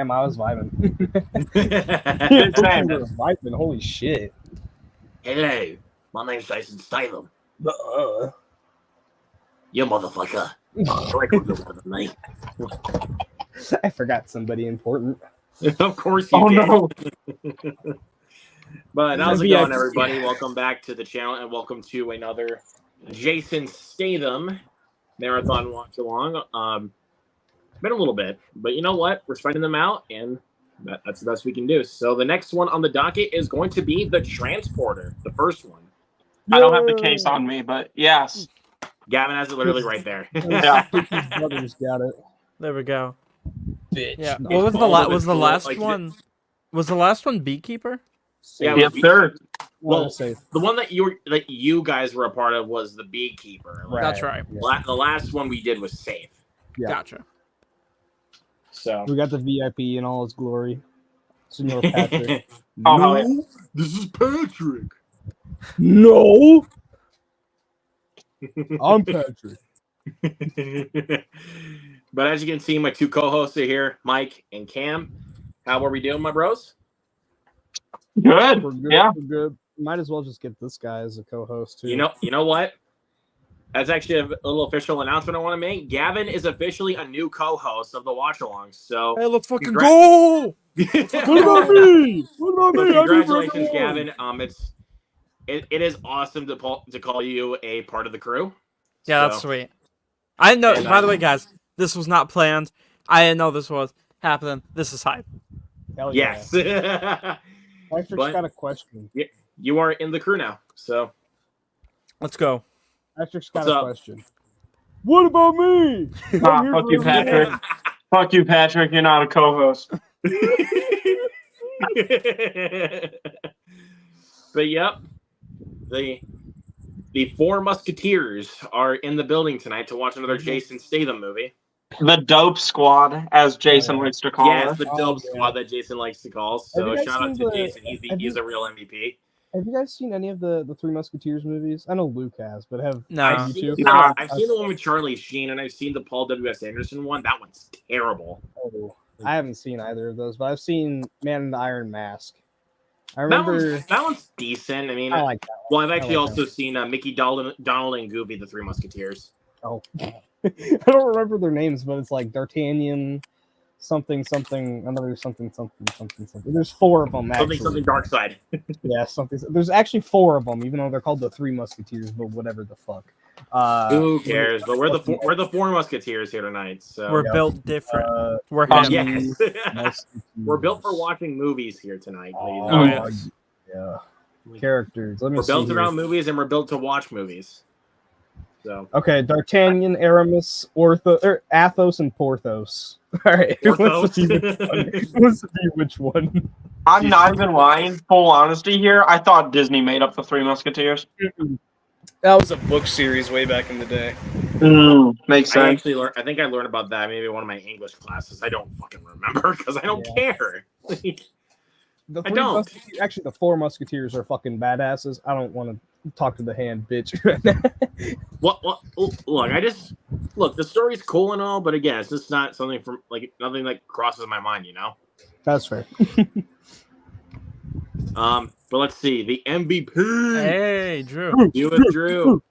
Damn, I was vibing. Same. I was vibing. Holy shit. Hello, my name's Jason Statham. You motherfucker. Me. I forgot somebody important. Of course you Oh did. no. But how's it VIP. going, everybody? Welcome back to the channel and welcome to another Jason Statham marathon watch along. Been a little bit, but you know what? We're spreading them out, and that's the best we can do. So the next one on the docket is going to be the Transporter, the first one. I don't have the case on me, but yes. Gavin has it literally right there. Yeah. Brothers got it. There we go. Bitch. Yeah. No. What was the All of was it's the cool, last like, one? Was the last one Beekeeper? Yeah, Yes, sir. Well, safe. the one that you guys were a part of was the Beekeeper. Right. That's right. Yeah. The last one we did was Safe. Yeah. Gotcha. So We got the VIP in all its glory. Senor Patrick. Oh, hell yeah. This is Patrick. No! I'm Patrick. But as you can see, my two co-hosts are here, Mike and Cam. How are we doing, my bros? Good. We're good. Yeah. We're good. Might as well just get this guy as a co-host too. You know what? That's actually a little official announcement I want to make. Gavin is officially a new co-host of the Watch Along. So Hey, let's fucking Congra- go! What about me? What about So me? I'm congratulations, number one. Gavin. It is awesome to call you a part of the crew. Yeah, So- that's sweet. I know. And By the way, guys, this was not planned. I didn't know this was happening. This is hype. Hell yeah. Yes. Patrick's But- got a question. You are in the crew now. So Let's go. Patrick's got What's a up? question. What about me? Nah, I'm here fuck for you, the Patrick. win. Fuck you, Patrick. You're not a co-host. But yep, the four Musketeers are in the building tonight to watch another Jason Statham movie. The Dope Squad, as Jason Oh, yeah. likes to call Yes, us. the Oh, dope yeah. squad that Jason likes to call. Have So you guys shout out seen to the- Jason. have He's you- a real MVP. Have you guys seen any of the Three Musketeers movies? I know Luke has, but have No. I've you seen, two? Nah. I've seen the one with Charlie Sheen, and I've seen the Paul W.S. Anderson one. That one's terrible. Oh, I haven't seen either of those, but I've seen Man in the Iron Mask. I That remember. one's decent. I mean, I like that well, I've actually I like also seen Mickey Donald and Goofy, the Three Musketeers. one. Oh, I don't remember their names, but it's like D'Artagnan, something, another something. There's four of them actually. Something Dark Side. Yeah, something. There's actually four of them, even though they're called the Three Musketeers, but whatever the fuck. Who cares? But we're the four Musketeers here tonight. So We're yeah. built different. We're yeah. yes, we're built for watching movies here tonight, ladies. Oh, and yeah. gentlemen. yeah. Characters. Let me We're see built here. around movies, and we're built to watch movies. So Okay, D'Artagnan, Aramis, Athos, and Porthos. All right, Porthos. let's see which one. I'm not even lying. Full honesty here. I thought Disney made up the Three Musketeers. That was a book series way back in the day. Makes I sense. actually learned. I think I learned about that maybe in one of my English classes. I don't fucking remember because I don't care. The I Three don't. Musketeers, actually, the Four Musketeers are fucking badasses. I don't want to talk to the hand, bitch. Well, look, the story's cool and all, but again, it's just not something from nothing that crosses my mind, you know. That's fair. But let's see the MVP. Hey, Drew. You and Drew.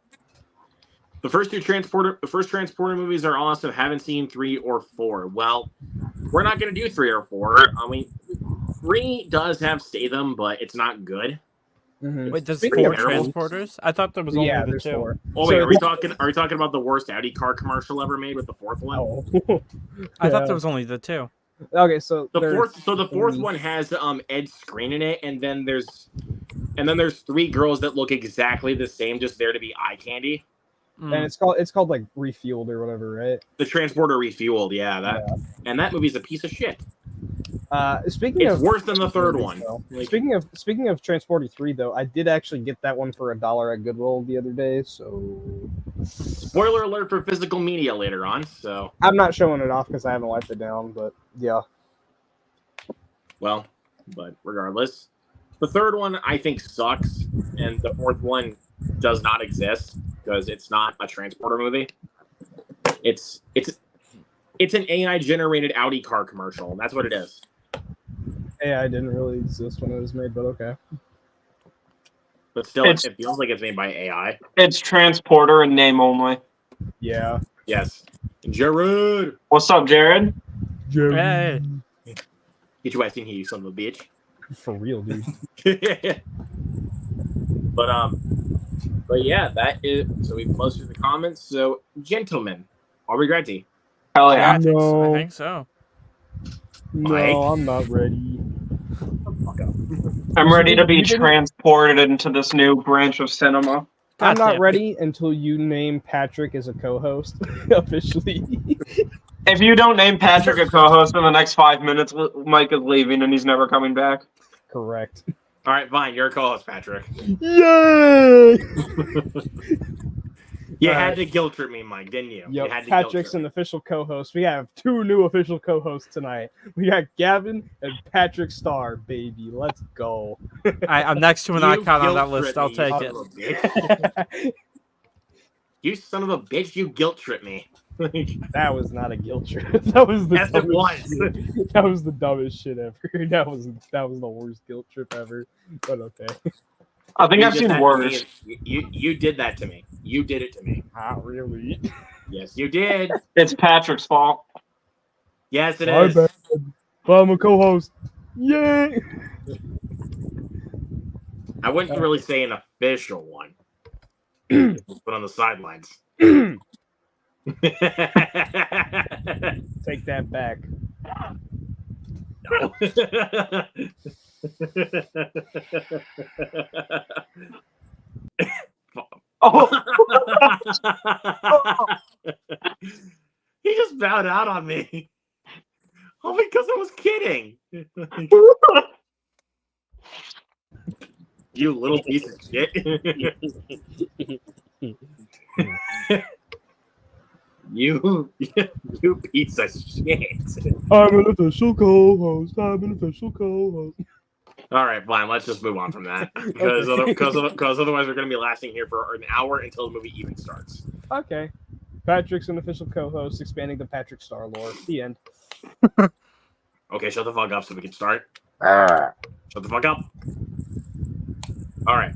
The first Transporter movies are awesome. Haven't seen 3 or 4. Well, we're not going to do 3 or 4. I mean, 3 does have Statham, but it's not good. Mhm. Wait, there's Speaking four of transporters? I thought there was only Yeah, the there's two. four. Oh wait, So- are we talking about the worst Audi car commercial ever made with the fourth one? Oh. I thought Yeah. there was only the two. Okay, so The there's fourth three. one has Ed Skrein in it, and then there's 3 girls that look exactly the same, just there to be eye candy. Mm. and it's called like Refueled or whatever, right? The Transporter Refueled, and that movie's a piece of shit. Speaking It's of worse than the third one. though, Like- speaking of Transporter 3 though, I did actually get that one for $1 at Goodwill the other day, so Spoiler alert for physical media later on. So, I'm not showing it off because I haven't wiped it down, but yeah. well, but regardless, the third one I think sucks, and the fourth one does not exist because it's not a Transporter movie. It's It's an AI generated Audi car commercial. That's what it is. AI didn't really exist when it was made, but okay. But still, it feels like it's made by AI. It's transporter and name only. Yeah. Yes. Jared! What's up, Jared? Hey. Get your ass in here, you son of a bitch. For real, dude. But yeah, that is. So we've closed through the comments. So, gentlemen, are we ready? Hell Yeah, yeah. I think, so. I No. think so. Mike? No, I'm not ready. Fuck up. I'm ready to be You didn't- transported into this new branch of cinema. I'm God not damn. ready until you name Patrick as a co-host officially. If you don't name Patrick a co-host in the next 5 minutes, Mike is leaving and he's never coming back. Correct. All right, fine. You're a co-host, Patrick. Yay! You All had right. to guilt trip me, Mike, didn't you? You Yep, had to Patrick's guilt an trip official co-host. We have 2 new official co-hosts tonight. We got Gavin and Patrick Starr, baby. Let's go. I'm next to me. an icon on that guilt list. tripped I'll me, take you it. son of a bitch. You son of a bitch! You guilt tripped me. That was not a guilt trip. That was the Yes, it dumbest was. shit. That was the dumbest shit ever. That was the worst guilt trip ever. But okay. I think You I've did seen that to worse. me. You did that to me. You did it to me. Not really. Yes, you did. It's Patrick's fault. Yes, it My is. bad. But I'm a co-host. Yay! I wouldn't really say an official one, but on the sidelines. Take that back. No. Oh, He just bowed out on me. Oh, because I was kidding. You little piece of shit. you piece of shit. I'm an official co-host. I'm an official co-host. All right, fine. Let's just move on from that because otherwise we're going to be lasting here for an hour until the movie even starts. Okay. Patrick's an official co-host, expanding the Patrick Star lore. The end. Okay, shut the fuck up so we can start. Shut the fuck up. All right.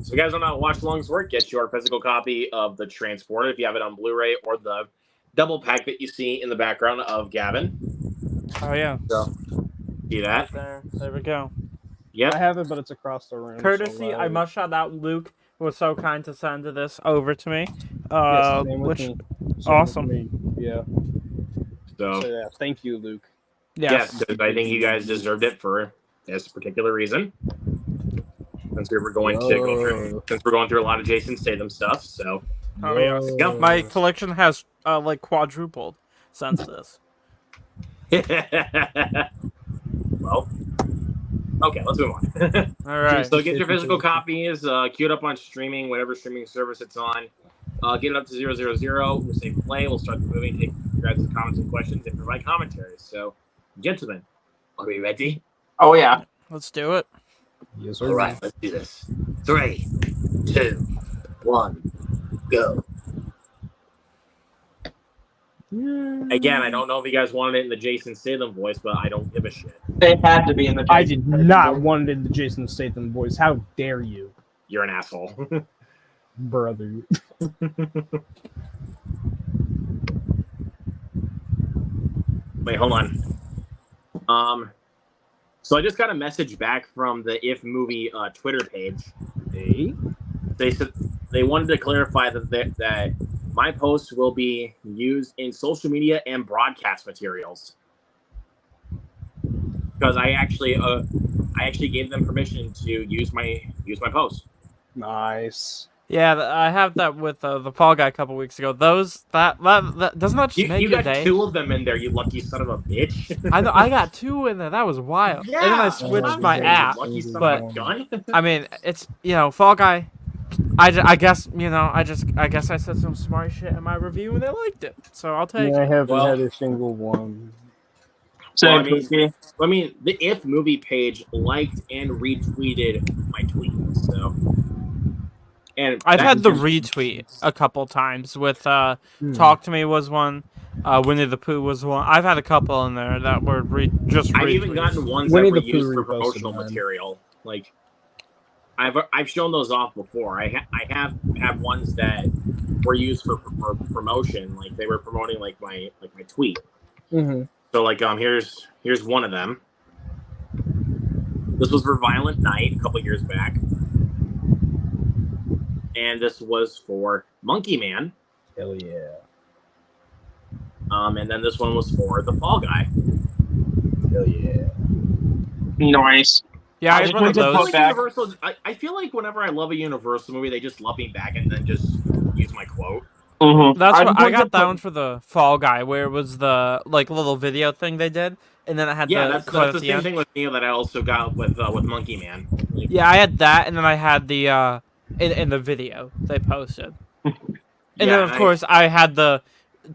So you guys don't know how Watch Alongs work. Get your physical copy of the Transporter if you have it on Blu-ray or the double pack that you see in the background of Gavin. Oh yeah. So, see that? There we go. Yep. I have it, but it's across the room. Courtesy, so, I must shout out Luke, who was so kind to send this over to me. Yes, same with Which me. Same with awesome. me. Yeah. So So, yeah, thank you, Luke. yes, because I think you guys deserved it for this particular reason. Since we were going to go through, since we're going through a lot of Jason Statham stuff, so Oh yeah. go. My collection has like quadrupled since this. well, okay, let's move on. All right. So get your physical copies queued up on streaming, whatever streaming service it's on. Get it up to 000. We'll say play. We'll start the movie, take your guys' comments and questions, and provide commentaries. So, gentlemen, are we ready? oh yeah. Let's do it. Yes, All right, let's do this. 3, 2, 1, go. Again, I don't know if you guys wanted it in the Jason Statham voice, but I don't give a shit. They had to be in the. I did not want it in the Jason Statham voice. How dare you, You're an asshole. brother? Wait, hold on. So I just got a message back from the If Movie Twitter page. Hey, They said they wanted to clarify that my posts will be used in social media and broadcast materials because I actually gave them permission to use my post. nice. Yeah, I have that with the Fall Guy a couple weeks ago. Those that doesn't that just make You your got day? 2 of them in there, you lucky son of a bitch. I know I got 2 in there. That was wild. And then I switched my you app. lucky son but- of a gun. I mean, it's Fall Guy. I guess I guess I said some smart shit in my review and they liked it, so I'll take Yeah, I it. haven't Well- had a single one. Same Well, Cookie. I mean, the If Movie page liked and retweeted my tweet, so. And I've that- had the retweet a couple times with Talk to Me was one, Winnie the Pooh was one. I've had a couple in there that were just. I've even retweets. gotten ones Winnie that were the Pooh used for reposted promotional mine. material. Like, I've shown those off before. I have ones that were used for promotion. Like they were promoting like my tweet. Mm-hmm. So like here's one of them. This was for Violent Night a couple years back, and this was for Monkey Man. Hell yeah. And then this one was for the Fall Guy. Hell yeah. Nice. Yeah, I I just had one of went to I feel those. put like back- Universal. I feel like whenever I love a Universal movie, they just love me back and then just use my quote. Mm-hmm. That's what I just got that put- one for the Fall Guy, where it was the like little video thing they did, and then it had Yeah, the that's quote the at the same end. thing with me that I also got with Monkey Man. Like, Yeah, I had that, and then I had the in the video they posted, and then of course I had the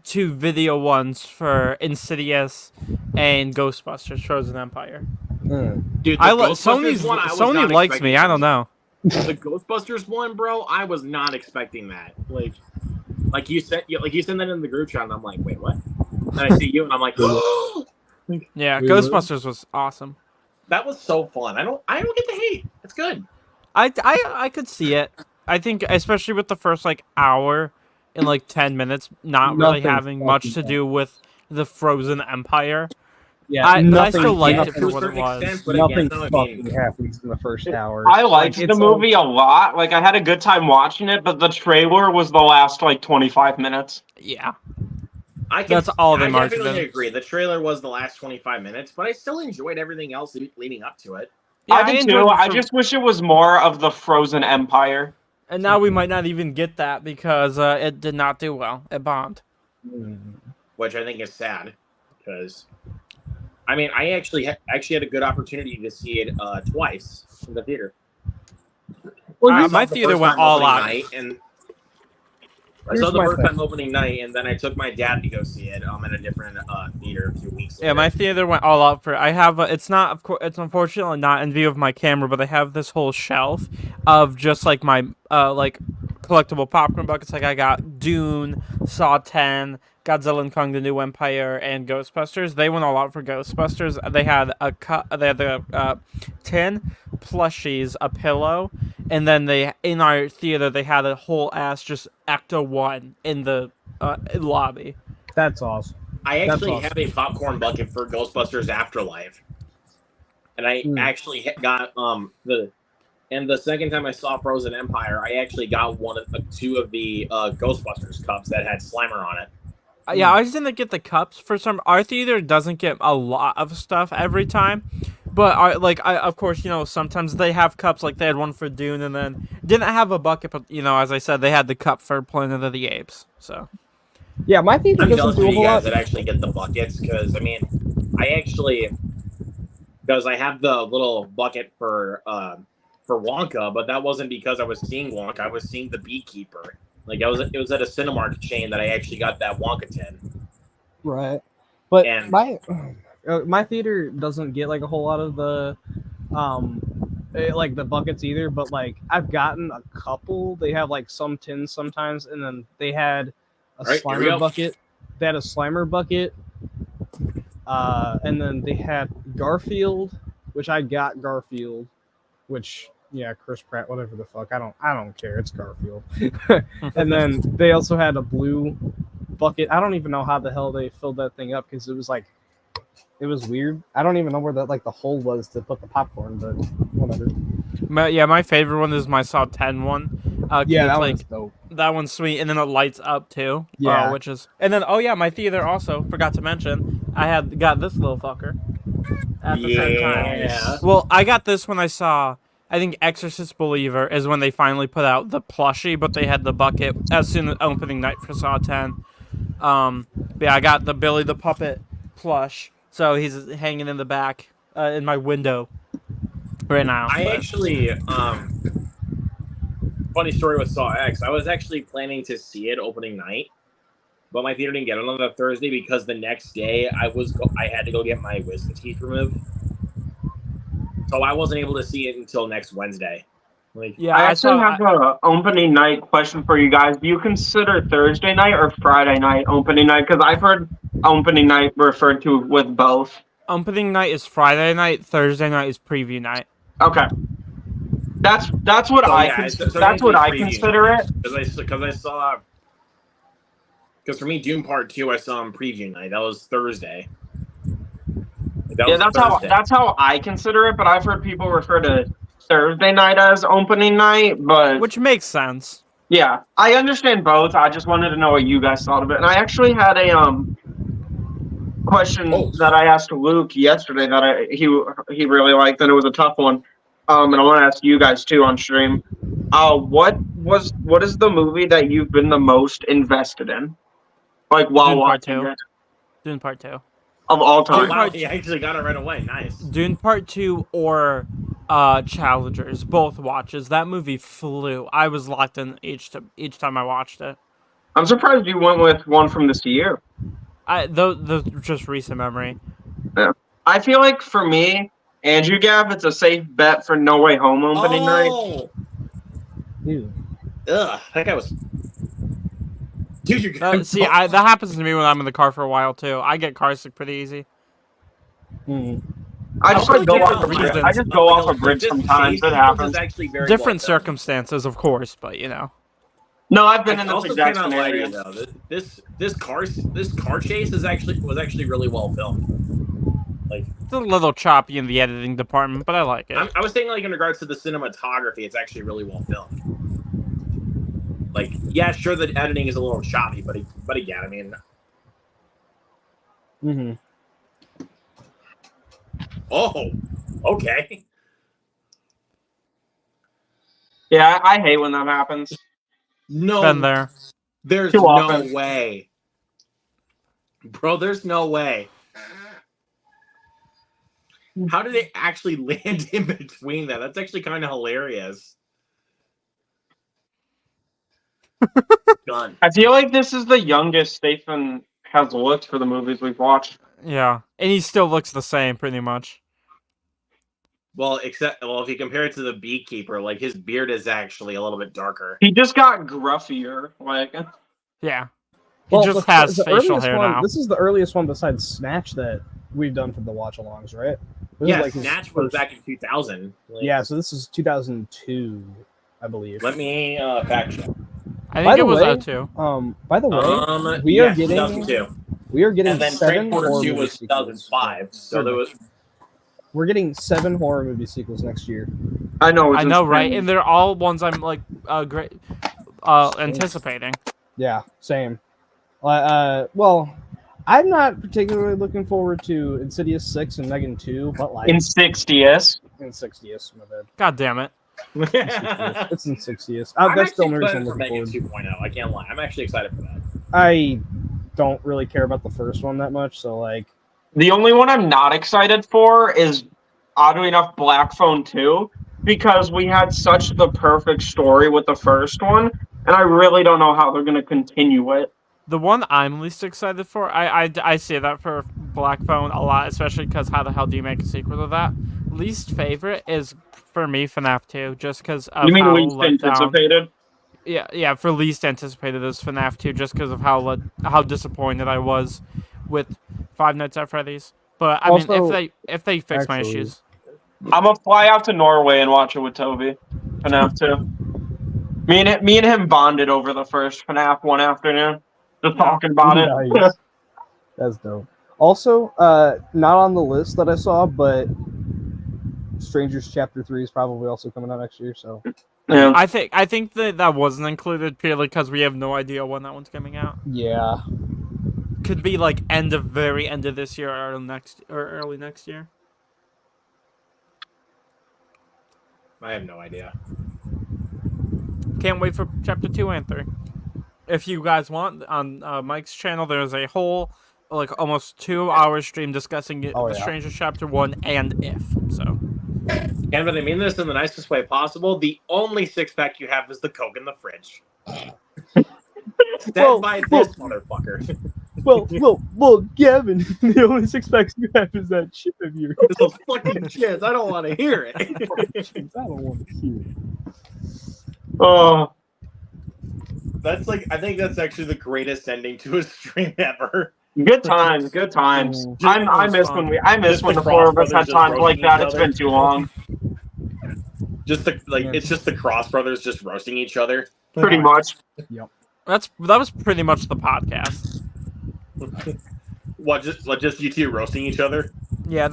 2 video ones for Insidious and Ghostbusters: Frozen Empire. Mm. dude, the I Ghostbusters one, I was Sony not likes me. expecting I don't know. The Ghostbusters one, bro, I was not expecting that. Like you sent that in the group chat, and I'm like, wait, what? And I see you, and I'm like, Yeah, Wait, Ghostbusters was awesome. that was so fun. I don't get the hate. It's good. I could see it. I think especially with the first like hour and like 10 minutes not really Nothing having much to fucking do with the Frozen Empire. Yeah, But I nothing, still liked Yes, it to for a what it certain was. extent, but nothing again, though, I fucking mean, happens in the first hour. I liked the it's all- movie a lot. Like I had a good time watching it, but the trailer was the last like 25 minutes. Yeah. I can, That's all they I marketed. definitely agree. The trailer was the last 25 minutes, but I still enjoyed everything else leading up to it. Yeah, I did enjoyed too. the I Fro- just wish it was more of the Frozen Empire. And now we might not even get that because it did not do well. It bombed. Mm. Which I think is sad, because I mean, I actually had a good opportunity to see it twice in the theater. Well, I here's- saw my the theater first went time all opening out. night, and I Here's saw the my first thing. time opening night, and then I took my dad to go see it at a different theater a few weeks Yeah, later. my theater went all out for. I have. It's not. Of course, it's unfortunately not in view of my camera, but I have this whole shelf of just like my like collectible popcorn buckets. Like I got Dune, Saw 10, Godzilla and Kong: The New Empire, and Ghostbusters. They went all out for Ghostbusters. They had a They had the 10 plushies, a pillow, and then they in our theater they had a whole ass just Ecto 1 in the lobby. That's awesome. I That's actually awesome. have a popcorn bucket for Ghostbusters Afterlife, and I actually got the second time I saw Frozen Empire, I actually got two of the Ghostbusters cups that had Slimer on it. Yeah, I just didn't get the cups for some. Our theater doesn't get a lot of stuff every time, but of course, you know, sometimes they have cups. Like they had one for Dune, and then didn't have a bucket, but you know, as I said, they had the cup for Planet of the Apes. So Yeah, my theater I'm doesn't jealous do of a you whole guys lot. that actually get the buckets, because I mean, because I have the little bucket for Wonka, but that wasn't because I was seeing Wonka. I was seeing the Beekeeper. Like it was at a Cinemark chain that I actually got that Wonka tin. Right. But And- my theater doesn't get like a whole lot of the like the buckets either, but like I've gotten a couple. They have like some tins sometimes, and then they had a Alright, here we Slimer go. bucket. They had a Slimer bucket. And then they had Garfield, which I got Garfield, which yeah, Chris Pratt, whatever the fuck. I don't care. It's Garfield. And then they also had a blue bucket. I don't even know how the hell they filled that thing up, because it was weird. I don't even know where that like the hole was to put the popcorn, but whatever. my favorite one is my Saw 10 one. Yeah, it's that like one's dope. that one's sweet, and then it lights up too. Yeah. which is and then my theater also forgot to mention I got this little fucker at the same time. Yeah. Well, I got this when I saw. I think Exorcist Believer is when they finally put out the plushie, but they had the bucket as soon as opening night for Saw 10. But yeah, I got the Billy the Puppet plush, so he's hanging in the back in my window right now. I but- actually, funny story with Saw X. I was actually planning to see it opening night, but my theater didn't get it on the Thursday because the next day I had to go get my wisdom teeth removed, so I wasn't able to see it until next Wednesday. Like, Yeah, I I actually saw. have an opening night question for you guys. Do you consider Thursday night or Friday night opening night? Because I've heard opening night referred to with both. Opening night is Friday night. Thursday night is preview night. Okay, that's what so I yeah, that's what I consider it. Because I saw. Because for me, Doom Part 2, I saw on preview night. That was Thursday. Yeah, that's how I consider it. But I've heard people refer to Thursday night as opening night. But Which makes sense. yeah, I understand both. I just wanted to know what you guys thought of it. And I actually had a question that I asked Luke yesterday that he really liked, and it was a tough one. And I want to ask you guys too on stream. What is the movie that you've been the most invested in, like while Dune Part watching 2. it Dune Part 2. of all Oh, time? wow, he actually got it right away. Nice. Dune Part 2 or Challengers. Both watches. That movie flew. I was locked in each time I watched it. I'm surprised you went with one from this year. The just recent memory. Yeah, I feel like for me, Andrew Gav, it's a safe bet for No Way Home opening night. Oh, Ew. ugh, that guy was. Dude, you're gonna See, that happens to me when I'm in the car for a while too. I get car sick pretty easy. Mm. I just like go off a reasons. bridge. I just go off a bridge sometimes. It happens. Different circumstances, of course, but you know. No, I've been I in this also exact cannot lie to you scenario. though. This car chase was actually really well filmed. Like, It's a little choppy in the editing department, but I like it. I was saying, like, in regards to the cinematography, it's actually really well filmed. Like, yeah, sure, the editing is a little choppy, but again, I mean, Mm-hmm. oh, okay. Yeah, I hate when that happens. No, Been there. there's Too no often. way, bro. There's no way. How did it actually land in between that? That's actually kind of hilarious. Done. I feel like this is the youngest Statham has looked for the movies we've watched. Yeah, and he still looks the same, pretty much. Well, if you compare it to the Beekeeper, like his beard is actually a little bit darker. He just got gruffier. Like, Yeah, he just has facial earliest hair one, now. This is the earliest one besides Snatch that we've done for the watch-alongs, right? This is Yeah, like his Snatch was first- back in 2000. Like, Yeah, so this is 2002, I believe. Let me fact check. I By think the it was way, that too. By the way, we are getting 2002. we are getting And then 7 horror Transporter 2 movie was sequels. 2005. So there was. We're getting 7 horror movie sequels next year. I know. It's I know, insane. right? And they're all ones I'm like great anticipating. Yeah, same. Well, I'm not particularly looking forward to Insidious 6 and Megan 2, but like Insidious. Insidious, my bad. God damn it! It's Insidious. I'm That's the actually only reason I'm excited for looking Megan forward. 2.0. I can't lie. I'm actually excited for that. I don't really care about the first one that much, so like, The only one I'm not excited for is, oddly enough, Black Phone 2, because we had such the perfect story with the first one, and I really don't know how they're going to continue it. The one I'm least excited for, I say that for Black Phone a lot, especially because how the hell do you make a sequel to that? Least favorite is for me FNAF 2, just because of You mean how least let down. anticipated? Yeah, for least anticipated is FNAF 2, just because of how disappointed I was with Five Nights at Freddy's. But I mean, Also, if they fix my actually- issues, I'm going to fly out to Norway and watch it with Toby. FNAF 2. Me and him bonded over the first FNAF one afternoon. Just talking about it. Nice. That's dope. Also, not on the list that I saw, but Strangers Chapter 3 is probably also coming out next year. So Yeah. I think that wasn't included purely because we have no idea when that one's coming out. yeah, Could be like very end of this year or early next year. I have no idea. Can't wait for chapter 2 and 3. If you guys want, on Mike's channel, there's a whole like almost 2-hour stream discussing Oh, the yeah. Stranger Chapter 1 and If. So And but I mean this in the nicest way possible. The only 6-pack you have is the Coke in the fridge. Stand Well, by well- this motherfucker. well, Gavin, the only 6-packs you have is that chip of yours. This is fucking shit. I don't want to hear it. I don't want to hear it. Oh, That's like, I think that's actually the greatest ending to a stream ever. good times, good times. Just I was miss fun. when I miss Just when the the four Cross of us had Brothers just times like roasting that. each It's other. been too long. Just the it's just the Cross Brothers just roasting each other. Pretty much. That was pretty much the podcast. What just you two roasting each other? Yeah,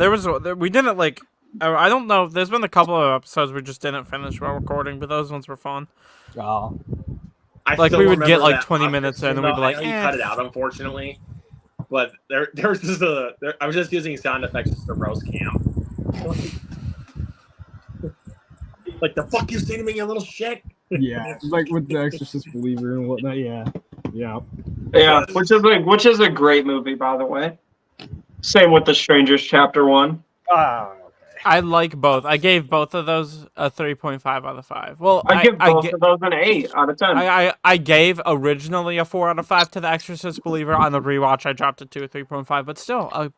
we didn't like. I don't know. There's been a couple of episodes we just didn't finish while recording, but those ones were fun. Oh. I Like, still we would get, remember like, that 20 Oscar minutes in, scene, and we'd be though. like, I know you eh. cut it out, unfortunately. But there was just I was just using sound effects just to roast Cam. Like, the fuck you say to me, you little shit? Yeah, like with the Exorcist Believer and whatnot. Yeah. Yeah, which is a great movie, by the way. Same with The Strangers Chapter 1. Ah. I like both. I gave both of those a 3.5 out of 5. Well, I give both of those an 8 out of 10. I gave originally a 4 out of 5 to The Exorcist Believer. On the rewatch, I dropped it to a 3.5. But still,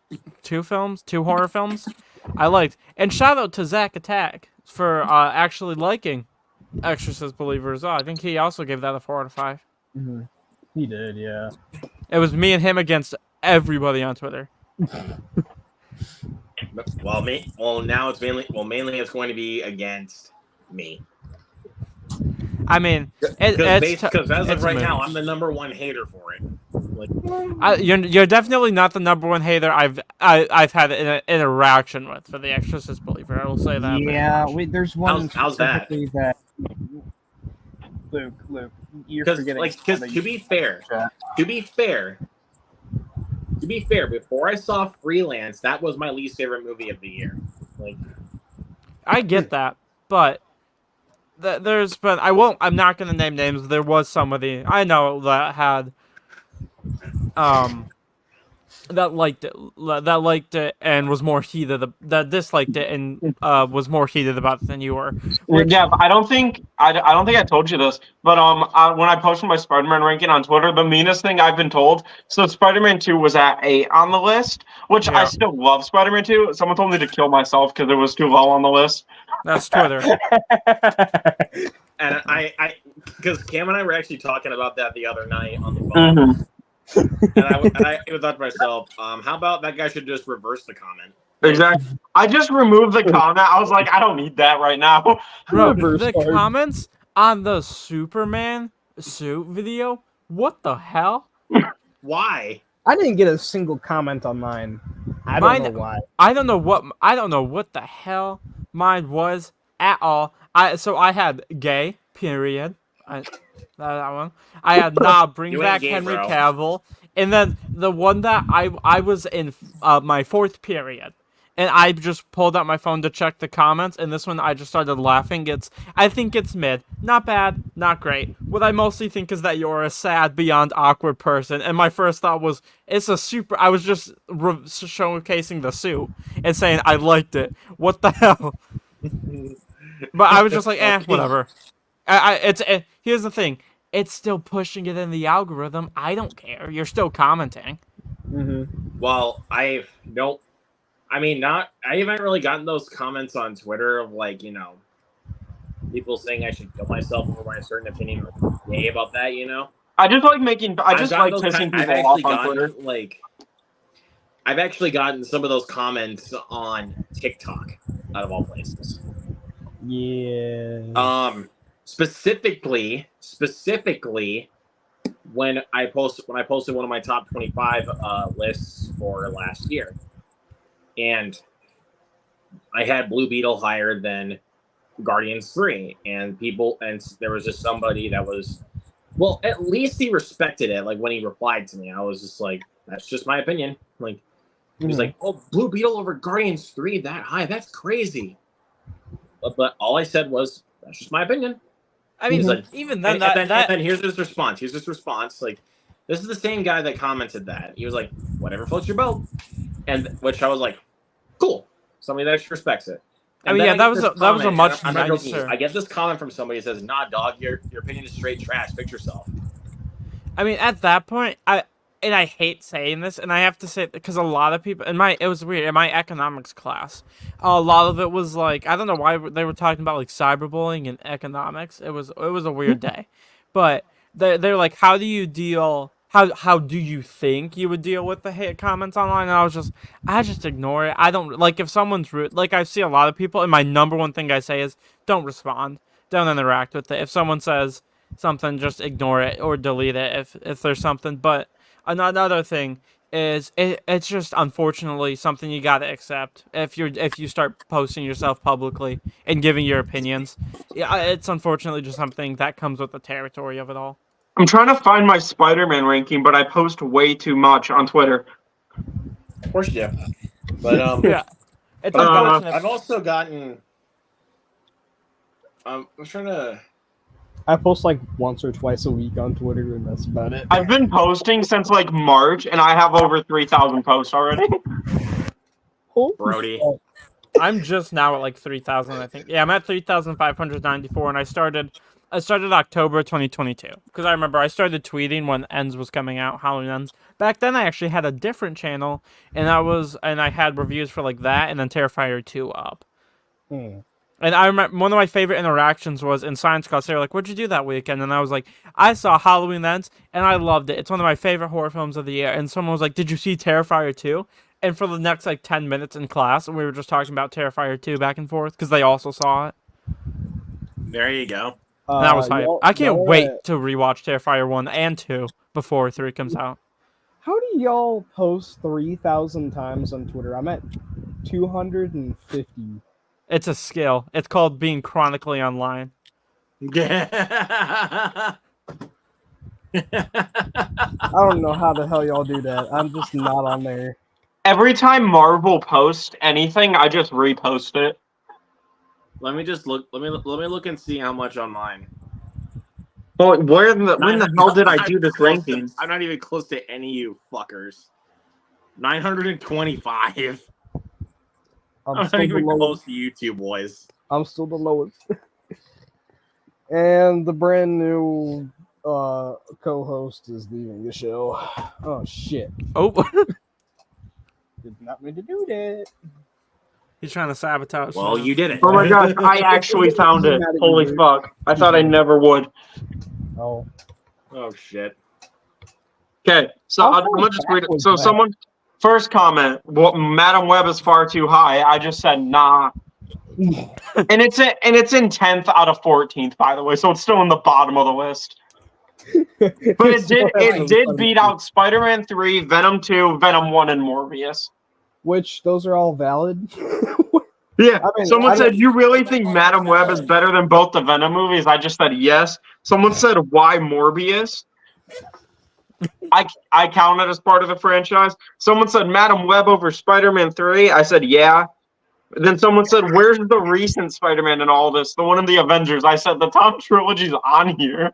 two horror films, I liked. And shout out to Zach Attack for actually liking Exorcist Believer as well. I think he also gave that a 4 out of 5. Mm-hmm. He did, yeah. It was me and him against everybody on Twitter. Well, now it's mainly it's going to be against me. I mean, because as of it's right now, movies. I'm the number one hater for it. Like, You're definitely not the number one hater I've had an interaction with for The Exorcist Believer. I will say that. Yeah, there's one How's that? specifically that Luke, you're Because forgetting. because to be fair, before I saw Freelance, that was my least favorite movie of the year. Like, I get that, but I'm not gonna name names. There was somebody I know that had that liked it and was more heated, that disliked it and was more heated about it than you were. Yeah, but I don't think I told you this, but when I posted my Spider-Man ranking on Twitter, the meanest thing I've been told. So Spider-Man 2 was at 8 on the list, which I still love Spider-Man 2. Someone told me to kill myself because it was too low on the list. That's Twitter. and I because Cam and I were actually talking about that the other night on the phone. Mm-hmm. And I thought to myself, how about that guy should just reverse the comment? Exactly. I just removed the comment. I was like, I don't need that right now. Bro, Reverse the card. comments on the Superman suit video, what the hell? Why? I didn't get a single comment on mine. I don't know why. I don't know what the hell mine was at all. I had gay, period. That one. I had bring You ain't back gay, Henry bro. Cavill, and then the one that I was in my fourth period, and I just pulled out my phone to check the comments, and this one I just started laughing. I think it's mid, not bad, not great. What I mostly think is that you're a sad, beyond awkward person, and my first thought was it's a super. I was just showcasing the suit and saying I liked it. What the hell? But I was just like, whatever. Here's the thing. It's still pushing it in the algorithm. I don't care. You're still commenting. Mm-hmm. Well, I haven't really gotten those comments on Twitter of people saying I should kill myself over my certain opinion or gay about that, I just like pissing people off on Twitter. I've actually gotten some of those comments on TikTok, out of all places. Yeah. Specifically, when I posted one of my top 25 lists for last year, and I had Blue Beetle higher than Guardians 3, and there was just somebody that was, well, at least he respected it. Like when he replied to me, I was just like, "That's just my opinion." Like he was like, "Oh, Blue Beetle over Guardians 3 that high? That's crazy." But all I said was, "That's just my opinion." I mean, Like, even then, and then here's his response. Like, this is the same guy that commented that. He was like, "Whatever floats your boat," and which I was like, "Cool." Somebody that actually respects it. I mean, yeah, that was a much I'm not joking. nicer. I get this comment from somebody that says, "Nah, dog, your opinion is straight trash. Fix yourself." I mean, at that point, and I hate saying this, and I have to say it because a lot of people it was weird in my economics class. A lot of it was like I don't know why they were talking about like cyberbullying and economics. It was a weird day, but they're like, how do you deal? How do you think you would deal with the hate comments online? And I just ignore it. I don't like if someone's rude. Like I see a lot of people, and my number one thing I say is don't respond, don't interact with it. If someone says something, just ignore it or delete it if there's something. But another thing is it's just unfortunately something you gotta accept if you start posting yourself publicly and giving your opinions. Yeah, it's unfortunately just something that comes with the territory of it all. I'm trying to find my Spider-Man ranking, but I post way too much on Twitter. Of course you do. But Yeah, it's Uh, unfortunate. I've also gotten. I'm trying to. I post like once or twice a week on Twitter, and that's about it. I've been posting since like March, and I have over 3,000 posts already. Brody. I'm just now at like 3,000, I think. Yeah, I'm at 3,594, and I started October 2022 because I remember I started tweeting when Ends was coming out, Halloween Ends. Back then, I actually had a different channel, and I had reviews for like that, and then Terrifier 2 up. Hmm. And I remember one of my favorite interactions was in science class. They were like, "What'd you do that weekend?" And I was like, "I saw Halloween Ends, and I loved it. It's one of my favorite horror films of the year." And someone was like, "Did you see Terrifier 2?" And for the next like 10 minutes in class, we were just talking about Terrifier 2 back and forth because they also saw it. There you go. And that was hype. y'all- I can't y'all wait are- to rewatch Terrifier 1 and 2 before 3 comes out. How do y'all post 3,000 times on Twitter? I'm at 250. It's a skill. It's called being chronically online. I don't know how the hell y'all do that. I'm just not on there. Every time Marvel posts anything, I just repost it. Let me just look. Let me look and see how much on mine. Well, when the hell did I do this ranking? I'm not even close to any of you fuckers. 925. I'm not still the even close lowest. to you two boys. I'm still the lowest. And the brand new co-host is leaving the show. Oh shit! Oh, Did not mean to do that. he's trying to sabotage. Well, you did it. Oh my gosh, I actually found it. Holy fuck. I thought I never would. Oh, Oh shit. Okay, so I'm gonna just read it. So someone, first comment, well, Madam Web is far too high. I just said nah. And it's in 10th out of 14th, by the way, so it's still in the bottom of the list. But it did beat out Spider-Man 3, Venom 2, Venom 1, and Morbius. Which those are all valid. Yeah, I mean, someone I said, don't- you really think Madam Web is better than both the Venom movies? I just said yes. Someone said, why Morbius? I count it as part of the franchise. Someone said Madam Web over Spider-Man 3. I said, yeah. Then someone said, where's the recent Spider-Man in all this? The one in the Avengers. I said, the Tom trilogy's on here.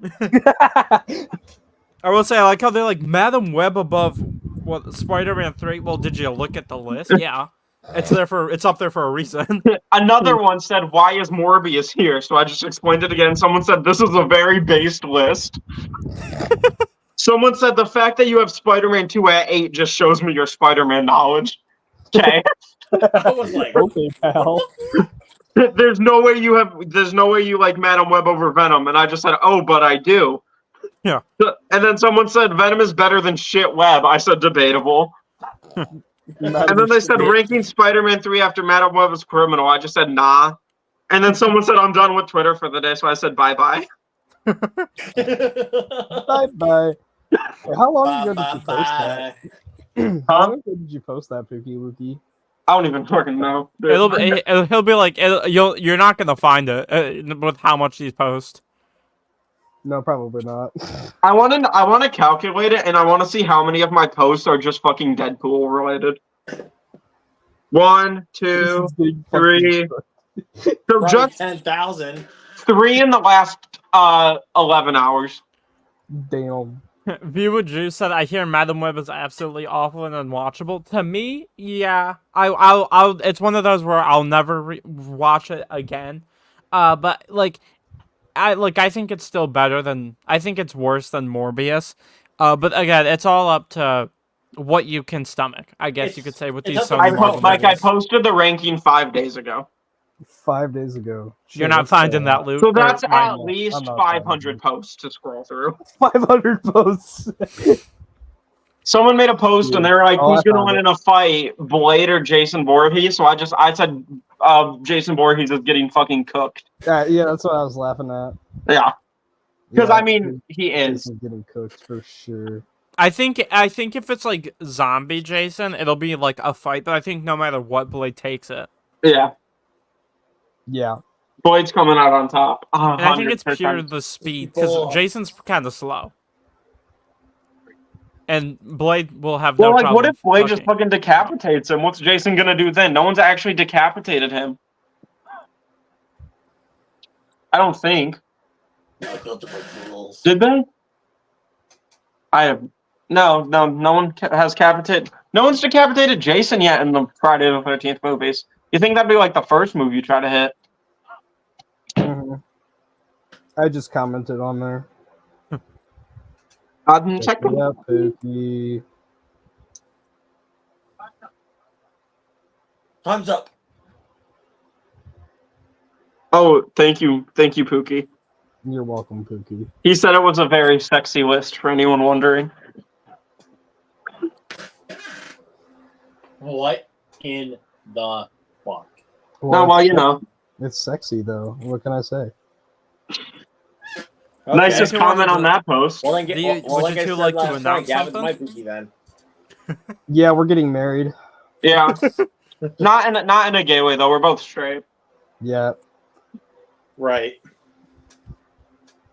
I will say, I like how they're like Madam Web above what Spider-Man 3. Well, did you look at the list? Yeah, it's up there for a reason. Another one said, why is Morbius here? So I just explained it again. Someone said, this is a very based list. Someone said, the fact that you have Spider-Man 2 at 8 just shows me your Spider-Man knowledge. Okay. I was like, Okay, pal. There's no way you like Madam Web over Venom. And I just said, oh, but I do. Yeah. And then someone said, Venom is better than shit Web. I said, debatable. And then they said, ranking Spider-Man 3 after Madam Web is criminal. I just said, nah. And then someone said, I'm done with Twitter for the day. So I said, bye-bye. Bye. How long ago did you post that? How long ago did you post that, Pookie Lukey? I don't even fucking know. He'll be like, you're not gonna find it with how much these post. No, probably not. I want to calculate it, and I want to see how many of my posts are just fucking Deadpool related. 1, 2, 3. So just 10,000. 3 in the last 11 hours. Damn. Viewer Juice said, "I hear Madam Web is absolutely awful and unwatchable." To me, yeah, I'll. It's one of those where I'll never watch it again. But I think it's still better than. I think it's worse than Morbius. But again, it's all up to what you can stomach. I guess you could say with It's these up to Sony Marvel Mike, I movies. posted the ranking 5 days ago. 5 days ago. You're Shit, not that's, finding that, Luke. So or that's Mike. at least I'm not 500 finding posts to scroll through. 500 posts. Someone made a post and they were like, Oh, "Who's I gonna found win it. in a fight, Blade or Jason Voorhees?" So I said Jason Voorhees is getting fucking cooked. Yeah, that's what I was laughing at. Yeah, because Yeah, I mean he is. Jason's getting cooked for sure. I think if it's like zombie Jason, it'll be like a fight. But I think no matter what, Blade takes it. Yeah, Yeah. Blade's coming out on top. And I think it's 100%. pure the speed because People- Jason's kind of slow, and Blade will have Well, no like, problem. what if Blade just fucking- fucking decapitates him? What's Jason gonna do then? No one's actually decapitated him. I don't think. I built the rules. Did they? I have no one has decapitated. No one's decapitated Jason yet in the Friday the 13th movies. You think that'd be like the first movie you try to hit? Mhm. I just commented on there. Check them. Yeah, Pookie. Time's up. Oh, thank you, Pookie. You're welcome, Pookie. He said it was a very sexy list for anyone wondering. What in the fuck? No, well, you know, It's sexy though. What can I say? Okay. nicest Okay. comment on that post. Well, then Do you- would like you I two said like to last announce night, Gavin's something? my Pookie then. Yeah, we're getting married. Yeah, not in a gay way though. We're both straight. Yeah. Right.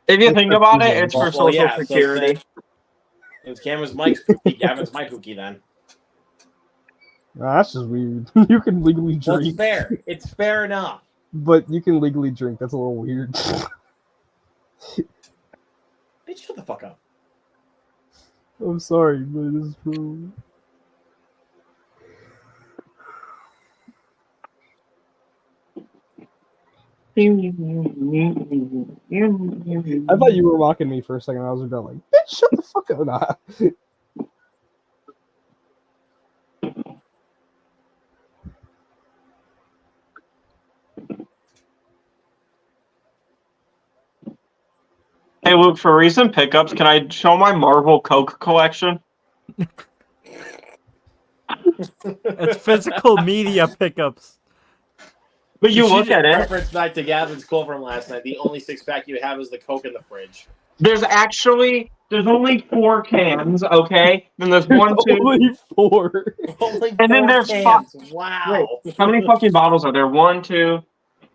If you think about it, it's for Well, social yeah, so security. then- If Cameron's Mike's Pookie, Gavin's my Pookie then. That's just weird. You can legally Well, it's drink, fair. It's fair enough. but you can legally drink. That's a little weird. Bitch, shut the fuck up. I'm sorry, but it's true. I thought you were mocking me for a second. I was about like, bitch, shut the fuck up. Nah. Hey, Luke, for recent pickups, can I show my Marvel Coke collection? It's physical media pickups. But you should look at it. Reference back to Gavin's quote from last night. The only six-pack you have is the Coke in the fridge. There's only 4 cans, okay? Then there's 1, 2. Only 4. Only And then 4 there's cans. Wow. Wait, how many fucking bottles are there? 1, 2,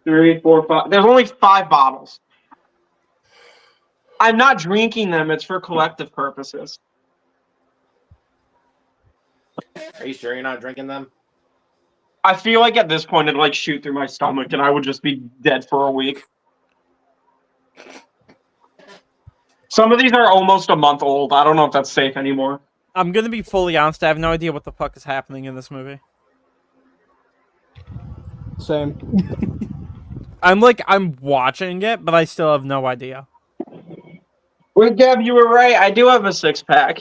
3, 4, 5. There's only 5 bottles. I'm not drinking them. It's for collective purposes. Are you sure you're not drinking them? I feel like at this point it'd like shoot through my stomach and I would just be dead for a week. Some of these are almost a month old. I don't know if that's safe anymore. I'm gonna be fully honest. I have no idea what the fuck is happening in this movie. Same. I'm watching it, but I still have no idea. Wait, Gab, you were right. I do have a 6-pack.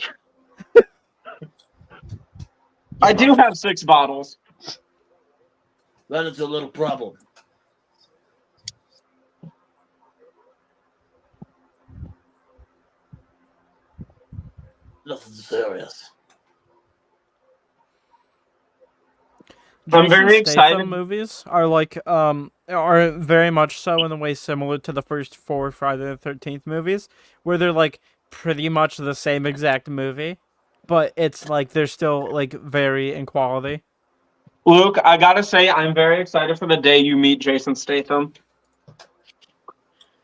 I do have 6 bottles. Then it's a little problem. Nothing serious. I'm very Jason Statham excited. Movies are very much so in a way similar to the first 4 Friday the 13th movies, where they're like pretty much the same exact movie, but it's like they're still like vary in quality. Luke, I gotta say, I'm very excited for the day you meet Jason Statham.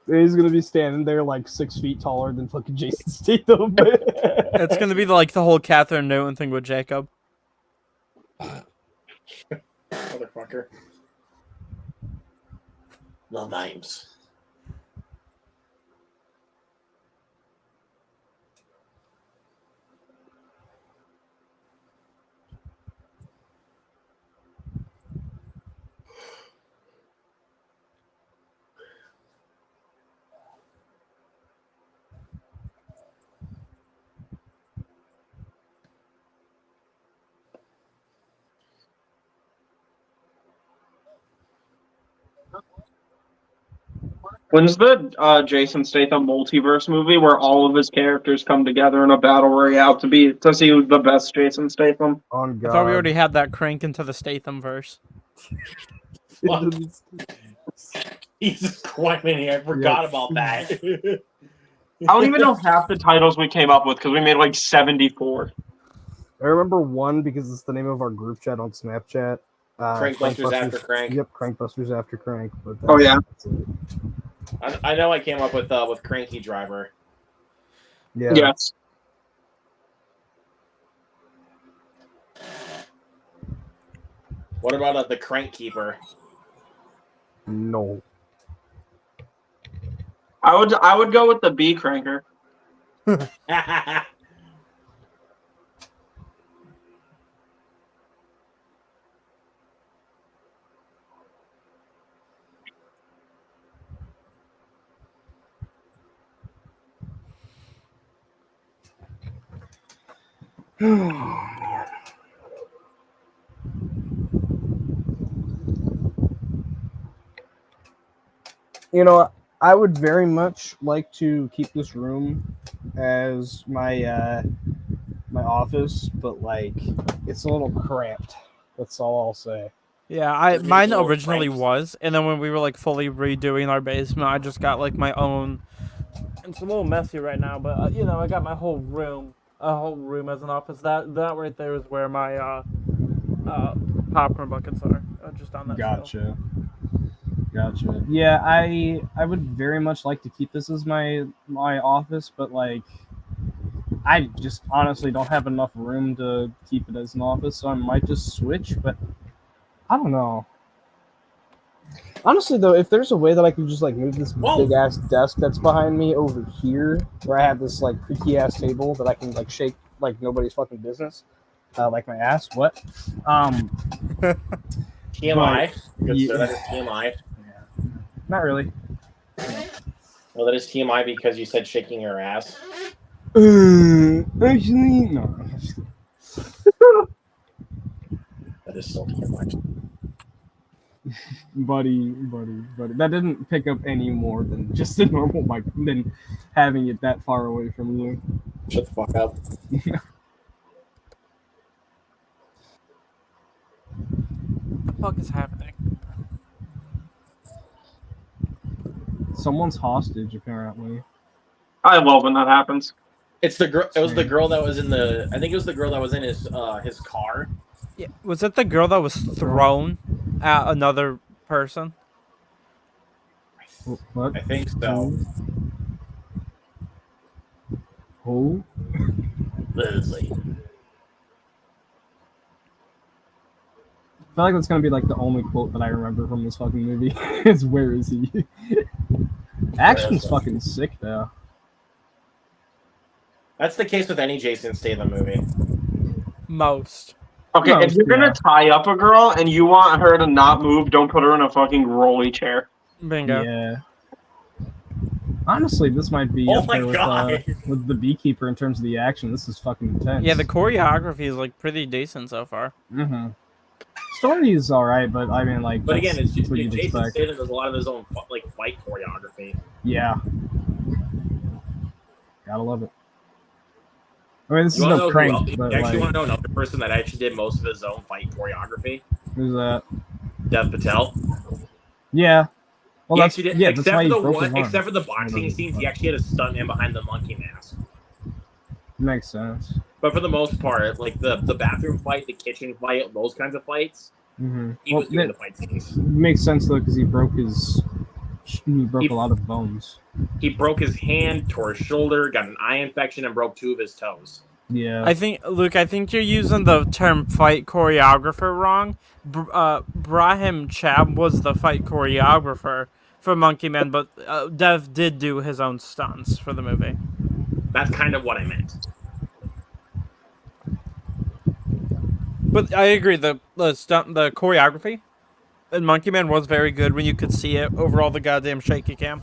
He's gonna be standing there like 6 feet taller than fucking Jason Statham. It's gonna be like the whole Catherine Newton thing with Jacob. Motherfucker. No names. When's the Jason Statham multiverse movie where all of his characters come together in a battle royale to see who's the best Jason Statham? On I thought we God. already had that crank into the Statham verse. Fuck. Jesus Christ, man, I forgot about that. I don't even know half the titles we came up with because we made like 74. I remember one because it's the name of our group chat on Snapchat. Crankbusters After Crank. Yep, Crankbusters After Crank. But Oh, yeah. that's it. I know I came up with Cranky Driver. Yeah. Yes. What about the Crank Keeper? No. I would go with the bee cranker. You know, I would very much like to keep this room as my my office, but like it's a little cramped. That's all I'll say. Yeah, It's mine a little originally cramped. was, and then when we were like fully redoing our basement, I just got like my own. It's a little messy right now, but you know, I got my whole room, as an office. That right there is where my popcorn buckets are, just on that shelf. Gotcha. Yeah, I would very much like to keep this as my office, but like I just honestly don't have enough room to keep it as an office, so I might just switch, but I don't know. Honestly though, if there's a way that I could just like move this Whoa. big ass desk that's behind me over here, where I have this like creaky ass table that I can like shake like nobody's fucking business, like my ass. What? TMI. Good Yeah. sir, that is TMI. Not really. Well, that is TMI because you said shaking your ass. Actually, no. That is so TMI. buddy. That didn't pick up any more than just a normal mic, than having it that far away from you. Shut the fuck up. What the fuck is happening? Someone's hostage, apparently. I love when that happens. It's the girl. It was the girl that was in the. I think it was the girl that was in his car. Yeah, was it the girl that was thrown at another person? What? I think so. Who? Leslie. I feel like that's gonna be like the only quote that I remember from this fucking movie. Is where is he? Action's fucking sick though. That's the case with any Jason Statham movie. Most. Okay, No, if you're gonna tie up a girl and you want her to not move, don't put her in a fucking rolly chair. Bingo. Yeah. Honestly, this might be Oh up my there God. with the Beekeeper in terms of the action. This is fucking intense. Yeah, the choreography is like pretty decent so far. Mm-hmm. Story is alright, but I mean, like, But again, that's it's what you'd Jason expect. Statham does a lot of his own like fight choreography. Yeah. Gotta love it. I mean, this You is want to no know? crank, You but actually like, want to know another person that actually did most of his own fight choreography? who's that? Dev Patel. Yeah. Well, He that's actually did, yeah. That's why he broke his arm. except for the boxing scenes, he actually had a stuntman behind the monkey mask. Makes sense. But for the most part, like the bathroom fight, the kitchen fight, those kinds of fights, Mm-hmm. he was doing the fight scenes. Makes sense though, because he broke a lot of bones. He broke his hand, tore his shoulder, got an eye infection, and broke 2 of his toes. Yeah. I think, Luke, you're using the term fight choreographer wrong. Brahim Chab was the fight choreographer for Monkey Man, but Dev did do his own stunts for the movie. That's kind of what I meant. But I agree, the choreography in Monkey Man was very good when you could see it over all the goddamn shaky cam.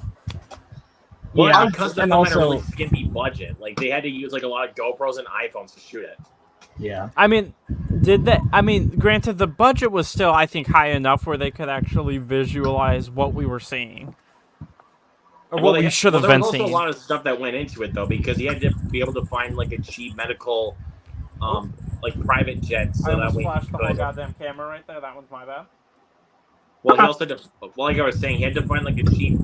Well, Yeah, because they and had a really also- skimpy budget. Like they had to use like a lot of GoPros and iPhones to shoot it. Yeah. I mean, granted, the budget was still, I think, high enough where they could actually visualize what we were seeing. Or what we should have there been was also seeing. a lot of stuff that went into it though, because he had to be able to find like a cheap medical, like private jet, so I that almost way he flashed the whole could. goddamn camera right there. That one's my bad. Well, he also had to, well, like I was saying, he had to find like a cheap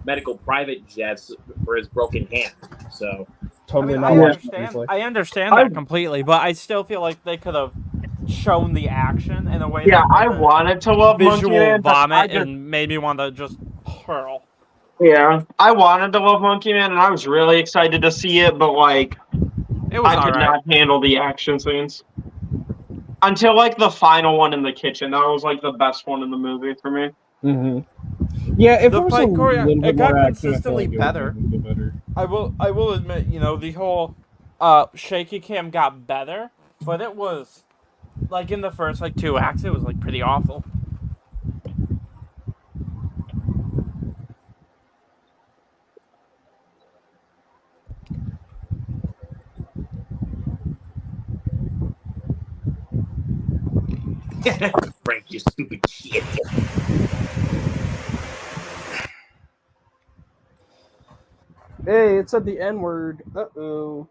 medical private jets for his broken hand. So Totally I not mean, watching that replay. I understand that completely, but I still feel like they could have shown the action in a way Yeah, that I wanted to love Monkey visual Man, but vomit and made me want to just hurl. yeah, I wanted to love Monkey Man, and I was really excited to see it, but like It was I could alright. not handle the action scenes until like the final one in the kitchen. That was like the best one in the movie for me. Yeah, if The there was fight a choreo- little it bit got more action, I feel consistently like it better. would get better. I will admit, you know, the whole shaky cam got better, but it was like in the first like 2 acts, it was like pretty awful. Frank, you stupid shit. Hey, it said the N word. Uh-oh.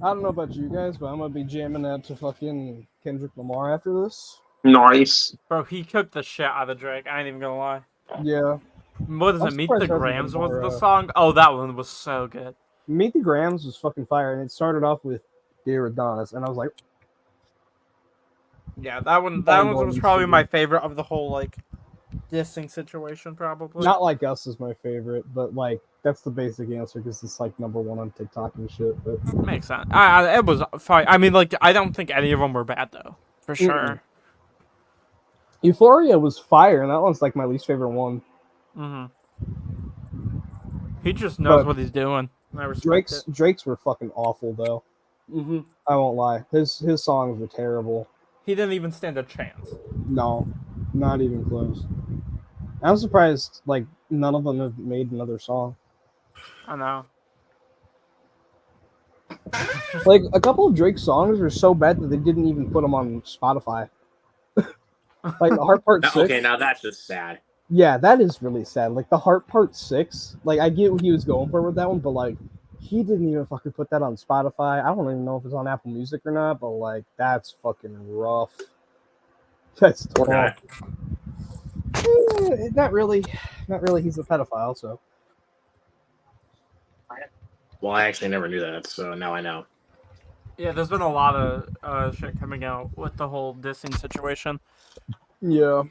I don't know about you guys, but I'm gonna be jamming out to fucking Kendrick Lamar after this. Nice. Bro, he cooked the shit out of Drake. I ain't even gonna lie. Yeah. What is I'm it? Meet the surprised there hasn't Grams been was more, the song. Oh, that one was so good. Meet the Grams was fucking fire, and it started off with Dear Adonis, and I was like, Yeah, that one Mind-blowing was probably shit. my favorite of the whole like dissing situation, probably. Not Like Us is my favorite, but like that's the basic answer because it's like #1 on TikTok and shit. But Makes sense. It was fine. I mean, like, I don't think any of them were bad though, for sure. Euphoria was fire, and that one's like my least favorite one. He just knows But what he's doing. I respect it. Drake's were fucking awful though. I won't lie. His songs were terrible. He didn't even stand a chance. No, not even close. I'm surprised like none of them have made another song. I know. Like a couple of Drake's songs are so bad that they didn't even put them on Spotify. Like the Heart Part 6. Okay, now that's just sad. Yeah, that is really sad. Like the Heart Part 6. Like I get what he was going for with that one, but like he didn't even fucking put that on Spotify. I don't even know if it's on Apple Music or not, but like that's fucking rough. That's tough. Okay. Not really. Not really. He's a pedophile, so. Well, I actually never knew that, so now I know. Yeah, there's been a lot of shit coming out with the whole dissing situation. Yeah.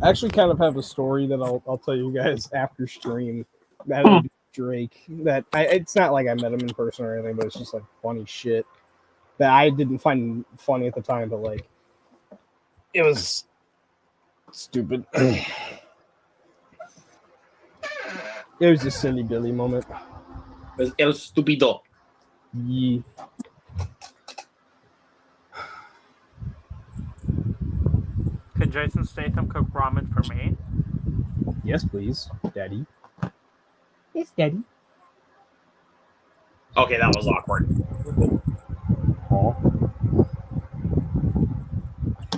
I actually kind of have a story that I'll tell you guys after stream. That would be Drake. It's not like I met him in person or anything, but it's just like funny shit that I didn't find funny at the time, but like it was stupid. It was a silly Billy moment. El Stupido. Yeah. Can Jason Statham cook ramen for me? Yes, please, Daddy. Yes, Daddy. Okay, that was awkward. Aw.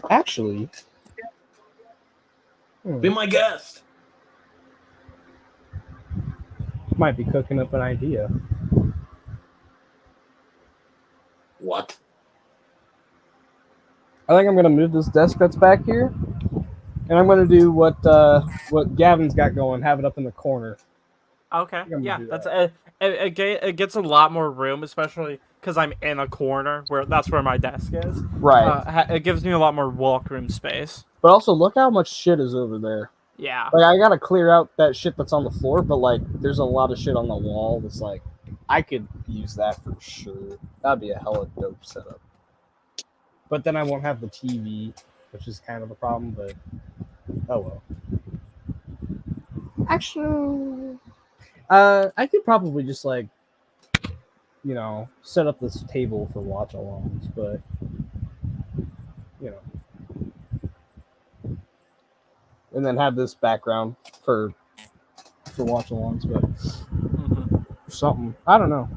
Actually, Be my guest. might be cooking up an idea. What? I think I'm gonna move this desk that's back here, and I'm gonna do what Gavin's got going. Have it up in the corner. Okay, I'm gonna yeah, do that's it gets a lot more room, especially because I'm in a corner that's where my desk is. Right. It gives me a lot more walk room space. But also, look how much shit is over there. Yeah. Like, I gotta clear out that shit that's on the floor, but like, there's a lot of shit on the wall that's like, I could use that for sure. That'd be a hella dope setup. But then I won't have the TV, which is kind of a problem, but oh well. Actually, I could probably just like, set up this table for watch-alongs, but and then have this background for watch-alongs, but something. I don't know.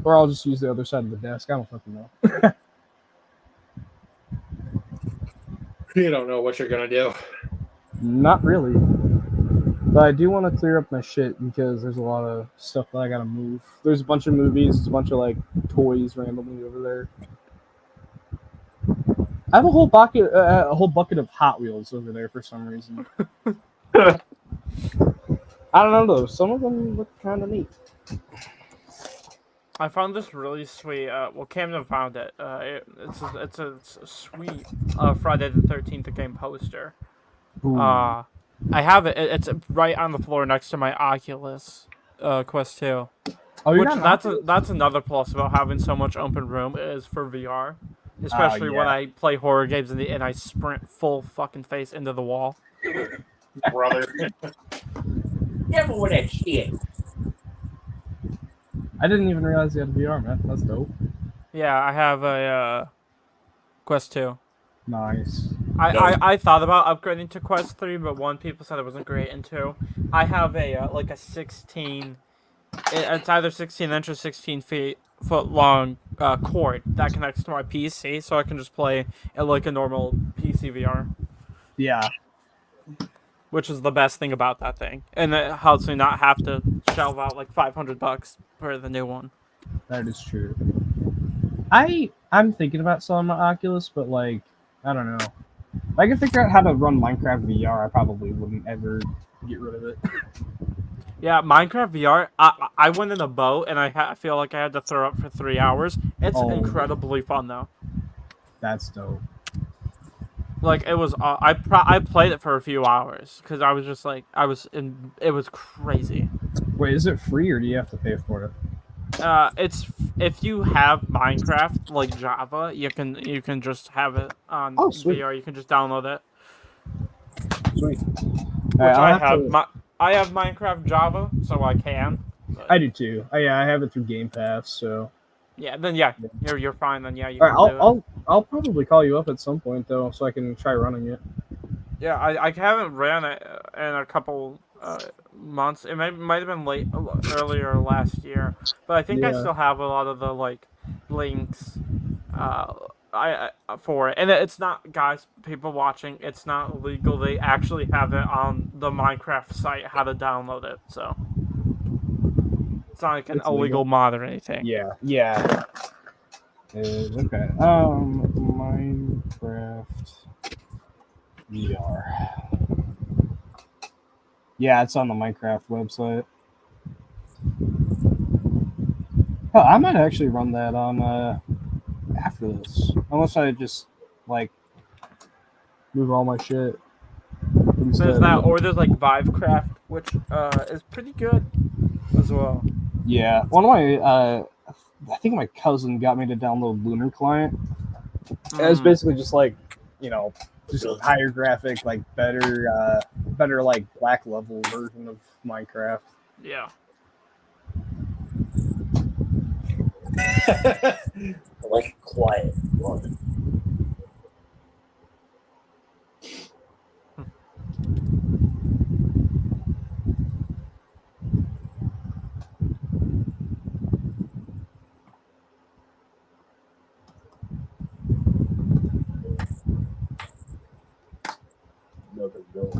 Or I'll just use the other side of the desk. I don't fucking know. You don't know what you're gonna do. Not really. But I do want to clear up my shit because there's a lot of stuff that I gotta move. There's a bunch of movies, there's a bunch of like toys randomly over there. I have a whole bucket of Hot Wheels over there for some reason. I don't know though. Some of them look kind of neat. I found this really sweet. Well, Camden found it. It's a sweet Friday the 13th game poster. Ooh. I have it. It's right on the floor next to my Oculus Quest 2. Oh, you're Which not that's another plus about having so much open room is for VR, especially when yeah. I play horror games and I sprint full fucking face into the wall. Brother. Never with that shit. I didn't even realize you had VR, man. That's dope. Yeah, I have a Quest 2. Nice. I thought about upgrading to Quest 3, but one, people said it wasn't great, and two, I have a like a 16. It's either 16 inch or 16 foot long cord that connects to my PC, so I can just play at like a normal PC VR, Yeah. which is the best thing about that thing, and it helps me not have to shell out like $500 for the new one. That is true. I'm thinking about selling my Oculus, but like, I don't know. If I could figure out how to run Minecraft VR, I probably wouldn't ever get rid of it. Yeah, Minecraft VR. I went in a boat and I feel like I had to throw up for 3 hours. It's incredibly fun though. That's dope. Like it was. I played it for a few hours because I was just like It was crazy. Wait, is it free or do you have to pay for it? It's if you have Minecraft like Java, you can just have it on Sweet. VR. You can just download it. Sweet. Which I have Minecraft Java, so I can. But, I do too. I have it through Game Pass, so. yeah. Then yeah, you're fine. Then yeah, you All can right, do it. I'll probably call you up at some point though, so I can try running it. Yeah, I haven't ran it in a couple months. It might have been earlier last year, but I think I Yeah. still have a lot of the like links for it. And it's not, guys, people watching, it's not legal. They actually have it on the Minecraft site how to download it. So it's not like an It's illegal legal. mod or anything. Yeah. Okay. Minecraft VR. Yeah, it's on the Minecraft website. Oh, I might actually run that on after this, unless I just like move all my shit. There's that, or there's like Vivecraft, which is pretty good as well. Yeah, one of my I think my cousin got me to download Lunar Client. It's basically just like, just a higher graphic, like better like black level version of Minecraft. Yeah. I like quiet. Love it. Another go.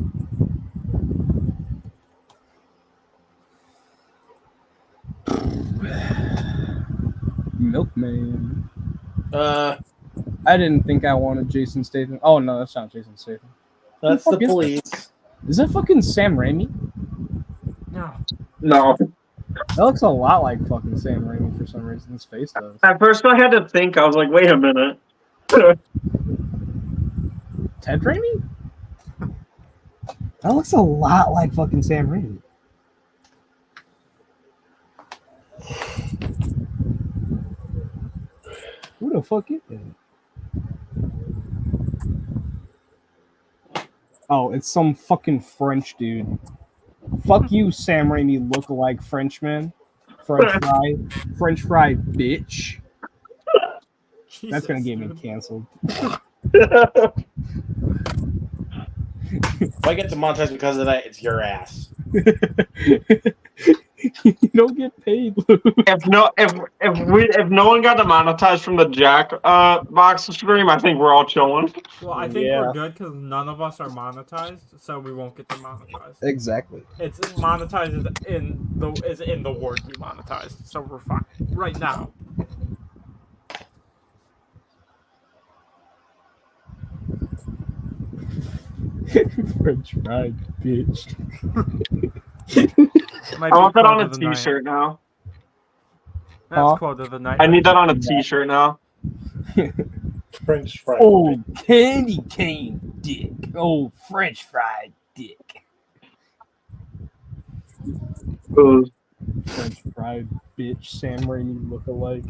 Milkman. Uh, I didn't think I wanted Jason Statham. Oh no, that's not Jason Statham. that's Who the the fuck is police. Is that fucking Sam Raimi? No. No. That looks a lot like fucking Sam Raimi for some reason. His face does. At first, I had to think. I was like, wait a minute. Ted Raimi? That looks a lot like fucking Sam Raimi. Who the fuck is that? Oh, it's some fucking French dude. Fuck you, Sam Raimi look-alike Frenchman. French fry bitch. That's gonna get me canceled. If I get demonetized because of that, it's your ass. You don't get paid, Luke. If no one got demonetized from the Jack box stream, I think we're all chilling. Well, I think Yeah. we're good because none of us are monetized, so we won't get demonetized. Exactly. It's monetized is in the word demonetized, so we're fine right now. French fried bitch. Might I be want that quote on a of the night. T-shirt now. That's Huh? quote of the night. I need that on a T-shirt now. French fry. Oh, candy cane dick. Oh, French fried dick. Ooh. French fried bitch. Sam Raimi look-alike.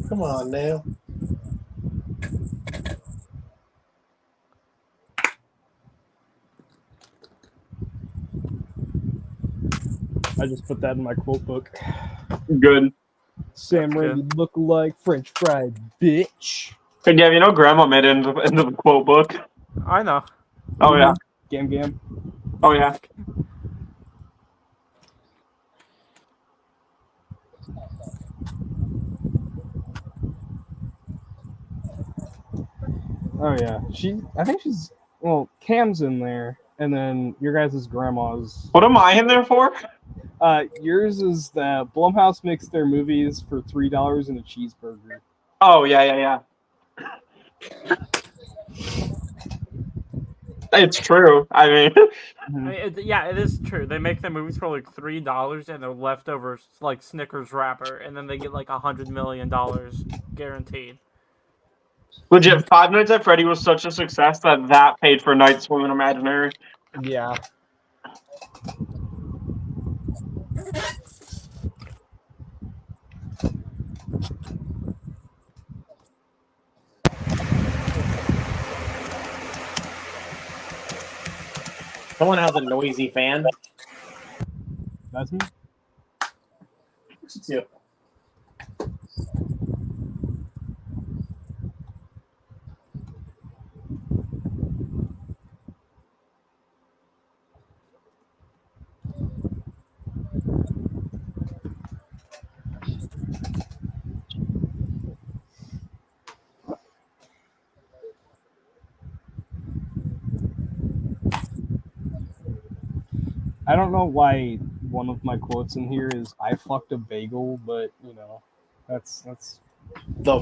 Come on now. I just put that in my quote book. Good. Sam That's Raimi look-alike French fried bitch. Hey, Gav, you know Grandma made it into the quote book. I know. Oh yeah. Gam gam. Oh yeah. Oh yeah. I think she's. Well, Cam's in there, and then your guys' grandma's. What am I in there for? Yours is that Blumhouse makes their movies for $3 and a cheeseburger. Oh yeah. It's true. I mean, Yeah, it is true. They make their movies for like $3 and a leftover like Snickers wrapper, and then they get like $100 million guaranteed. legit. Five Nights at Freddy was such a success that paid for Night Swim in Imaginary. Yeah. Someone has a noisy fan. That's me. It's you. I don't know why one of my quotes in here is "I fucked a bagel," but you know, that's The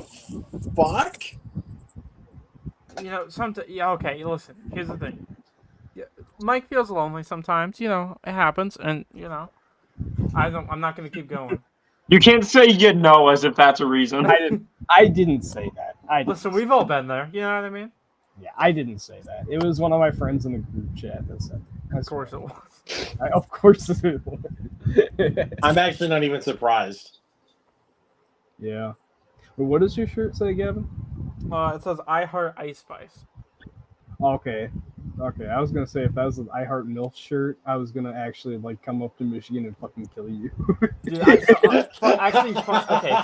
fuck? You know, sometimes. Yeah, okay. Listen, here's the thing. Yeah, Mike feels lonely sometimes. You know, it happens, and you know, I'm not gonna keep going. You can't say you know as if that's a reason. I didn't say that. Listen, we've all been there. You know what I mean? Yeah, I didn't say that. It was one of my friends in a group chat that said that. Of course it was. Of course it was. I'm actually not even surprised. Yeah. But what does your shirt say, Gavin? It says "I heart Ice Spice." Okay. Okay, I was gonna say if that was an I Heart MILF shirt, I was gonna actually like come up to Michigan and fucking kill you. Dude,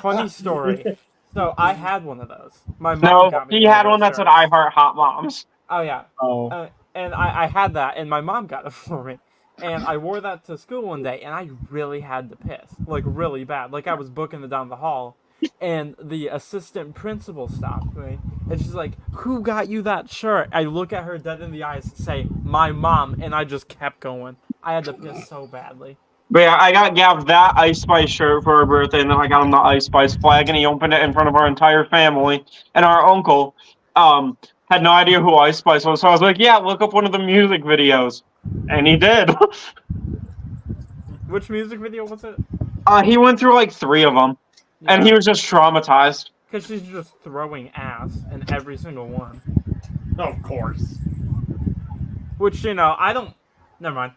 funny story. So I had one of those. My mom No, got me he one had of one those that said shirts. "I Heart Hot Moms." Oh yeah, Oh, and I had that, and my mom got it for me. And I wore that to school one day, and I really had to piss, like really bad. Like I was booking it down the hall, and the assistant principal stopped me, and she's like, "Who got you that shirt?" I look at her dead in the eyes and say, "My mom," and I just kept going. I had to piss so badly. But yeah, I got Gav that Ice Spice shirt for her birthday, and then I got him the Ice Spice flag, and he opened it in front of our entire family. And our uncle had no idea who Ice Spice was, so I was like, "Yeah, look up one of the music videos," and he did. Which music video was it? He went through like 3 of them, and he was just traumatized. Because she's just throwing ass in every single one. Of course. Which, you know, I don't... Never mind.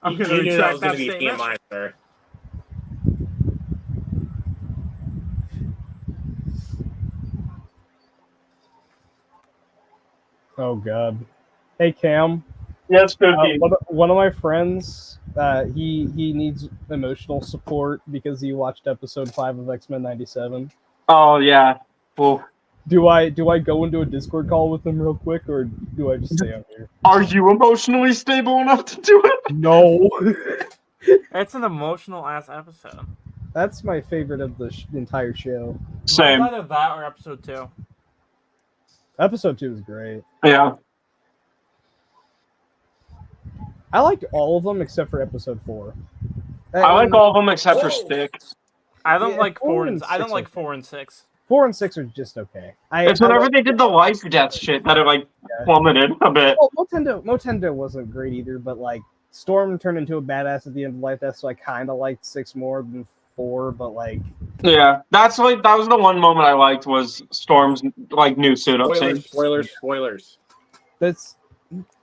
I'm You going to knew that retract was that going to be statement. TMI, sir. oh god. Hey Cam, Yes, 15. One of my friends, he needs emotional support because he watched episode 5 of X-Men '97. Oh yeah. Well, Do I go into a Discord call with him real quick, or do I just stay on here? are you emotionally stable enough to do it? No. It's an emotional ass episode. That's my favorite of the entire show. Same. Either that or episode 2. Episode 2 is great. Yeah. I liked all of them except for episode 4. I like all of them except for Stick. I don't Yeah, like 4 4 and and I don't 6 like are 4 and 6. 4 and 6 are just okay. It's whenever they did the life death shit that it like plummeted a bit. Well, Motendo wasn't great either, but like Storm turned into a badass at the end of Life Death, so I kind of liked 6 more than 4. But like, Yeah, that was the one moment I liked was Storm's like new suit up scene. Spoilers. that's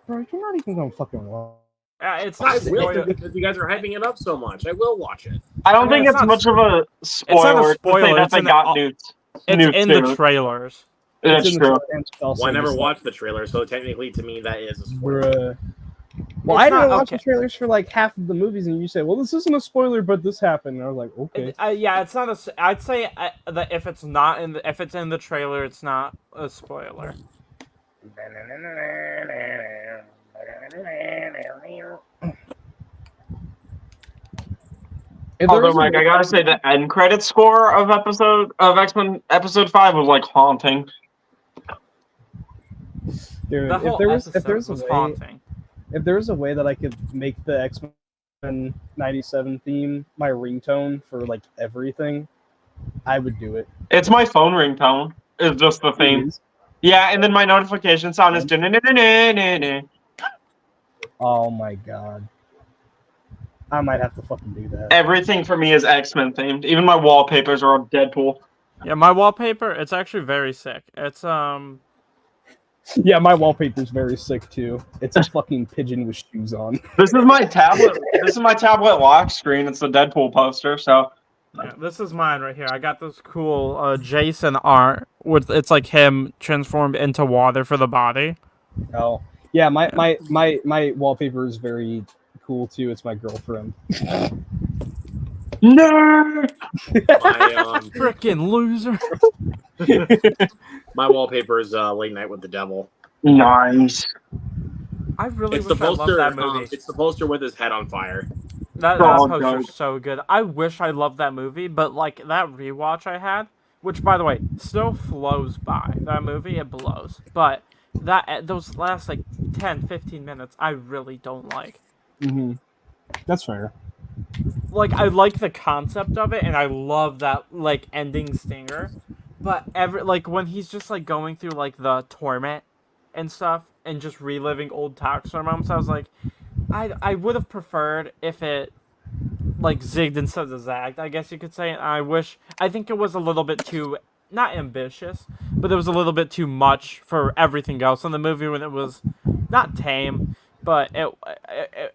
bro, you're not even gonna fucking watch. It's I not will spoiler. because you guys are hyping it up so much. I will watch it. I don't think it's it's not- much of a spoiler. spoiler, To say that it's they in got the- new. It's new in suit. the trailers. That's It's in the true. trailer, and it's also Well, I never just watched the trailer, so technically to me that is a spoiler. Bruh. Well, It's I didn't not- watch the okay. trailers for like half of the movies, and you say, "Well, this isn't a spoiler, but this happened." And I was like, "Okay." Yeah, it's not a. I'd say that if it's not in the if it's in the trailer, it's not a spoiler. If there Although, was a Mike, I way- gotta say the end credit score of X-Men episode 5 was like haunting. dude, The if whole there was episode was a way, haunting. if there was a way that I could make the X-Men '97 theme my ringtone for like everything, I would do it. It's my phone ringtone. Is just the theme. Please. Yeah, and then my notification sound is. Da-na-na-na-na-na. Oh my god, I might have to fucking do that. Everything for me is X-Men themed. Even my wallpapers are Deadpool. Yeah, my wallpaper. It's actually very sick. It's Yeah, my wallpaper's very sick too. It's a fucking pigeon with shoes on. This is my tablet. This is my tablet lock screen. It's the Deadpool poster. So Yeah, this is mine right here. I got this cool Jason art with it's like him transformed into water for the body. Oh, yeah, my wallpaper is very cool too. It's my girlfriend. nerd. My Frickin' loser. my wallpaper is Late Night with the Devil. Nice. I really It's the wish I loved poster. that movie. It's the poster with his head on fire. That Oh, poster's God. so good. I wish I loved that movie, but like that rewatch I had, which by the way still flows by. That movie it blows, but that those last like 10-15 minutes I really don't like. Mm-hmm. That's fair. Like I like the concept of it, and I love that like ending stinger, but like when he's just like going through like the torment and stuff and just reliving old Toxler moments, I was like, I would have preferred if it like zigged instead of zagged, I guess you could say. I think it was a little bit too not ambitious, but it was a little bit too much for everything else in the movie when it was not tame, but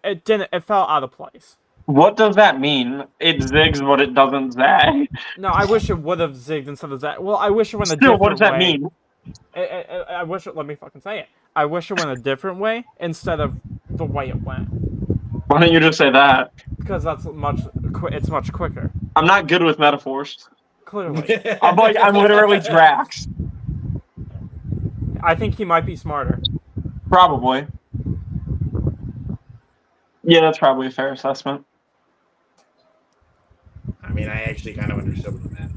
it didn't it fell out of place. What does that mean? It zigs, but it doesn't zag. No, I wish it would have zigged instead of zagged. Well, I wish it went a Still, different what does that way. mean? I wish it. Let me fucking say it. I wish it went a different way instead of the way it went, Why don't you just say that? because that's it's much quicker. I'm not good with metaphors. Clearly, I'm literally Drax. I think he might be smarter. Probably. Yeah, that's probably a fair assessment. I mean, I actually kind of understood what it meant.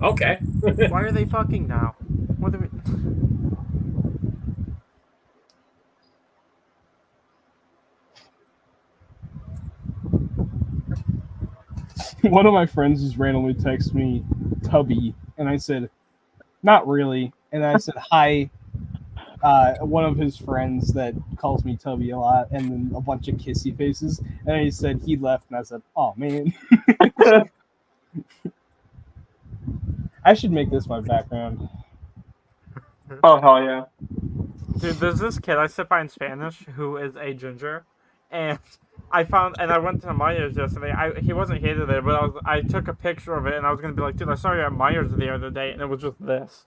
Okay. Why are they fucking now? What do we? One of my friends just randomly texted me Tubby, and I said, "Not really." And I said, "Hi, one of his friends that calls me Tubby a lot, and then a bunch of kissy faces. And then he said he left, and I said, "Oh man, I should make this my background." Oh hell yeah! Dude, there's this kid I sit by in Spanish who is a ginger, and I went to Myers yesterday. He wasn't here today, but I took a picture of it, and I was gonna be like, dude, I saw you at Myers the other day, and it was just this.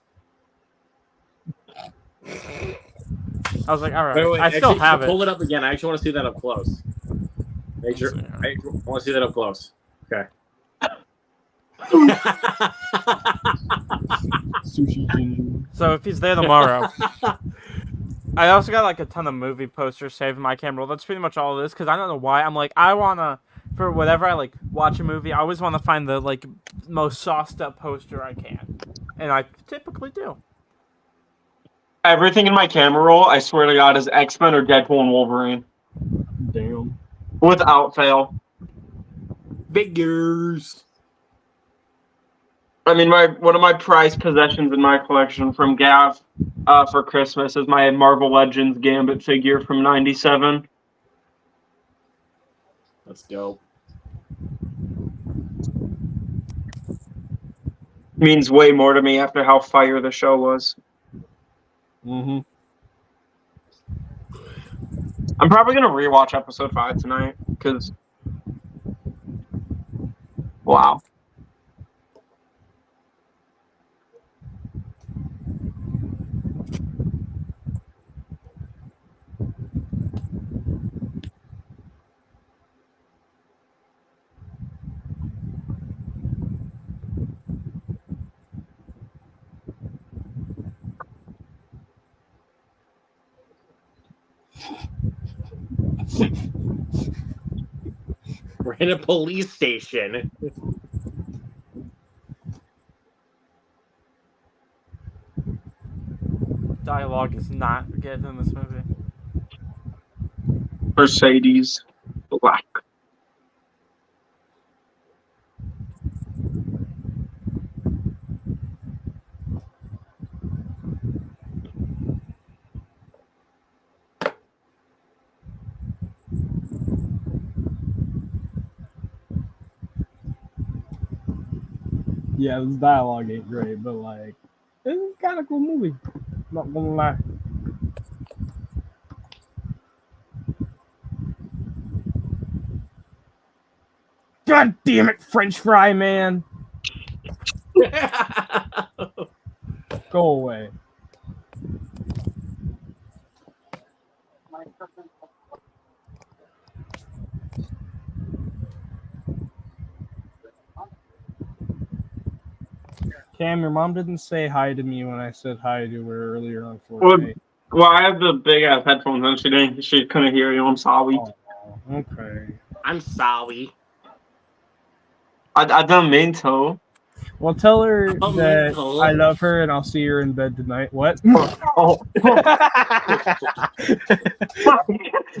I was like, all right, Wait, I still have it. Pull it up again. I actually want to see that up close. Make sure. I want to see that up close. Okay. Sushi ginger. So if he's there tomorrow, I also got like a ton of movie posters saved in my camera. That's pretty much all it is, because I don't know why. I'm like, I wanna, for whatever I like watch a movie, I always want to find the like most sauced up poster I can, and I typically do. Everything in my camera roll, I swear to God, is X-Men or Deadpool and Wolverine, Damn. without fail. Figures. I mean, one of my prized possessions in my collection from Gav for Christmas is my Marvel Legends Gambit figure from '97. That's dope. Means way more to me after how fire the show was. Mm-hmm. I'm probably gonna rewatch episode 5 tonight because, wow. We're in a police station. Dialogue is not good in this movie. Mercedes Black. Yeah, this dialogue ain't great, but like, it's kind of cool movie. Not gonna lie. God damn it, French fry man! Go away. Cam, your mom didn't say hi to me when I said hi to her earlier on 4K. Well, I have the big ass headphones on. She couldn't hear you. I'm sorry. Oh, okay. I'm sorry. I don't mean to. Well, tell her Oh, that no. I love her and I'll see her in bed tonight. What? Oh.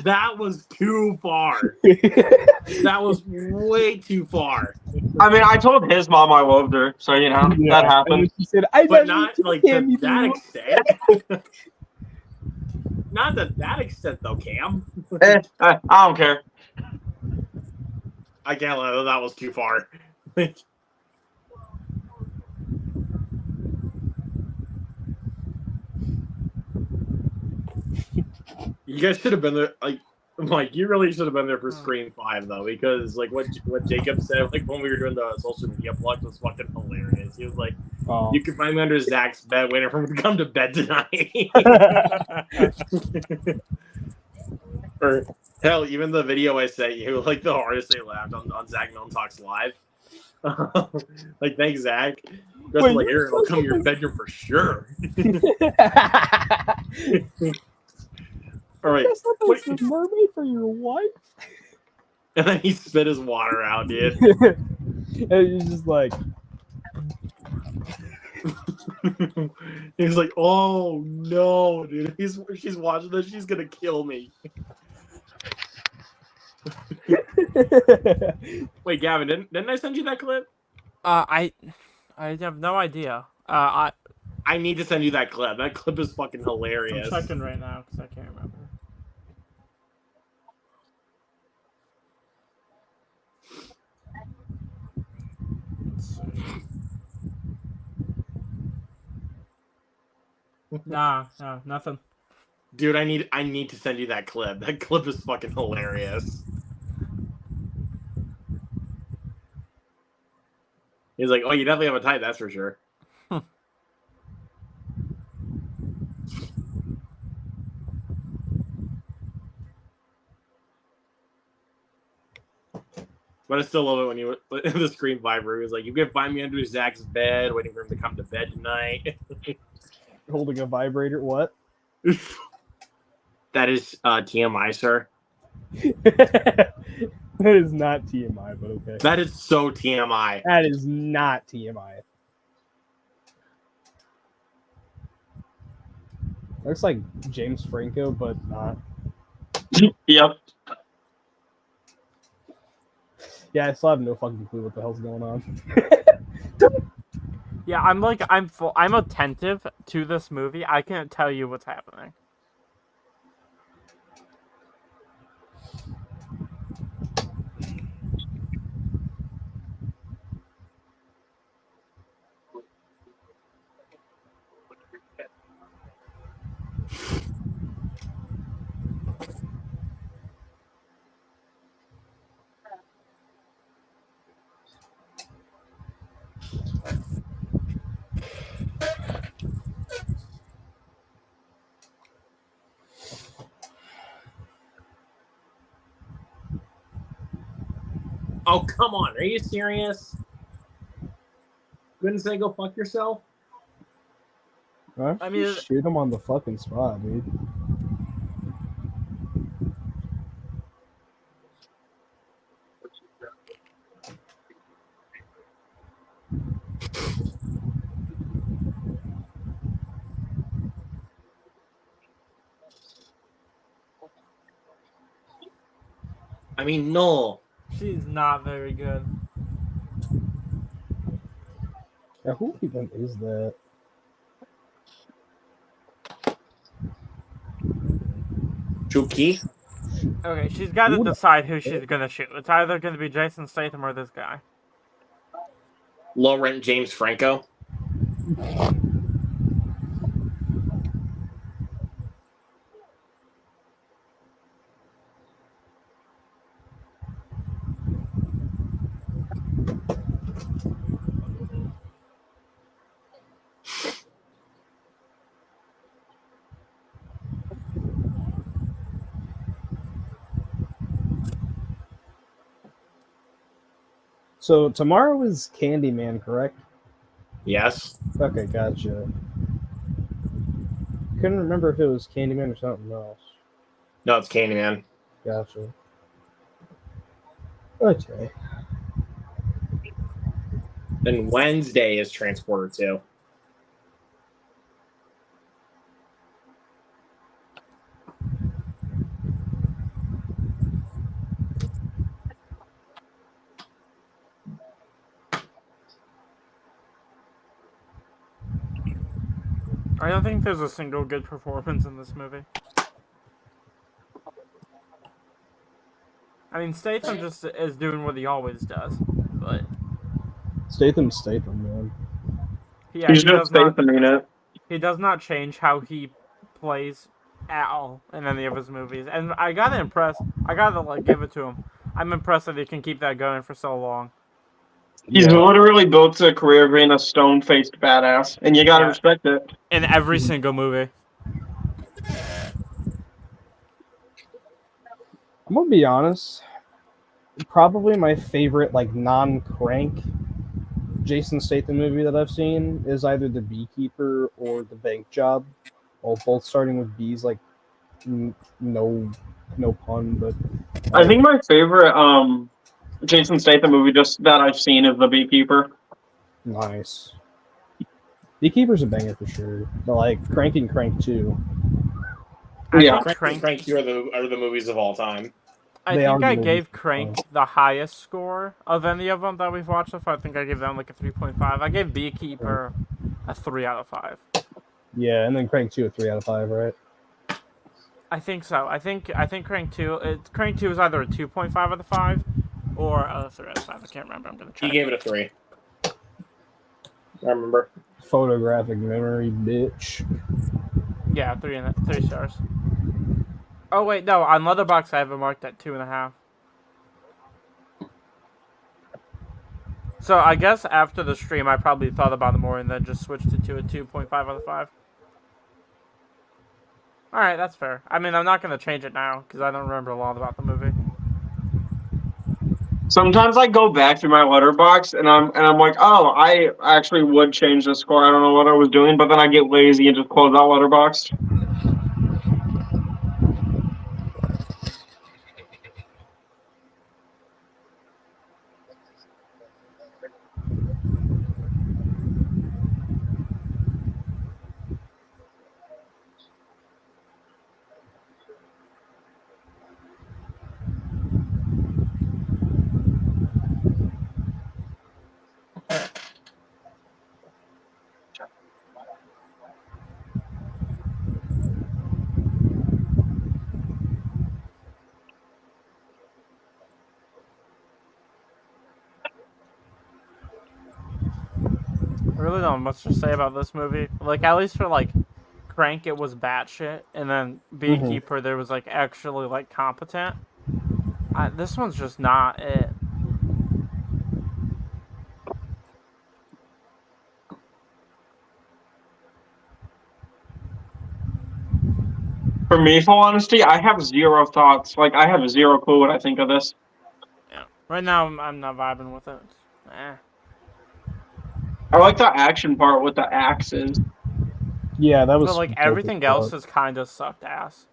That was too far. That was way too far. I mean, I told his mom I loved her, so you know that happened. And she said, "I But love not you, like Cam, to you that know." extent. Not to that extent, though, Cam. I don't care. I can't let that was too far. You guys should have been there. Like you really should have been there for Scream 5 though, because like what Jacob said, like when we were doing the social media plug, was fucking hilarious. He was like, Oh. "You can find me under Zach's bed, waiting for him to come to bed tonight." Or hell, even the video I sent you, like the hardest they laughed on Zach Milne Talks Live. Like, thanks, Zach. Just Wait, like, you're here, I'll come to your bedroom for sure. All right. That's not Wait. the mermaid for your wife. And then he spit his water out, dude. And he's just like, He's like, oh no, dude. She's watching this. She's gonna kill me. Wait, Gavin, didn't I send you that clip? I have no idea. I need to send you that clip. That clip is fucking I'm hilarious. checking right now because I can't remember. Let's see. Nah, no, nothing. Dude, I need to send you that clip. That clip is fucking hilarious. He's like, oh, you definitely have a type, that's for sure. But I still love it when you in the screen viber. He was like, you can find me under Zach's bed, waiting for him to come to bed tonight. Holding a vibrator. What? That is TMI, sir. That is not TMI, but okay. That is so TMI. That is not TMI. Looks like James Franco, but not. Yep. Yeah, I still have no fucking clue what the hell's going on. Yeah, I'm attentive to this movie. I can't tell you what's happening. Oh, come on. Are you serious? Couldn't say go fuck yourself? Huh? I mean- Shoot him on the fucking spot, dude. I mean, no. She's not very good. Yeah, who even is that? Chuki? Okay, she's got to Who the- decide who she's gonna shoot. It's either gonna be Jason Statham or this guy. Low rent James Franco? So tomorrow is Candyman, correct? Yes. Okay, gotcha. Couldn't remember if it was Candyman or something else. No, it's Candyman. Gotcha. Okay. Then Wednesday is Transporter 2. I don't think there's a single good performance in this movie. I mean, Statham just is doing what he always does, but Statham, man. yeah, He's he just Statham-ing it. does not change how he plays at all in any of his movies, and I gotta give it to him. I'm impressed that he can keep that going for so long. He's literally built a career being a stone-faced badass, and you gotta Yeah. respect it. In every single movie. I'm gonna be honest. Probably my favorite, like, non-crank Jason Statham movie that I've seen is either The Beekeeper or The Bank Job. Well, both starting with B's, like, no pun, but I think my favorite Jason Statham movie just that I've seen is The Beekeeper. nice. Beekeeper's a banger for sure, but like Crank and Crank 2. Yeah. Crank 2 are the movies of all time. I They are think I movies. gave Crank the highest score of any of them that we've watched so far. I think I gave them like a 3.5. I gave Beekeeper a 3 out of 5. Yeah, and then Crank 2 a 3 out of 5, right? I think so. I think Crank 2. Crank 2 is either a 2.5 out of 5 or a 3 out of 5. I can't remember. I'm gonna He check. gave it a 3. I remember. Photographic memory, bitch. Yeah, 3 stars. Oh wait, no. On Letterboxd, I have it marked at 2.5. So I guess after the stream, I probably thought about it more and then just switched it to a 2.5 out of 5. All right, that's fair. I mean, I'm not gonna change it now because I don't remember a lot about the movie. Sometimes I go back through my letterbox and I'm like, oh, I actually would change the score. I don't know what I was doing, but then I get lazy and just close out letterbox. I really don't have much to say about this movie. Like, at least for like Crank, it was batshit, and then Beekeeper, there was like actually like competent. This one's just not it. For me, full honesty, I have zero thoughts. Like, I have zero clue what I think of this. Yeah. Right now, I'm not vibing with it. I like the action part with the axes. Yeah, that was. But like dope everything as else fuck. has kind of sucked ass.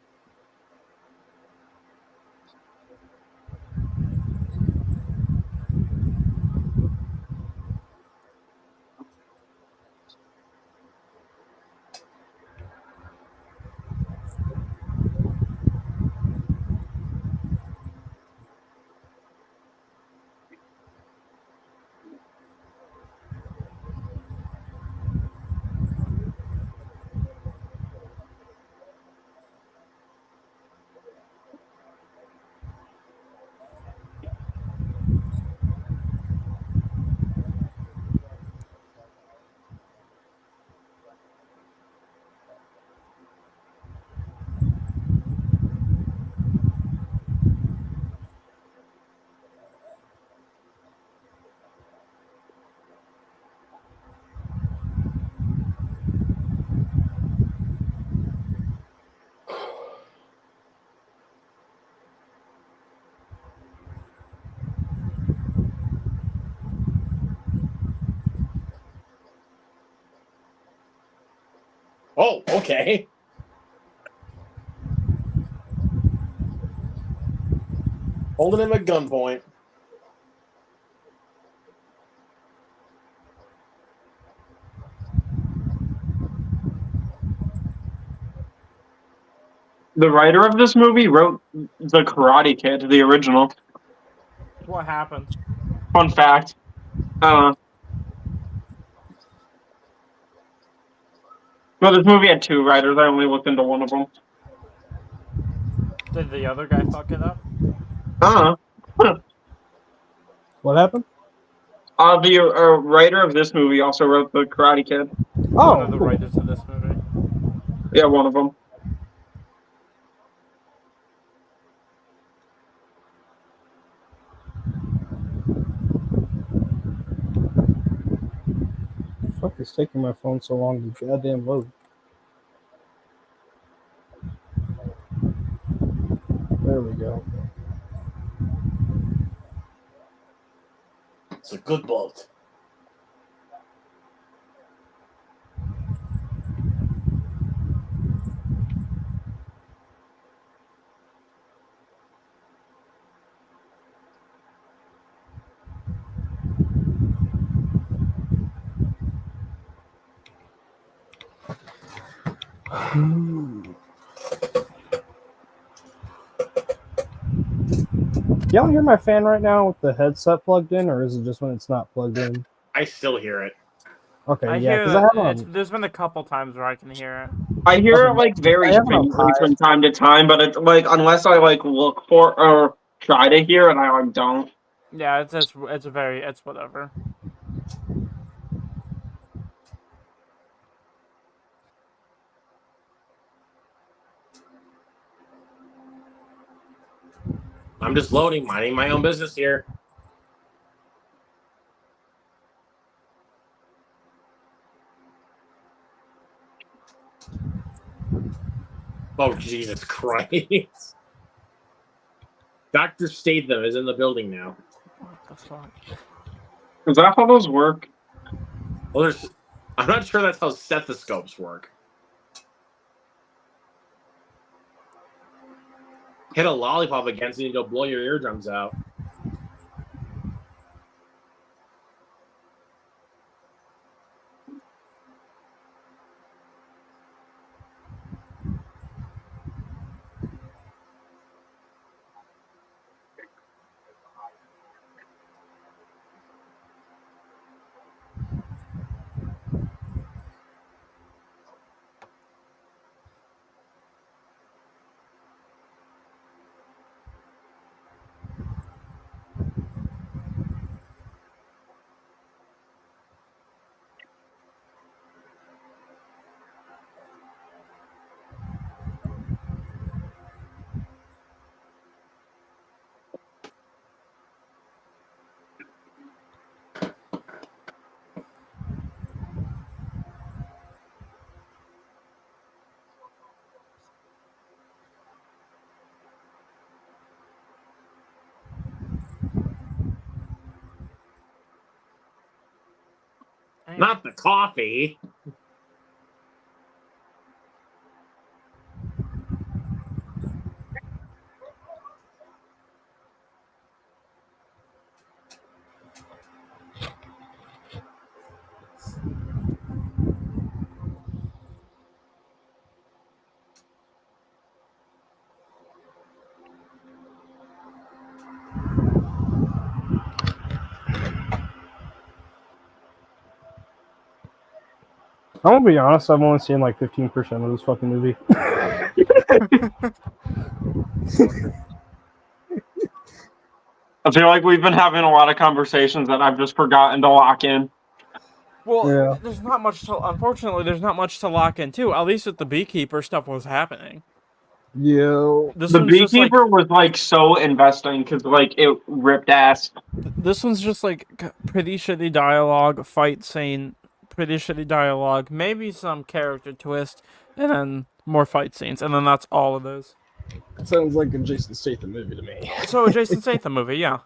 Oh, okay. Holding him at gunpoint. The writer of this movie wrote The Karate Kid, the original. What happened? Fun fact. Well, this movie had 2 writers. I only looked into one of them. Did the other guy fuck it up? What happened? The writer of this movie also wrote The Karate Kid. Oh, One of the cool. writers of this movie. Yeah, one of them. Fuck is taking my phone so long to goddamn load? There we go. It's a good bolt. Y'all hear my fan right now with the headset plugged in, or is it just when it's not plugged in? I still hear it. Okay, I yeah, hear because I have there's been a couple times where I can hear it. I hear it like I very have it on faintly high. from time to time, but it's like unless I like look for or try to hear it, I like don't. Yeah, it's whatever. I'm just loading, minding my own business here. Oh, Jesus Christ. Dr. Statham is in the building now. What the fuck? Is that how those work? Well, I'm not sure that's how stethoscopes work. Hit a lollipop against it and it'll blow your eardrums out. Not the coffee. I'm gonna be honest. I've only seen like 15% of this fucking movie. I feel like we've been having a lot of conversations that I've just forgotten to lock in. Well, Yeah. there's not much to. Unfortunately, there's not much to lock in too. At least with the beekeeper stuff was happening. Yo. This The one's just like beekeeper was like so investing because like it ripped ass. this one's just like pretty shitty dialogue, fight scene, pretty shitty dialogue, maybe some character twist, and then more fight scenes, and then that's all it is. Sounds like a Jason Statham movie to me. So a Jason Statham movie, yeah.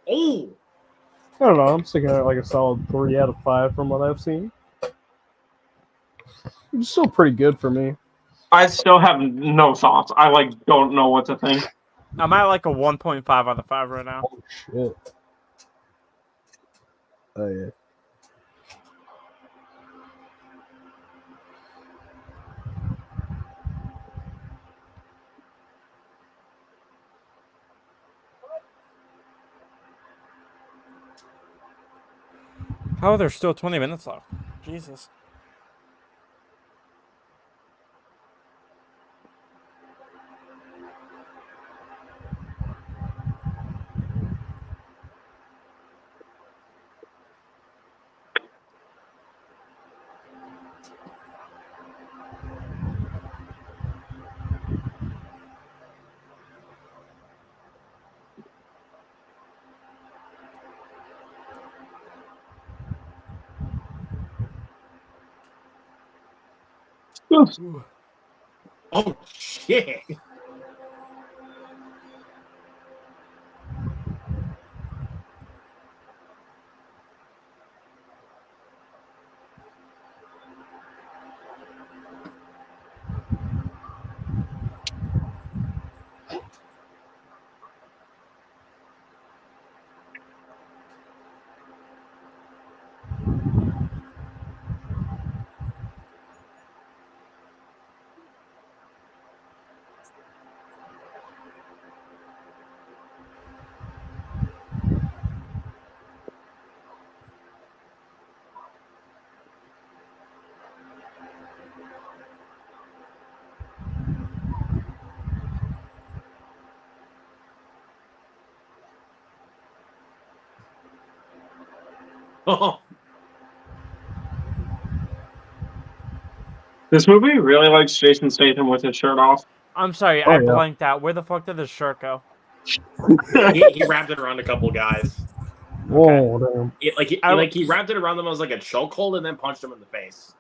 Oh! I don't know. I'm sticking at like a solid 3 out of 5 from what I've seen. It's still pretty good for me. I still have no thoughts. I like don't know what to think. I'm at like a 1.5 out of 5 right now. Oh shit. Oh yeah. Oh, there's still 20 minutes left. Jesus. Oh, shit! This movie really likes Jason Statham with his shirt off. I'm sorry, Oh, I yeah. blanked out. Where the fuck did the shirt go? he wrapped it around a couple guys. Whoa, damn. He wrapped it around them as like a chokehold and then punched him in the face.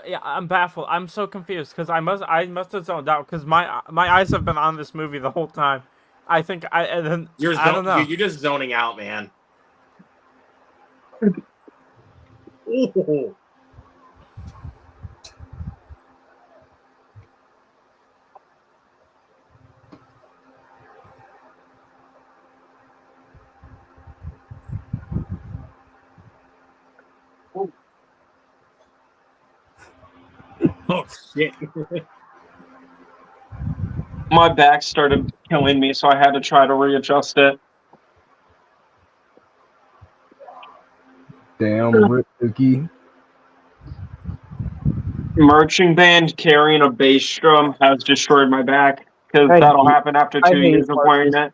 Yeah, I'm baffled. I'm so confused because I must have zoned out because my eyes have been on this movie the whole time. I think I don't know. You're just zoning out, man. Ooh. Oh shit. My back started killing me, so I had to try to readjust it. Damn, Rip Dookie. Marching band carrying a bass drum has destroyed my back because I that'll hate- happen after I 2 hate years of wearing it.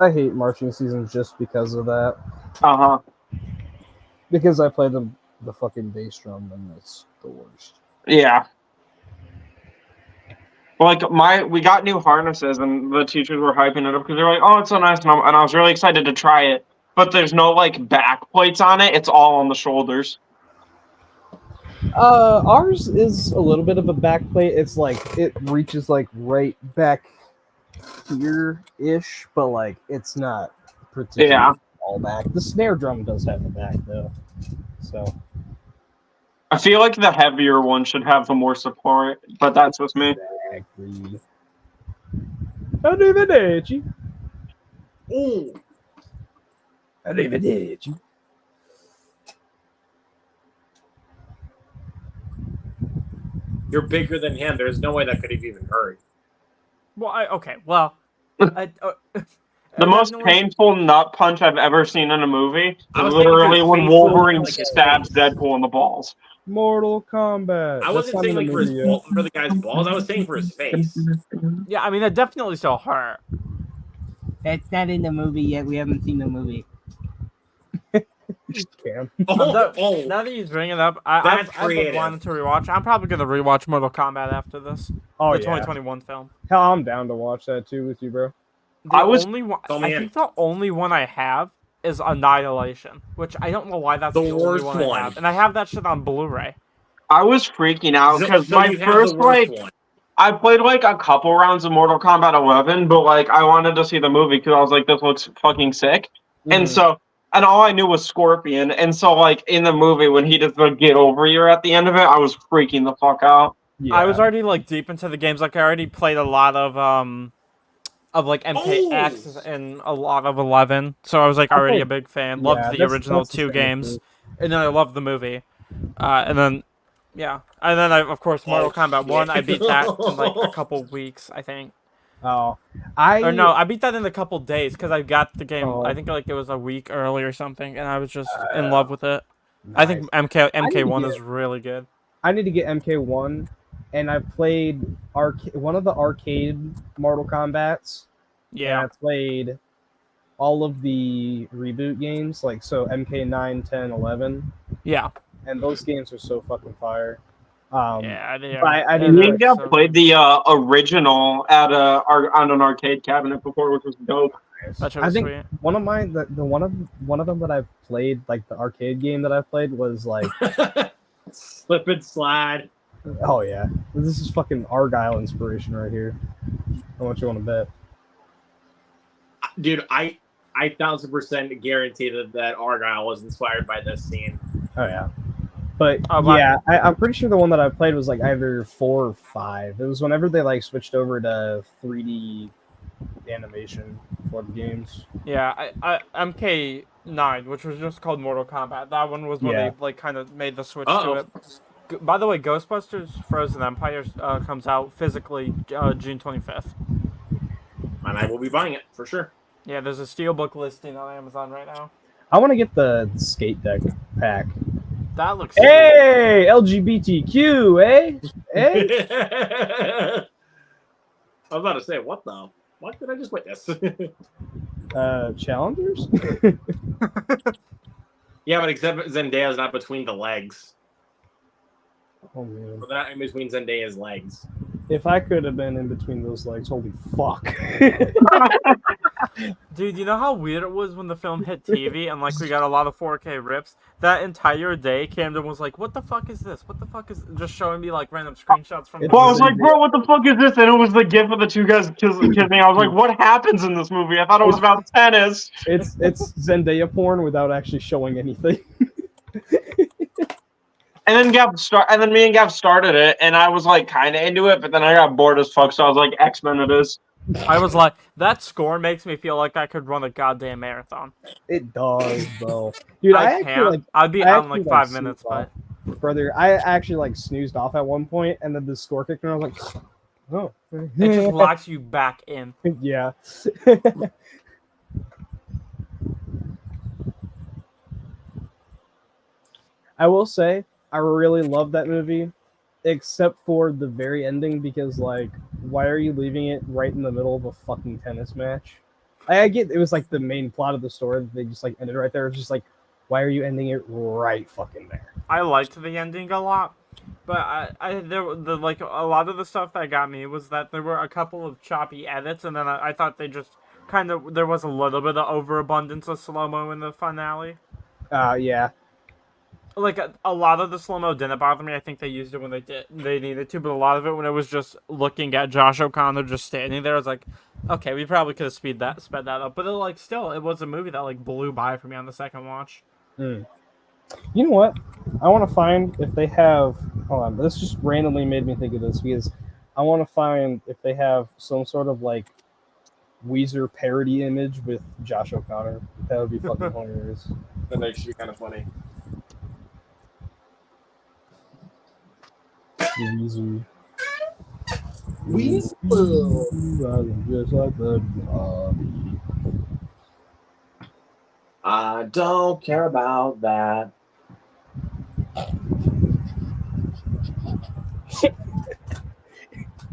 I hate marching seasons just because of that. Uh huh. Because I play the fucking bass drum and it's the worst. Yeah. Like we got new harnesses and the teachers were hyping it up because they're like, "Oh, it's so nice," and I was really excited to try it. But there's no like back plates on it; it's all on the shoulders. Ours is a little bit of a back plate. It's like it reaches like right back here ish, but like it's not particularly Yeah. all back. The snare drum does have a back though, so I feel like the heavier one should have the more support, but that's just me. exactly. Arrivederci. Ooh. Arrivederci. You're bigger than him. There's no way that could have even hurt. Well, the most painful nut punch I've ever seen in a movie I is was thinking literally his when face Wolverine was like his stabs face. Deadpool in the balls. Mortal Kombat. I wasn't saying like for the guy's balls. I was saying for his face. Yeah, I mean that definitely still hurt. That's not in the movie yet. We haven't seen the movie. Cam. Oh, Now that you bring it up, I've That's been creative. wanting to rewatch. I'm probably gonna rewatch Mortal Kombat after this. Oh The yeah. 2021 film. Hell, I'm down to watch that too with you, bro. The I only one. Oh, I man. think the only one I have is Annihilation, which I don't know why that's The the only worst one I one. have, and I have that shit on Blu-ray. I was freaking out because my you have first the worst like one. I played like a couple rounds of Mortal Kombat 11, but like I wanted to see the movie because I was like, this looks fucking sick. And so, and all I knew was Scorpion. And so, like in the movie, when he does the get over you at the end of it, I was freaking the fuck out. Yeah. I was already like deep into the games. Like I already played a lot of like MKX and a lot of 11, so I was like already a big fan. Loved Yeah, the that's original the 2 same games, too. and then I loved the movie, and then I of course Mortal Kombat 1. I beat that in like a couple weeks, I think. Oh, I beat that in a couple days because I got the game. Oh. I think like it was a week early or something, and I was just in love with it. I think nice. MK1 get- is really good. I need to get MK1, and I played one of the arcade Mortal Kombats. And Yeah, I played all of the reboot games, like so MK9, 10, 11, yeah, and those games are so fucking fire. yeah. I They're, didn't Me like, and so played good. the original at on an arcade cabinet before, which was dope. That shit I was think sweet. one of mine, the one of them that I played, like the arcade game that I played was like, Slip and slide. oh yeah, this is fucking Argyle inspiration right here. How much you want to bet? Dude, I 1000% guarantee that Argyle was inspired by this scene. Oh yeah, but Oh, wow. yeah, I'm pretty sure the one that I played was like either 4 or 5. It was whenever they like switched over to 3D animation for the games. Yeah, I MK9, which was just called Mortal Kombat. That one was when Yeah. they like kind of made the switch Uh-oh. to it. By the way, Ghostbusters: Frozen Empire comes out physically June 25th. And I will be buying it for sure. Yeah, there's a steelbook listing on Amazon right now. I want to get the skate deck pack. That looks Hey, LGBTQ, eh? Eh? I was about to say, what did I just witness? Challengers? Yeah, but except Zendaya's not between the legs. Oh man. But they're not in between Zendaya's legs. If I could have been in between those legs, holy fuck. Dude, you know how weird it was when the film hit TV and like we got a lot of 4K rips? That entire day, Camden was like, "What the fuck is this? What the fuck is?" Just showing me like random screenshots from. Well, I was like, bro, what the fuck is this? And it was the gif of the two guys kissing. I was like, what happens in this movie? I thought it was about tennis. It's Zendaya porn without actually showing anything. And then me and Gav started it, and I was like kind of into it, but then I got bored as fuck, so I was like, X-Men it is. I was like, that score makes me feel like I could run a goddamn marathon. It does, though. Dude, I can't. I'd be out in like 5 minutes, but brother, I actually like snoozed off at one point, and then the score kicked in. I was like, oh, it just locks you back in. yeah. I will say, I really love that movie, except for the very ending, because, like, why are you leaving it right in the middle of a fucking tennis match? I get it was, like, the main plot of the story that they just, like, ended right there. It's just, like, why are you ending it right fucking there? I liked the ending a lot, but a lot of the stuff that got me was that there were a couple of choppy edits, and then I thought they just there was a little bit of overabundance of slow-mo in the finale. Yeah. Like a lot of the slow-mo didn't bother me. I think they used it when they needed to, but a lot of it when it was just looking at Josh O'Connor just standing there, I was like, okay, we probably could have sped that up. But it was a movie that like blew by for me on the second watch. You know what? I want to find if they have. Hold on, this just randomly made me think of this because I want to find if they have some sort of like Weezer parody image with Josh O'Connor. That would be fucking hilarious. That makes you kind of funny. Weezer. Weezer. Just like the Bobby. I don't care about that. Let me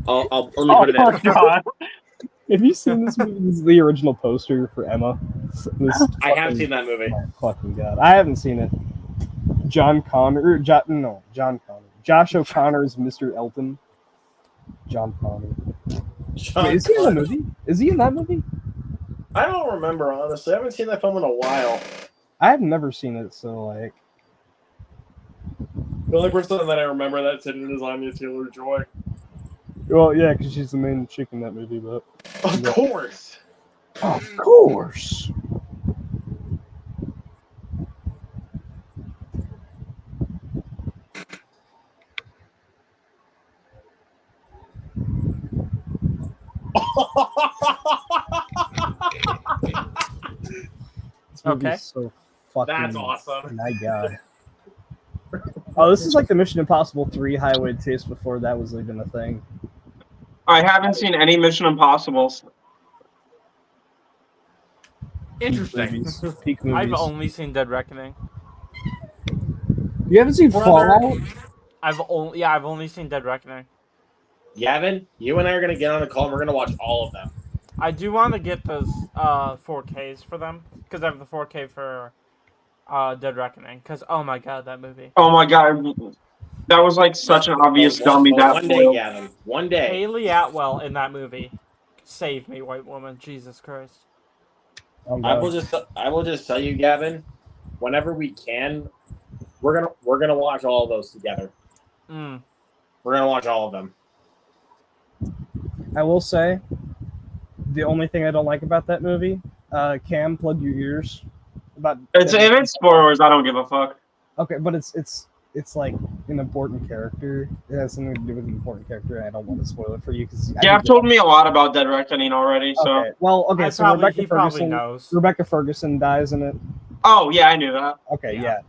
put it Oh, in. God. Have you seen this movie? This is the original poster for Emma. I have seen that movie. Oh, fucking God. I haven't seen it. John Connor. Josh O'Connor's Mr. Elton. John Connor. Wait, is he in the movie? Is he in that movie? I don't remember, honestly. I haven't seen that film in a while. I've never seen it, so like. The only person that I remember that's in it is Anya Taylor-Joy. Well, yeah, because she's the main chick in that movie, but. Of course. Of course. This movie Okay. is so fucking. That's awesome. My God. Oh, this is like the Mission Impossible 3 highway chase before that was even a thing. I haven't seen any Mission Impossibles. Interesting. Peak movies. I've only seen Dead Reckoning. You haven't seen Brother. Fallout? I've only seen Dead Reckoning. Gavin, you and I are going to get on a call and we're going to watch all of them. I do want to get those 4Ks for them because I have the 4K for Dead Reckoning. Because oh my God, that movie. Oh my God. That was like such an obvious dummy. One day, Gavin. One day. Haley Atwell in that movie saved me, white woman. Jesus Christ. I will just tell you, Gavin, whenever we can, we're gonna watch all of those together. Mm. We're gonna watch all of them. I will say, the only thing I don't like about that movie, Cam, plug your ears. If it's spoilers, I don't give a fuck. Okay, but it's like an important character. It has something to do with an important character, and I don't want to spoil it for you because Gav told me a lot about Dead Reckoning already. So. Okay. Well, okay, so He probably knows. Rebecca Ferguson dies in it. Oh yeah, I knew that. Okay, yeah.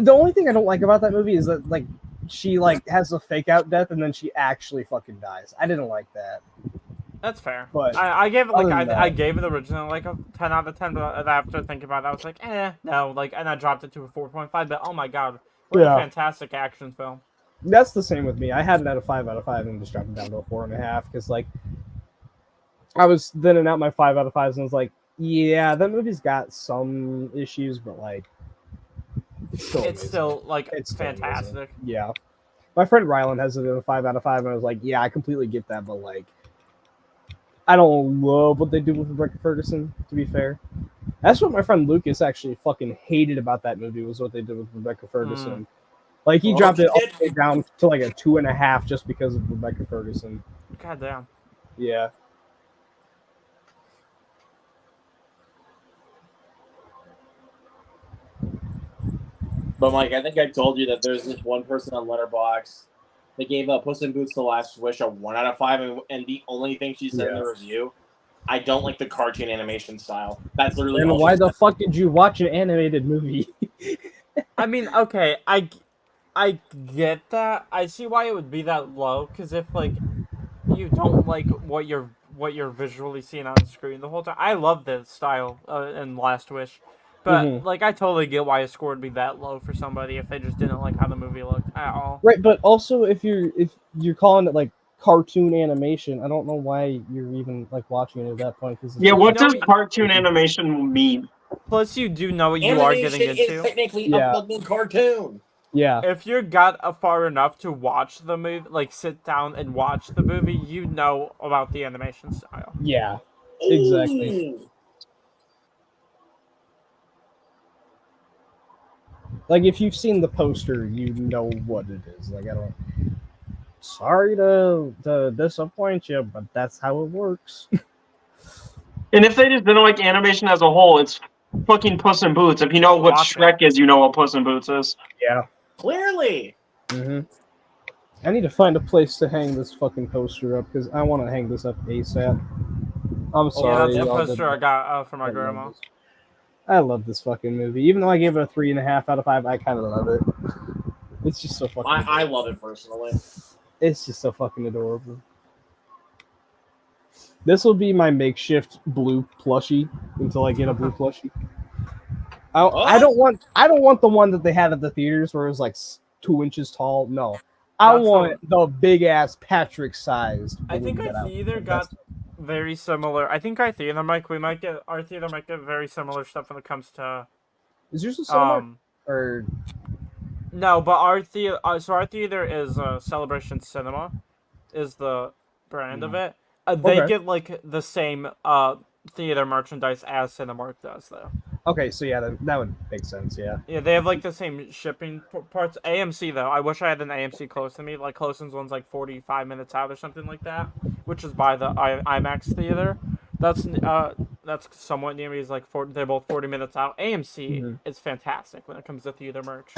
The only thing I don't like about that movie is that like she like has a fake out death and then she actually fucking dies. I didn't like that. That's fair. But I gave it other like than I that- gave it originally like a 10 out of 10, but after thinking about it, I was like, no, like, and I dropped it to a 4.5. But oh my God, what Yeah. a fantastic action film! That's the same with me. I had it at a 5 out of 5 and just dropped it down to a 4.5 because like I was thinning out my 5 out of 5s and I was like, yeah, that movie's got some issues, but like It's still it's amazing. still like It's still amazing. fantastic. Yeah. My friend Ryland has it in a 5 out of 5, and I was like, yeah, I completely get that, but like, I don't love what they do with Rebecca Ferguson, to be fair. That's what my friend Lucas actually fucking hated about that movie, was what they did with Rebecca Ferguson. Like, he Well, dropped he it all did- the way down to like a 2.5 just because of Rebecca Ferguson. God damn. Yeah. But Mike, I think I told you that there's this one person on Letterboxd that gave Puss in Boots: The Last Wish a 1 out of 5, and the only thing she said in the review, I don't like the cartoon animation style. That's literally And all why she the said. fuck did you watch an animated movie? I mean, okay, I get that. I see why it would be that low, because if like you don't like what you're visually seeing on screen the whole time. I love the style in Last Wish, but like I totally get why a score would be that low for somebody if they just didn't like how the movie looked at all. Right, but also if you're calling it like cartoon animation, I don't know why you're even like watching it at that point. Cause Yeah, what does know- cartoon animation mean? Plus, you do know what you are getting Animation is into. technically Yeah. a fucking cartoon. Yeah, If you got far enough to watch the movie, like sit down and watch the movie, you know about the animation style. yeah, exactly. Ooh. Like if you've seen the poster, you know what it is. Like I don't. Sorry to disappoint you, but that's how it works. And if they just didn't like animation as a whole, it's fucking Puss in Boots. If you know what Watch it. Shrek is, you know what Puss in Boots is. Yeah. Clearly. Mm-hmm. I need to find a place to hang this fucking poster up because I want to hang this up ASAP. I'm Yeah, sorry. that's the y'all, poster I got for my I love grandma. this. I love this fucking movie. Even though I gave it a 3.5 out of 5, I kind of love it. It's just so fucking. I love it personally. It's just so fucking adorable. This will be my makeshift blue plushie until I get a blue plushie. I don't want the one that they had at the theaters where it was like 2 inches tall. No, I That's want the big ass Patrick sized. I think our theater got very similar. I think our theater might get very similar stuff when it comes to Is yours a cinema or no, but our theater our theater is Celebration Cinema, is the brand of it. They Okay. get like the same theater merchandise as Cinemark does though. okay? So yeah, that would make sense. Yeah. Yeah, they have like the same shipping parts. AMC though, I wish I had an AMC close to me. Like Closen's one's like 45 minutes out or something like that, which is by the IMAX theater. That's somewhat near me. Is like they're both 40 minutes out. AMC is fantastic when it comes to theater merch.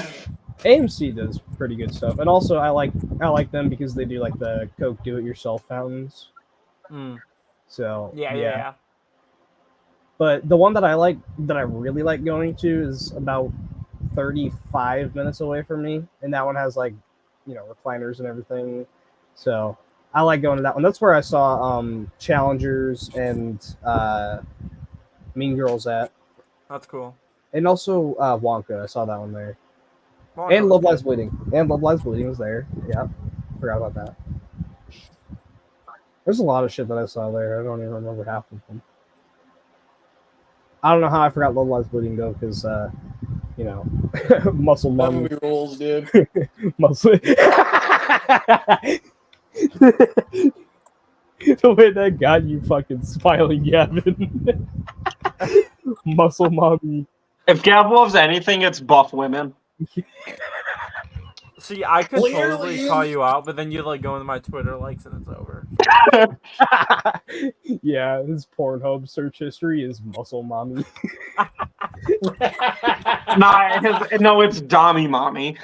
AMC does pretty good stuff, and also I like them because they do like the Coke do-it-yourself fountains. So Yeah. But the one that I really like going to is about 35 minutes away from me, and that one has like, recliners and everything. So I like going to that one. That's where I saw Challengers and Mean Girls at, That's cool. and also Wonka. I saw that one there, Wonka and was Love good. Lies Bleeding. And Love Lies Bleeding was there. Yeah, forgot about that. There's a lot of shit that I saw there. I don't even remember half of them. I don't know how I forgot Love Lies Bleeding though, because muscle That mummy, movie rules, dude. muscle. The way that got you fucking smiling, Gavin. Muscle mommy. If Gav loves anything, it's buff women. See, I could Clearly. totally call you out, but then you like go into my Twitter likes and it's over. Yeah, his Pornhub search history is muscle mommy. No, it's Dommy Mommy.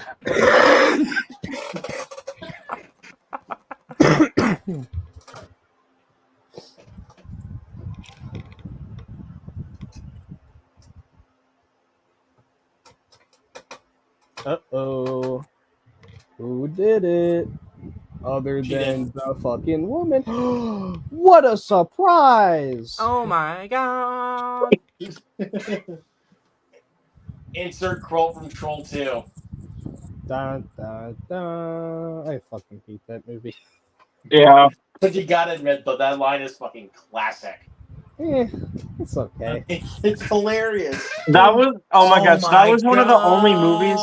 Uh-oh. Who did it? Other She than did. the fucking woman. What a surprise! Oh my god! Insert quote from Troll 2. Dun, dun, dun. I fucking hate that movie. Yeah. But you gotta admit, though, that line is fucking classic. It's okay. It's hilarious. That was oh my gosh, that was one of the only movies.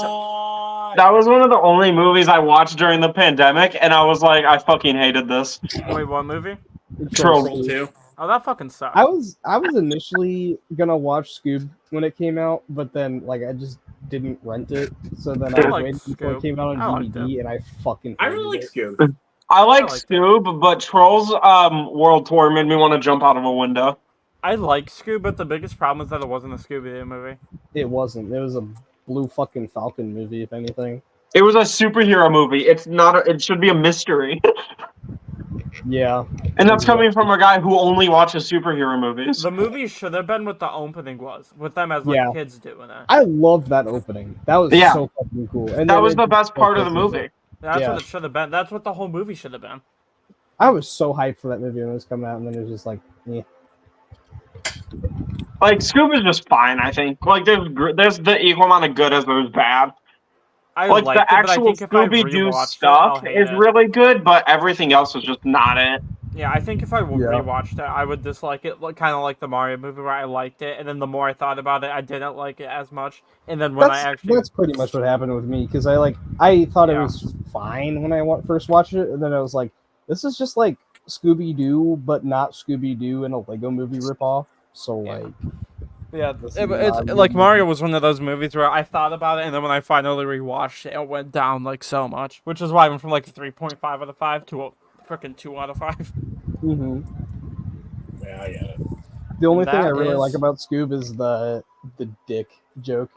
That was one of the only movies I watched during the pandemic, and I was like, I fucking hated this. Wait, what movie? Trolls. Troll 2. Oh, that fucking sucks. I was initially gonna watch Scoob when it came out, but then like I just didn't rent it. So then I I like waited until Scoob. it came out I on liked DVD, and I fucking I hated really like it. Scoob. I like liked it. Scoob, but Trolls World Tour made me want to jump out of a window. I like Scoob, but the biggest problem is that it wasn't a Scooby-Doo movie. It wasn't. It was a blue fucking Falcon movie, if anything. It was a superhero movie. It's not. It should be a mystery. Yeah. And that's coming from a guy who only watches superhero movies. The movie should have been what the opening was, with them as like Yeah. kids doing it. I love that opening. That was Yeah. so fucking cool. And That then was it the just best part of the focuses movie. That's Yeah. what it should have been. That's what the whole movie should have been. I was so hyped for that movie when it was coming out, and then it was just like, yeah. Like Scoob is just fine. I think. Like there's the equal amount of good as there's bad. I Like liked the it, but I actual think if I Scooby Doo rewatched stuff it, I'll hate is it. really good, but everything else is just not it. Yeah, I think if I Yeah. rewatched it, I would dislike it, like, kind of like the Mario movie where I liked it, and then the more I thought about it, I didn't like it as much. And then when That's pretty much what happened with me because I thought it Yeah. was fine when I first watched it, and then I was like, this is just like Scooby Doo, but not Scooby Doo in a Lego Movie ripoff. So Yeah. like, Yeah, This it's is not like movie. Mario was one of those movies where I thought about it, and then when I finally rewatched it, it went down like so much, which is why I went from like 3.5 out of 5 to a freaking 2 out of 5. mhm. Yeah, I get it. The only thing I That really is- like about Scoob is the dick joke.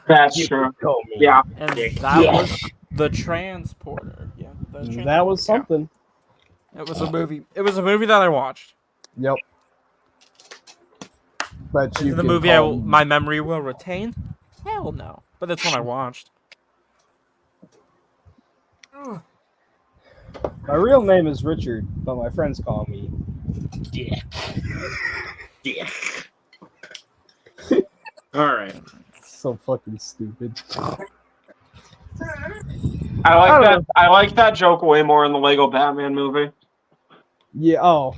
That's true. Call me. Yeah. And Dick. that Yeah. was the transporter. Yeah, the transporter. That was Yeah. something. It was a movie. It was a movie that I watched. Yep. But Is you it the can movie call me- my memory will retain? Hell no. But it's one I watched. My real name is Richard, but my friends call me Dick. Yeah. All right. So fucking stupid. I like that joke way more in the Lego Batman movie. Yeah. Oh,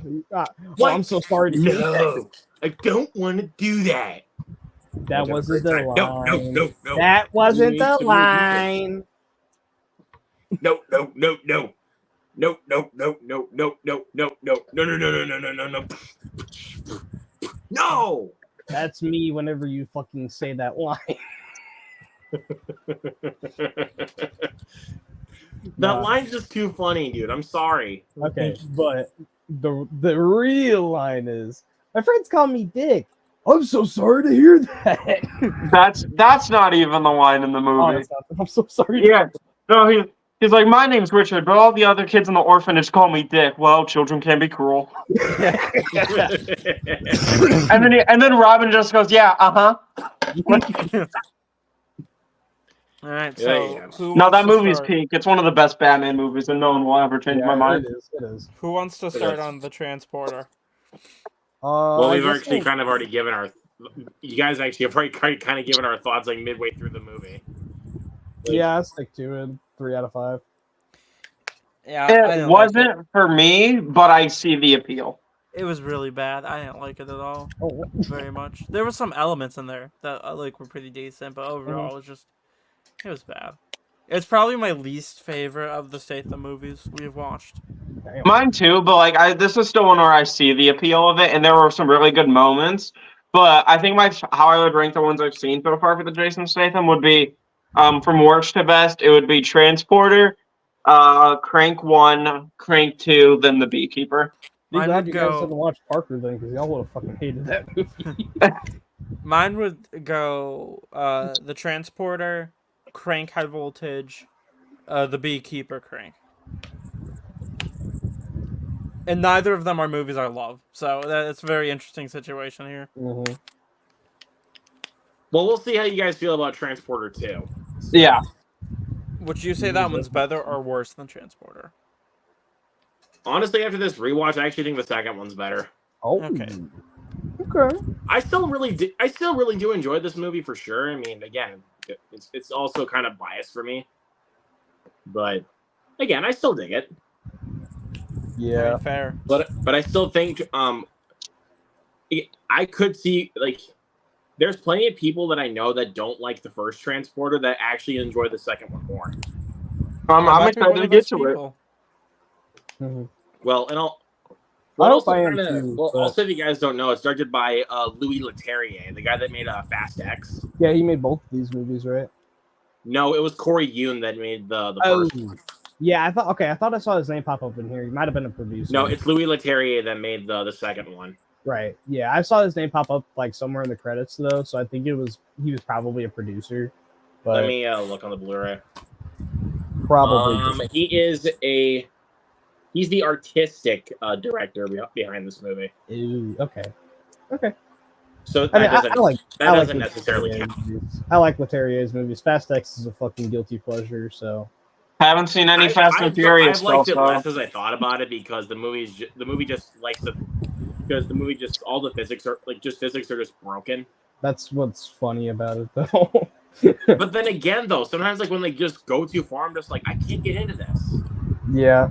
What? I'm so sorry to hear that. No, I don't want to do that. That wasn't the line. No. That wasn't You the need to line. No. No. No. That's me whenever you fucking say that line. That line's just too funny, dude. I'm sorry. Okay, but the real line is my friends call me Dick. I'm so sorry to hear that. That's not even the line in the Oh, movie. that's not- I'm so sorry. to- Yeah. No, he's like, my name's Richard, but all the other kids in the orphanage call me Dick. Well, children can be cruel. And then Robin just goes, yeah, All right, Yeah, so yeah. who No, wants that to movie's start? peak. It's one of the best Batman movies, and no one will ever change Yeah, my mind. It is. It is. Who wants to start is. on the transporter? Well, I we've guess actually I'll- kind of already given our. You guys actually have already kind of given our thoughts like midway through the movie. Yeah, I stick to it. 3 out of 5. Yeah, I didn't It like wasn't for me, but I see the appeal. It was really bad. I didn't like it at all, Oh, very much. There were some elements in there that like were pretty decent, but overall, it was bad. It's probably my least favorite of the Statham movies we've watched. damn. Mine too, but like this is still one where I see the appeal of it, and there were some really good moments. But I think how I would rank the ones I've seen so far for the Jason Statham would be, from worst to best, it would be Transporter, Crank 1, Crank 2, then The Beekeeper. Be Mine glad would you go- guys didn't watch Parker then, because y'all would have fucking hated that movie. Mine would go the transporter, Crank High Voltage, the Beekeeper, Crank. And neither of them are movies I love, so it's a very interesting situation here. Mm-hmm. Well, we'll see how you guys feel about Transporter 2. Yeah. Would you say that one's better or worse than Transporter? Honestly, after this rewatch, I actually think the second one's better. Oh, Okay. Okay. I still really do enjoy this movie for sure. I mean, again, it's also kind of biased for me, but again, I still dig it. Yeah. Very fair. But I still think I could see like there's plenty of people that I know that don't like the first Transporter that actually enjoy the second one more. I'm might be one excited to of get those to it. people. Mhm. Well, and I'll. I Also, hope I am too, but- also, if you guys don't know, it's directed by Louis Leterrier, the guy that made Fast X. Yeah, he made both of these movies, right? No, it was Corey Yoon that made the Oh, first one. yeah. I thought I saw his name pop up in here. He might have been a producer. No, it's Louis Leterrier that made the second one. right. Yeah, I saw his name pop up like somewhere in the credits though, so I think he was probably a producer. But Let me look on the Blu-ray. probably. He's the artistic director behind this movie. Ooh, okay. Okay. So I mean, that doesn't Leterrier's necessarily count. movies. I like Leterrier's movies. Fast X is a fucking guilty pleasure. So Haven't seen any Fast and Furious I've liked it stuff, less as I thought about it because the movie just likes to because the movie just all the physics are just broken. that's what's funny about it, though. But then again, though, sometimes like when they just go too far, I'm just like I can't get into this. Yeah.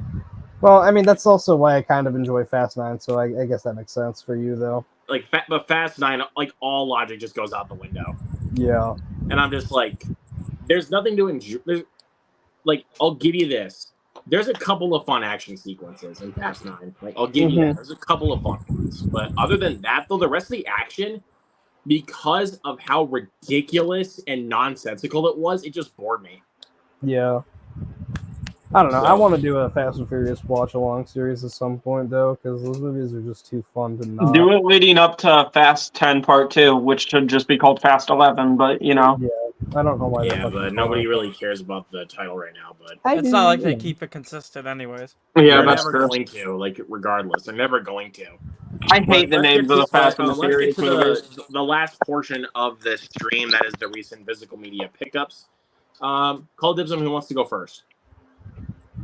Well, I mean, that's also why I kind of enjoy Fast 9, so I guess that makes sense for you, though. Like, but Fast 9, like all logic just goes out the window, Yeah. and I'm just like, there's nothing to enjoy. Like, I'll give you this. There's a couple of fun action sequences in Fast 9. Like, I'll give you that. There's a couple of fun ones, but other than that, though, the rest of the action, because of how ridiculous and nonsensical it was, it just bored me. Yeah. I don't know. So- I want to do a Fast and Furious watch-along series at some point, though, because those movies are just too fun to not. Do it leading up to Fast 10 Part 2, which should just be called Fast 11, but, you know. Yeah. I don't know why. Yeah, but nobody really cares about the title right now. But It's not like they keep it consistent, anyways. Yeah, they're that's never true. going to. Like, regardless, they're never going to. I hate the Let's names get of the to- Fast and the let's get Furious to movies. the last portion of the stream. That is the recent physical media pickups. Call dibs on who wants to go first.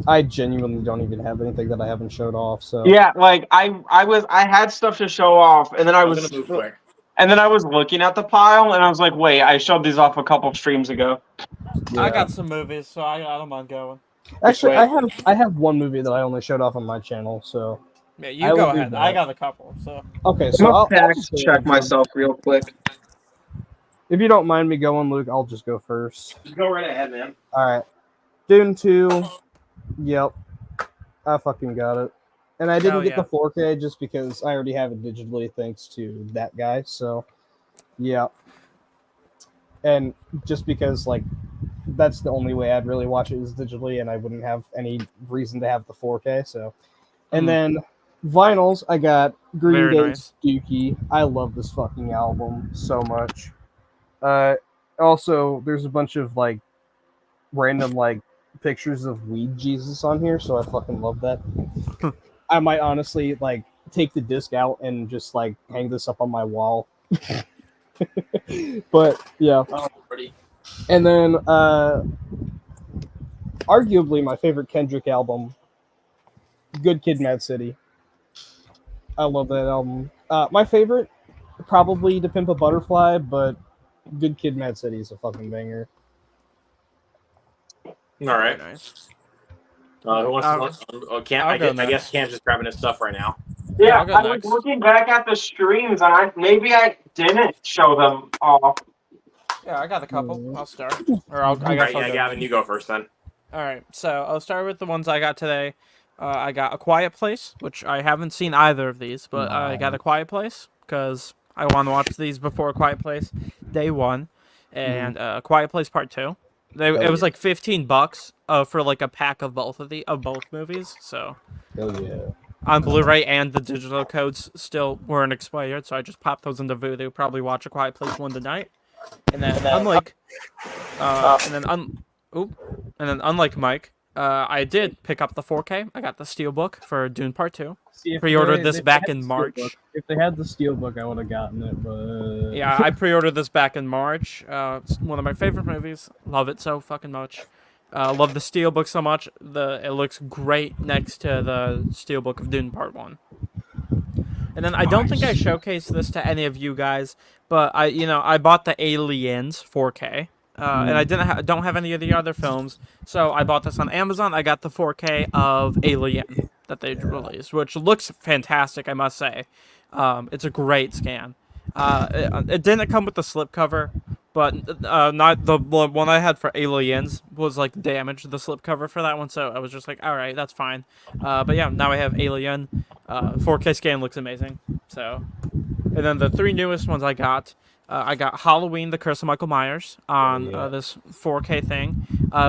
I genuinely don't even have anything that I haven't showed off. So Yeah, like I had stuff to show off, and then I I'm was gonna move quick. and then I was looking at the pile, and I was like, wait, I showed these off a couple streams ago. yeah. I got some movies, so I don't mind going. Actually, Wait. I have one movie that I only showed off on my channel. So Yeah, I you will go do ahead. that. I got a couple, so. okay, so I'm I'll gonna just fact go check myself real quick. If you don't mind me going, Luke, I'll just go first. Go right ahead, man. All right, Dune 2. Yep, I fucking got it, and I didn't Hell get yeah. the 4K just because I already have it digitally, thanks to that guy. So, yeah, and just because like that's the only way I'd really watch it is digitally, and I wouldn't have any reason to have the 4K. So, and then vinyls, I got Green Very Day's nice. Dookie. I love this fucking album so much. Also, there's a bunch of like random like pictures of Weed Jesus on here, so I fucking love that. I might honestly like take the disc out and just like hang this up on my wall. But yeah, Oh, pretty. and then arguably my favorite Kendrick album, Good Kid, Mad City. I love that album. My favorite, probably To Pimp a Butterfly, but Good Kid, Mad City is a fucking banger. All right. Very nice. Who wants to? Oh, Cam. I'll I go guess Cam's just grabbing his stuff right now. Yeah, I'll go I was next. looking back at the streams, and maybe I didn't show them off. Yeah, I got a couple. Mm. I'll start. Or I All guess right, I'll yeah, go. Gavin, you go first then. All right, so I'll start with the ones I got today. I got A Quiet Place, which I haven't seen either of these, but I got A Quiet Place because I want to watch these before A Quiet Place Day 1 and A Quiet Place Part 2. It was like $15 for like a pack of both movies. So Hell yeah. on Blu-ray and the digital codes still weren't expired, so I just popped those into Vudu. Probably watch A Quiet Place 1 tonight, and then unlike Mike, I did pick up the 4K. I got the Steelbook for Dune Part 2. See, if Pre-ordered they- this if they back had in the March. Steelbook- If they had the Steelbook, I would have gotten it, but Yeah, I pre-ordered this back in March. It's one of my favorite movies. Love it so fucking much. Love the Steelbook so much. It looks great next to the Steelbook of Dune Part 1. And then I don't think I showcased this to any of you guys, but I bought the Aliens 4K and I don't have any of the other films, so I bought this on Amazon. I got the 4K of Alien that they released, which looks fantastic, I must say. It's a great scan. It didn't come with the slipcover, but not the one I had for Aliens was like damaged, the slipcover for that one, so I was just like, all right, that's fine. But yeah, now I have Alien. 4K scan looks amazing. So, and then the 3 newest ones I got Halloween: The Curse of Michael Myers on this 4K thing,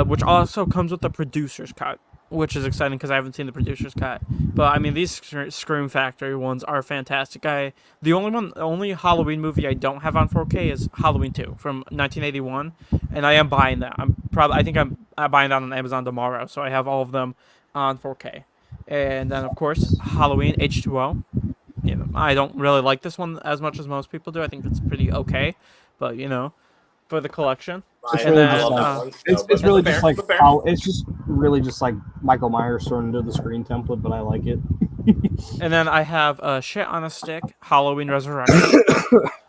which also comes with the producer's cut, which is exciting because I haven't seen the producer's cut. But I mean, these Scream Factory ones are fantastic. The only Halloween movie I don't have on 4K is Halloween 2 from 1981, and I am buying that. I think I'm buying that on Amazon tomorrow, so I have all of them on 4K. And then of course Halloween H2O. You know, I don't really like this one as much as most people do. I think it's pretty okay, but you know, for the collection. It's And really then, just like, it's really just like how it's just really just like Michael Myers thrown into the screen template, but I like it. And then I have Shit on a Stick, Halloween Resurrection.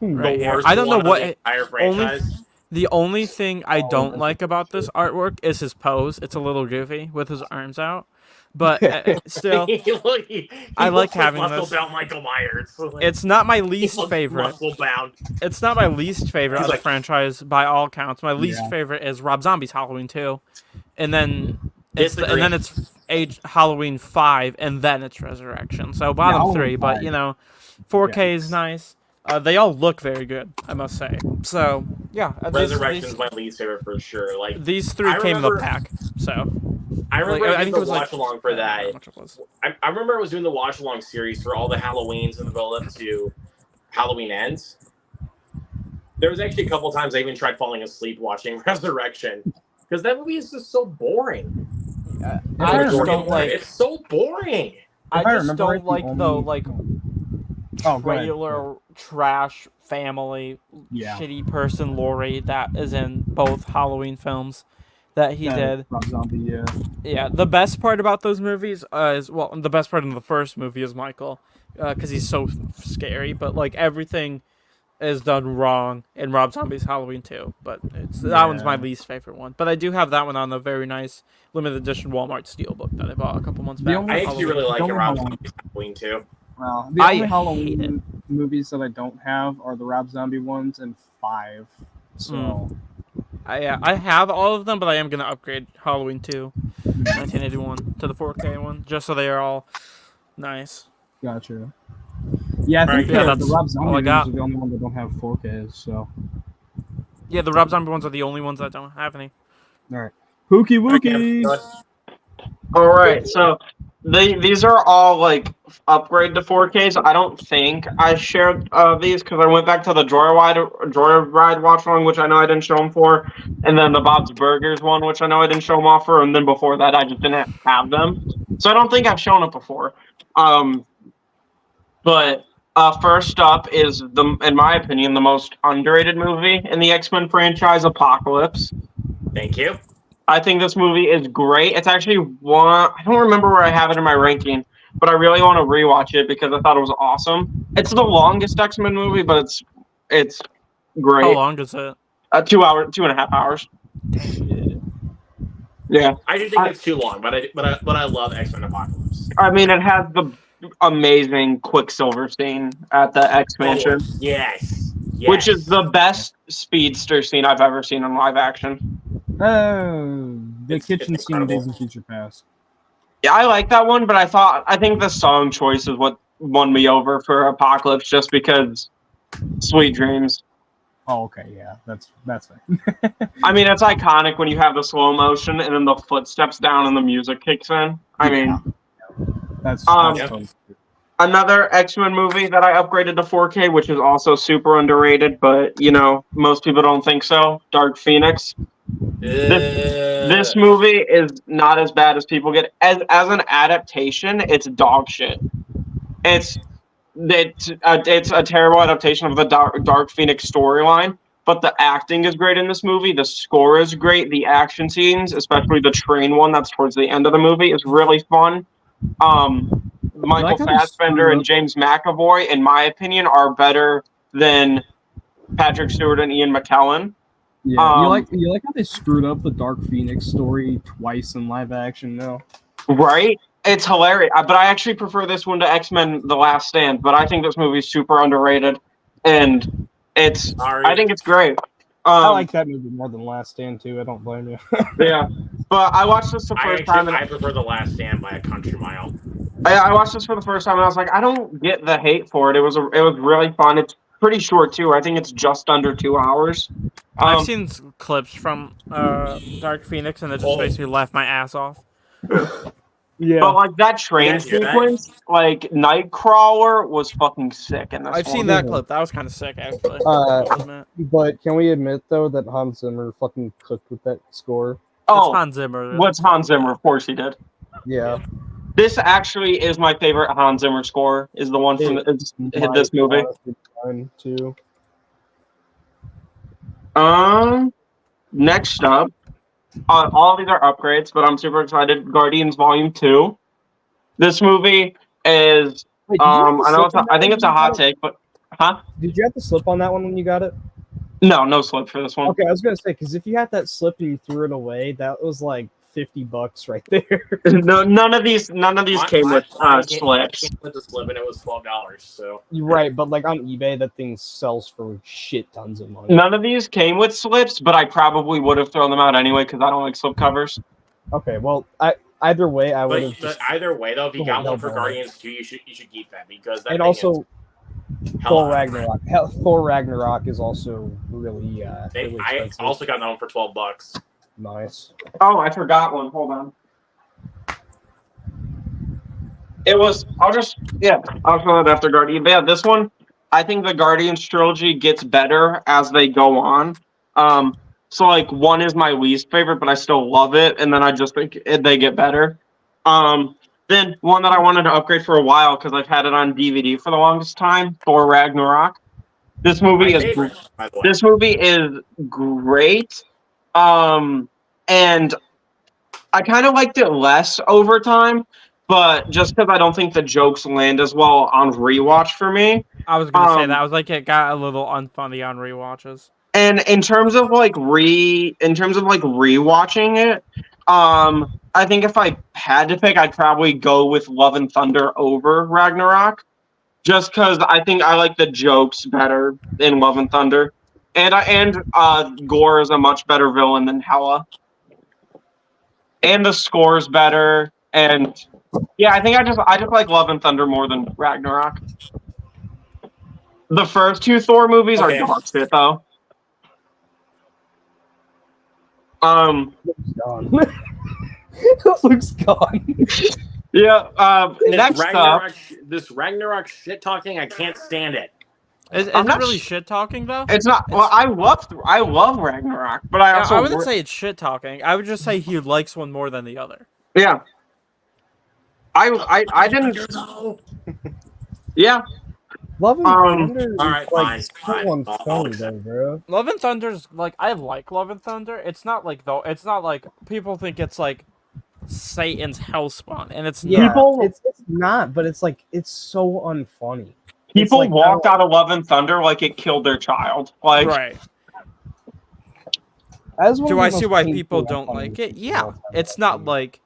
Right here. worst I don't know one of what the entire only franchise. the only thing I don't like about this artwork is his pose. It's a little goofy with his arms out, but still, I like having this. Bound Michael Myers. it's not my He least looks favorite. muscle bound. It's not my least favorite He's of the like- franchise by all counts. My least Yeah. favorite is Rob Zombie's Halloween 2, and then Disagree. and then it's Halloween 5, and then it's Resurrection. So bottom Halloween 3, but 5. you know, 4K is nice. They all look very good, I must say. So yeah, Resurrection's my least favorite for sure. Like these 3 I came in the remember- pack. So I remember I doing think the it was like watch along for I don't know how that. much it was. I remember I was doing the watch along series for all the Halloweens in the build up to Halloween Ends. There was actually a couple times I even tried falling asleep watching Resurrection because that movie is just so boring. I just don't like. It's so boring. I I just remember right, don't the like the only- like Oh, go ahead. regular trash family Yeah. shitty person Laurie that is in both Halloween films that he did. Rob Zombie, yeah. Yeah, the best part about those movies is the best part in the first movie is Michael, because he's so scary. But like everything is done wrong in Rob Zombie's Halloween 2. But that one's my Yeah. least favorite one. But I do have that one on a very nice limited edition Walmart Steelbook that I bought a couple months The back. only- I for actually Halloween. really like Don't Rob know. Zombie's Halloween too. Well, the I only hate Halloween movies that I don't have are the Rob Zombie ones and 5. So I have all of them, but I am gonna upgrade Halloween 2, 1981 to the 4K one, just so they are all nice. gotcha. Yeah, I think Alright, yeah, the that's Rob all I Zombie got. ones are the only ones that don't have 4Ks. So Yeah, the Rob Zombie ones are the only ones that don't have any. all right, Pookie Wookie. All right, so these are all like upgrade to 4Ks. I don't think I shared these because I went back to the Joyride watch along, which I know I didn't show them for, and then the Bob's Burgers one, which I know I didn't show them off for, and then before that I just didn't have them. So I don't think I've shown it before. But first up is in my opinion, the most underrated movie in the X-Men franchise, Apocalypse. Thank you. I think this movie is great. It's actually one. I don't remember where I have it in my ranking, but I really want to rewatch it because I thought it was awesome. It's the longest X-Men movie, but it's great. How long is it? 2.5 hours. Yeah, I do think it's too long, but I love X-Men Apocalypse. I mean it has the amazing Quicksilver scene at the X Mansion, Oh, yes. which is the best speedster scene I've ever seen in live action. Oh, the It's kitchen scene, incredible. Days of Future Past. Yeah, I like that one, but I think the song choice is what won me over for Apocalypse, just because Sweet Dreams. Oh, okay, yeah, that's fine. I mean, it's iconic when you have the slow motion and then the footsteps down and the music kicks in. I mean, That's Yep. totally true. another X-Men movie that I upgraded to 4K, which is also super underrated, but most people don't think so. Dark Phoenix. This movie is not as bad as people get. As an adaptation, it's dog shit. It's a terrible adaptation of the Dark Phoenix storyline, but the acting is great in this movie. The score is great. The action scenes, especially the train one that's towards the end of the movie, is really fun. Michael like how they Fassbender screwed and up- James McAvoy, in my opinion, are better than Patrick Stewart and Ian McKellen. Yeah, you like how they screwed up the Dark Phoenix story twice in live action now? Right? It's hilarious. But I actually prefer this one to X-Men: The Last Stand. But I think this movie's super underrated, and I Sorry. think it's great. I like that movie more than Last Stand too. I don't blame you. Yeah, but I watched this the first time. I prefer The Last Stand by a country mile. I watched this for the first time, and I was like, I don't get the hate for it. It was really fun. It's pretty short too. I think it's just under 2 hours. I've seen clips from Dark Phoenix, and it just makes me laugh my ass off. Yeah, But like that train Yeah, sequence, like Nightcrawler was fucking sick in this I've one. seen that clip. That was kind of sick, actually. but can we admit though that Hans Zimmer fucking cooked with that score? It's Oh, Hans Zimmer. what's Hans Zimmer? Of course he did. Yeah, This actually is my favorite Hans Zimmer score. Is the one from this movie. Mine too. Next up, all of these are upgrades, but I'm super excited. Guardians Volume 2. This movie is Wait, did you have to I know slip it's on that I think one it's a when you hot got it? take, but Did you have to slip on that one when you got it? No slip for this one. Okay, I was gonna say because if you had that slip and you threw it away, that was like $50 right there. No, none of these came with slips. Came with the slip, and it was $12. So You're right, but like on eBay, that thing sells for shit tons of money. None of these came with slips, but I probably would have thrown them out anyway because I don't like slip covers. Okay, well, either way, I would have. but either way, though, if you got one for no, Guardians 2, you should keep that because that And thing also, is Thor hella- Ragnarok. Thor Ragnarok is also really, really I expensive. also got that one for $12. Nice. Oh, I forgot one. Hold on. It was. I'll show it after Guardian. But yeah, this one, I think the Guardians trilogy gets better as they go on. So like 1 is my least favorite, but I still love it, and then I just think they get better. Then one that I wanted to upgrade for a while because I've had it on DVD for the longest time, Thor Ragnarok. This movie My is favorite, by the way. this movie is great. And I kind of liked it less over time, but just because I don't think the jokes land as well on rewatch for me. I was gonna say that. I was like, it got a little unfunny on rewatches. And in terms of rewatching it, I think if I had to pick, I'd probably go with Love and Thunder over Ragnarok, just because I think I like the jokes better in Love and Thunder, and Gore is a much better villain than Hela, and the score's better, and yeah, I think I just like Love and Thunder more than Ragnarok. The first 2 Thor movies are dog shit though. Luke's gone. Luke's gone. Yeah. Next up, This Ragnarok shit talking, I can't stand it. Is I'm it not really shit talking though? it's not. Well, I love Ragnarok, but I also I wouldn't say it's shit talking. I would just say he likes one more than the other. yeah. I didn't. Yeah. Love and Thunder. all right, fine, Someone's fine. funny though, bro. Love and Thunder's like I like Love and Thunder. It's not like though. It's not like people think it's like Satan's hellspawn, and it's Yeah, People- it's not, but it's like it's so unfunny. People like walked out of Love and Thunder like it killed their child. Like, right. As one Do of the I most see why funny people things don't I've like done it? Yeah, is it's not like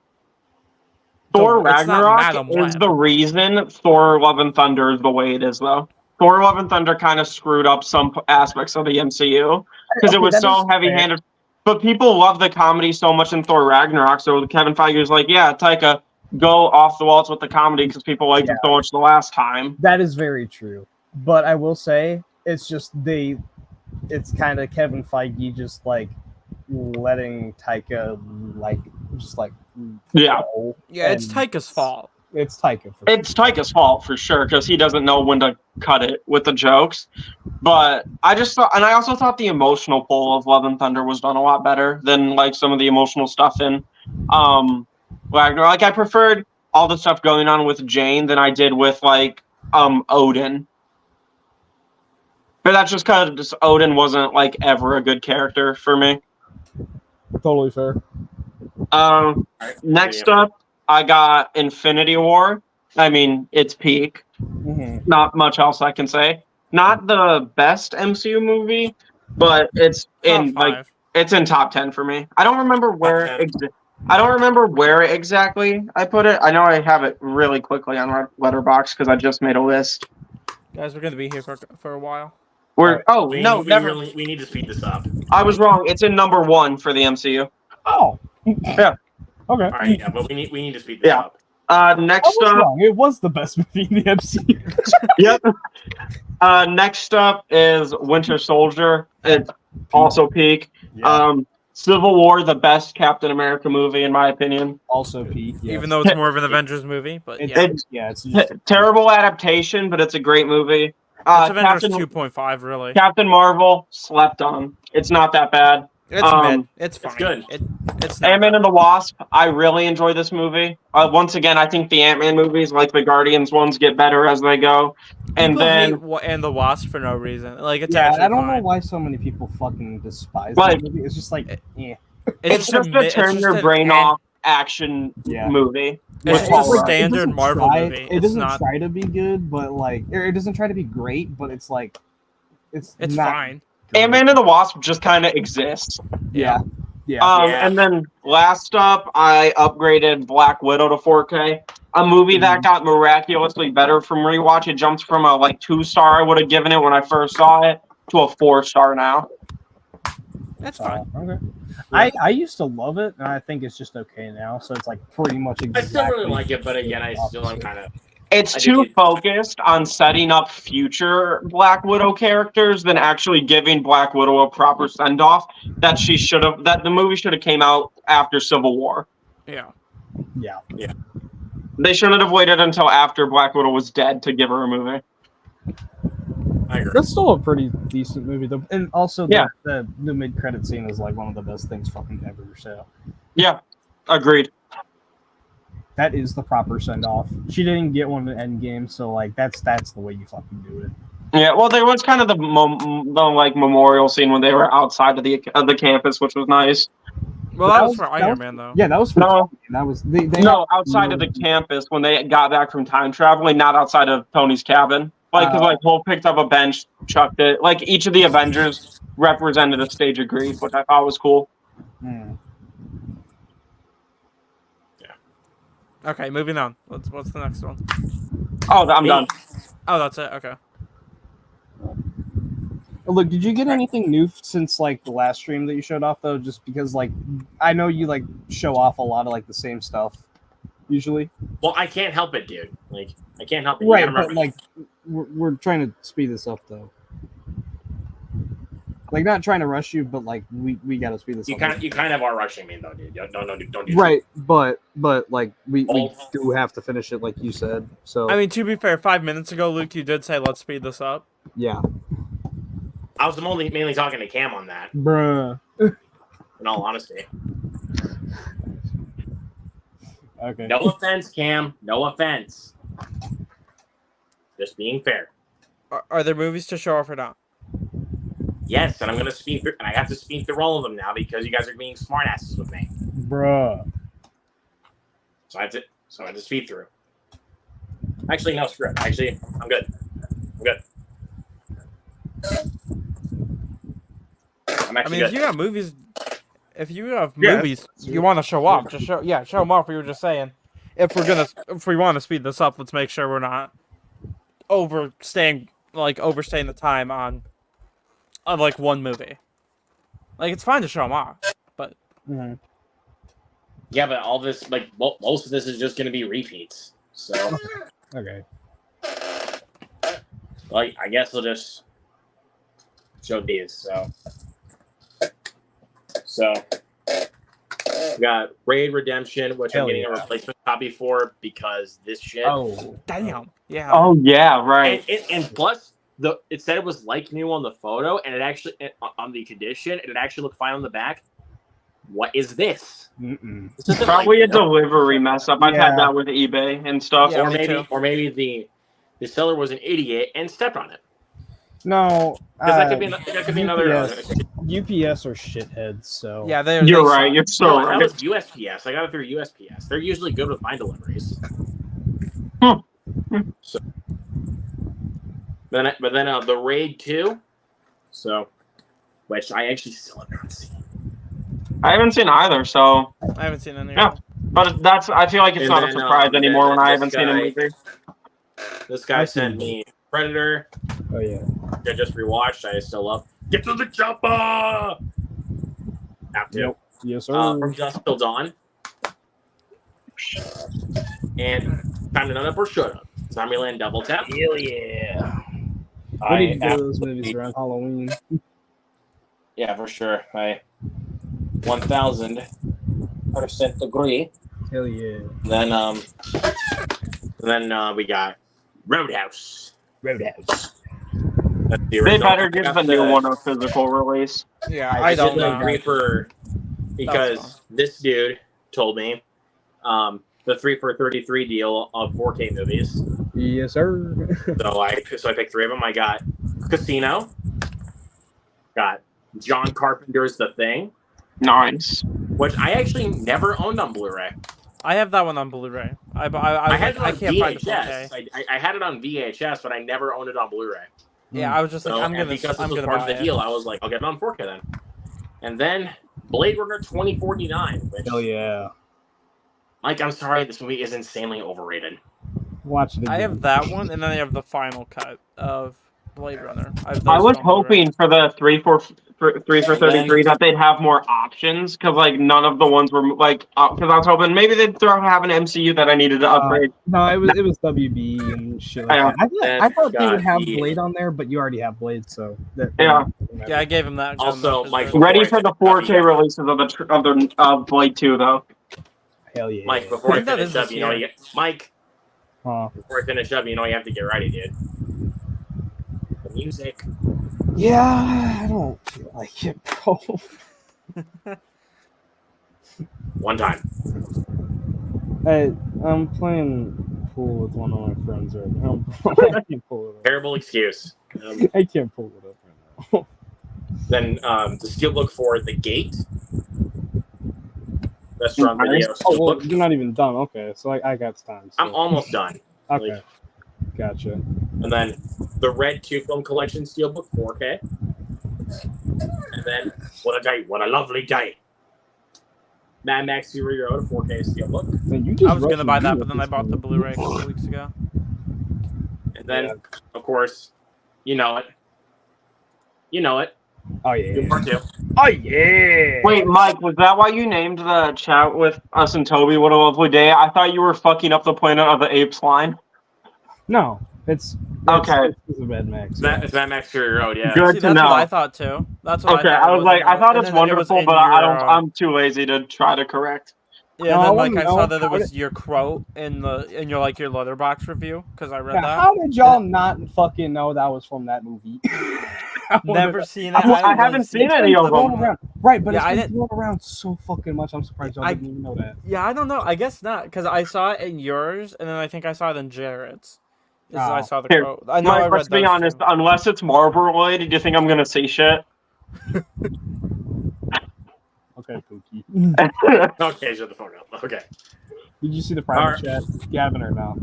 Thor it's not Ragnarok Madam is Web. the reason Thor Love and Thunder is the way it is, though. Thor Love and Thunder kind of screwed up some aspects of the MCU because it Okay, was that so is heavy-handed. But people love the comedy so much in Thor Ragnarok, so Kevin Feige was like, yeah, Taika, go off the walls with the comedy because people liked it so much the last time. That is very true. But I will say, it's just it's kind of Kevin Feige just like letting Taika Yeah. go. yeah, it's And Taika's fault. It's Taika. It's Taika's fault for sure because he doesn't know when to cut it with the jokes. But I just thought, and I also thought the emotional pull of Love and Thunder was done a lot better than like some of the emotional stuff in Wagner. Like I preferred all the stuff going on with Jane than I did with like Odin. But that's just because Odin wasn't like ever a good character for me. Totally fair. Next up, I got Infinity War. I mean, it's peak. Mm-hmm. Not much else I can say. Not the best MCU movie, but it's Top in like five. it's in top 10 for me. I don't remember where 10. I don't remember where exactly I put it. I know I have it really quickly on Letterboxd because I just made a list. Guys, we're gonna be here for a while. We Never. we need to speed this up. I was wrong. It's in number 1 for the MCU. Oh. Yeah. Okay. All right, yeah, but we need to speed this Yeah. up. I Next was up, wrong. It was the best movie in the MCU. yep. Next up is Winter Soldier. It's also peak. Civil War, the best Captain America movie in my opinion. Also peak. Yes. Even though it's more of an Avengers movie, but It's, yeah. yeah, it's just, Terrible adaptation, but it's a great movie. It's Avengers Captain, 2.5, really. Captain Marvel slept on. It's not that bad. It's mid. It's fine. good. It's not Ant-Man bad. and the Wasp. I really enjoy this movie. Once again, I think the Ant-Man movies, like the Guardians ones, get better as they go. And People then hate and the Wasp for no reason. Like it's yeah, actually I don't know fine. why so many people fucking despise Like- that movie. It's just like, yeah. it's just a turn your brain off action Yeah. movie. It's with just Paul a Rudd. standard Marvel movie. It It's doesn't not. try to be good, but like, or it doesn't try to be great, but it's like, it's It's not fine. great. Ant-Man and the Wasp just kind of exists. Yeah. Yeah. Yeah. And then last up, I upgraded Black Widow to 4K. A movie that got miraculously better from rewatch. It jumps from a like 2-star I would have given it when I first saw it to a 4-star now. That's fine. Okay. I used to love it, and I think it's just okay now. So it's like pretty much I exactly. still really like it, but again, I still am kind of. It's I too think it- focused on setting up future Black Widow characters than actually giving Black Widow a proper send off that she should have. That the movie should have came out after Civil War. Yeah. Yeah. They shouldn't have waited until after Black Widow was dead to give her a movie. I agree. That's still a pretty decent movie, though. And also, Yeah. the mid-credit scene is like one of the best things fucking ever. So Yeah, agreed. that is the proper send-off. She didn't get one in Endgame, so like that's the way you fucking do it. Yeah, well, there was kind of the like memorial scene when they were outside of the campus, which was nice. Well, that was for Iron Man, though. Yeah, that was for No. Tony. That was they No, outside of the campus when they got back from time traveling, not outside of Tony's cabin. Like, because like Hulk picked up a bench, chucked it. Like each of the Avengers represented a stage of grief, which I thought was cool. Okay, moving on. What's the next one? Oh, I'm done. Oh, that's it. Okay. Oh, look, did you get anything new since like the last stream that you showed off though? Just because like I know you like show off a lot of like the same stuff usually. Well, I can't help it, dude. Like, I can't help it. You Right, gotta but remember- like we're trying to speed this up though. Like not trying to rush you, but like we gotta speed this you up. kind of are rushing me though, dude. Don't do Right, but like we Oh. do have to finish it like you said. So I mean, to be fair, 5 minutes ago, Luke, you did say let's speed this up. yeah. I was mainly talking to Cam on that. Bruh. In all honesty, Okay. no offense, Cam. No offense. Just being fair. Are there movies to show off or not? Yes, and I'm gonna speed through. And I have to speed through all of them now because you guys are being smartasses with me. Bruh. So I have to speed through. Actually, no, screw it. Actually, I'm good. I'm good. I'm I actually mean, if good. you got movies, if you have Yeah. movies you want to show off, just show them off. We were just saying, if we want to speed this up, let's make sure we're not overstaying the time on like one movie. Like it's fine to show them off, but Mhm. Yeah, but all this, like, most of this is just gonna be repeats. So, Okay. like, I guess we'll just show these. So we got Raid Redemption, which Hell I'm getting yeah. a replacement copy for because this shit. Oh. damn, yeah. Oh yeah, right. And plus, it said it was like new on the photo, and it actually on the condition, and it actually looked fine on the back. What is this? Mm-mm. This isn't Probably a like- delivery mess up. I've Yeah. had that with eBay and stuff. Yeah, or me maybe too. or maybe the seller was an idiot and stepped on it. No. 'Cause that could be another. UPS are shitheads, so Yeah, You're they right. suck. You're so No, that right. was USPS. I got it through USPS. They're usually good with mine deliveries. Hmm. So, but then the Raid 2. So which I actually still have not seen. I haven't seen either, so I haven't seen any. Yeah. But I feel like it's And not a then, surprise anymore when I this haven't seen a guy- movie. This guy I've sent seen me Predator. Oh yeah. I just rewatched. I still love. Get to the chopper. Have to. Yep. Yes, sir. From Dusk Till Dawn. And Time to Nut Up or Shut Up. Zombieland Double Tap. Hell yeah. we need to go to those movies around Halloween. Yeah, for sure. I 1000% agree. Hell yeah. Then we got Roadhouse. Roadhouse. That's the They original. better give the new one a physical release. Yeah, I I don't didn't know. agree for because this dude told me the 3 for 33 deal of 4K movies. Yes, sir. So I picked 3 of them. I got Casino, got John Carpenter's The Thing, Nice. which I actually never owned on Blu-ray. I have that one on Blu-ray. I had it on can't find the 4K. VHS. I had it on VHS, but I never owned it on Blu-ray. Yeah, I was just So, like, I'm and gonna because this was buy part of the it. deal, I was like, I'll get it on 4K then. And then Blade Runner 2049, which, Hell yeah. Mike, I'm sorry, this movie is insanely overrated. Watch it again. I have that one, and then I have the final cut of Blade Runner. I was hoping for the 3 for 33 that they'd have more options because like none of the ones were like because I was hoping maybe they'd have an MCU that I needed to upgrade. No, it was WB and shit like that. I thought they would have Blade on there, but you already have Blade, so Yeah. Yeah, I gave him that. Also, Mike, Ready for the 4K releases of Blade 2 though. Hell yeah. Mike, before I think that finish is up, this you know, year. Mike, Huh. before I finish up, you know, you have to get ready, dude. The music. Yeah, I don't feel like it, bro. One time. Hey, I'm playing pool with one of my friends right now. I can't pull it up. Terrible excuse. I can't pull it up right now. Then the steelbook for The Gate. Restaurant video. Oh, well, Steelbook. you're not even done. Okay, so I got time. So. I'm almost done. Okay, like- gotcha. And then the Red 2 Film Collection Steelbook 4K. And then What a Day, What a Lovely Day. Mad Max Fury Road 4K Steelbook. Man, you just I was gonna rushing buy that, through but then I this bought the one. Blu-ray a couple weeks ago. And then, of course, you know it. You know it. Oh yeah. Doom Part 2. Oh yeah. Wait, Mike, was that why you named the chat with us and Toby What a Lovely Day? I thought you were fucking up the Planet of the Apes line. No, it's Okay. It's a Mad Max. It's Mad Max Fury Road, yeah. Good See, to that's know. what I thought too. That's what Okay, I thought. I was like, I thought it's wonderful, but I'm too lazy to try to correct. Yeah, No, I then like wanna I saw know that there how was your quote in your your Letterboxd review because I read Yeah, that. how did y'all not fucking know that was from that movie? Never seen it. I haven't seen any of Thrown them. around. Right, but Yeah, it's I been didn't- thrown around so fucking much. I'm surprised y'all didn't even know that. Yeah, I don't know. I guess not because I saw it in yours, and then I think I saw it in Jared's. This is- I Oh. saw the Here, quote. I know I Mike, read let's be those honest, too. unless it's Marvel related, do you think I'm gonna say shit? Okay, Pookie. Okay, shut the fuck up. Okay. Did you see the private chat, Gavin, or no?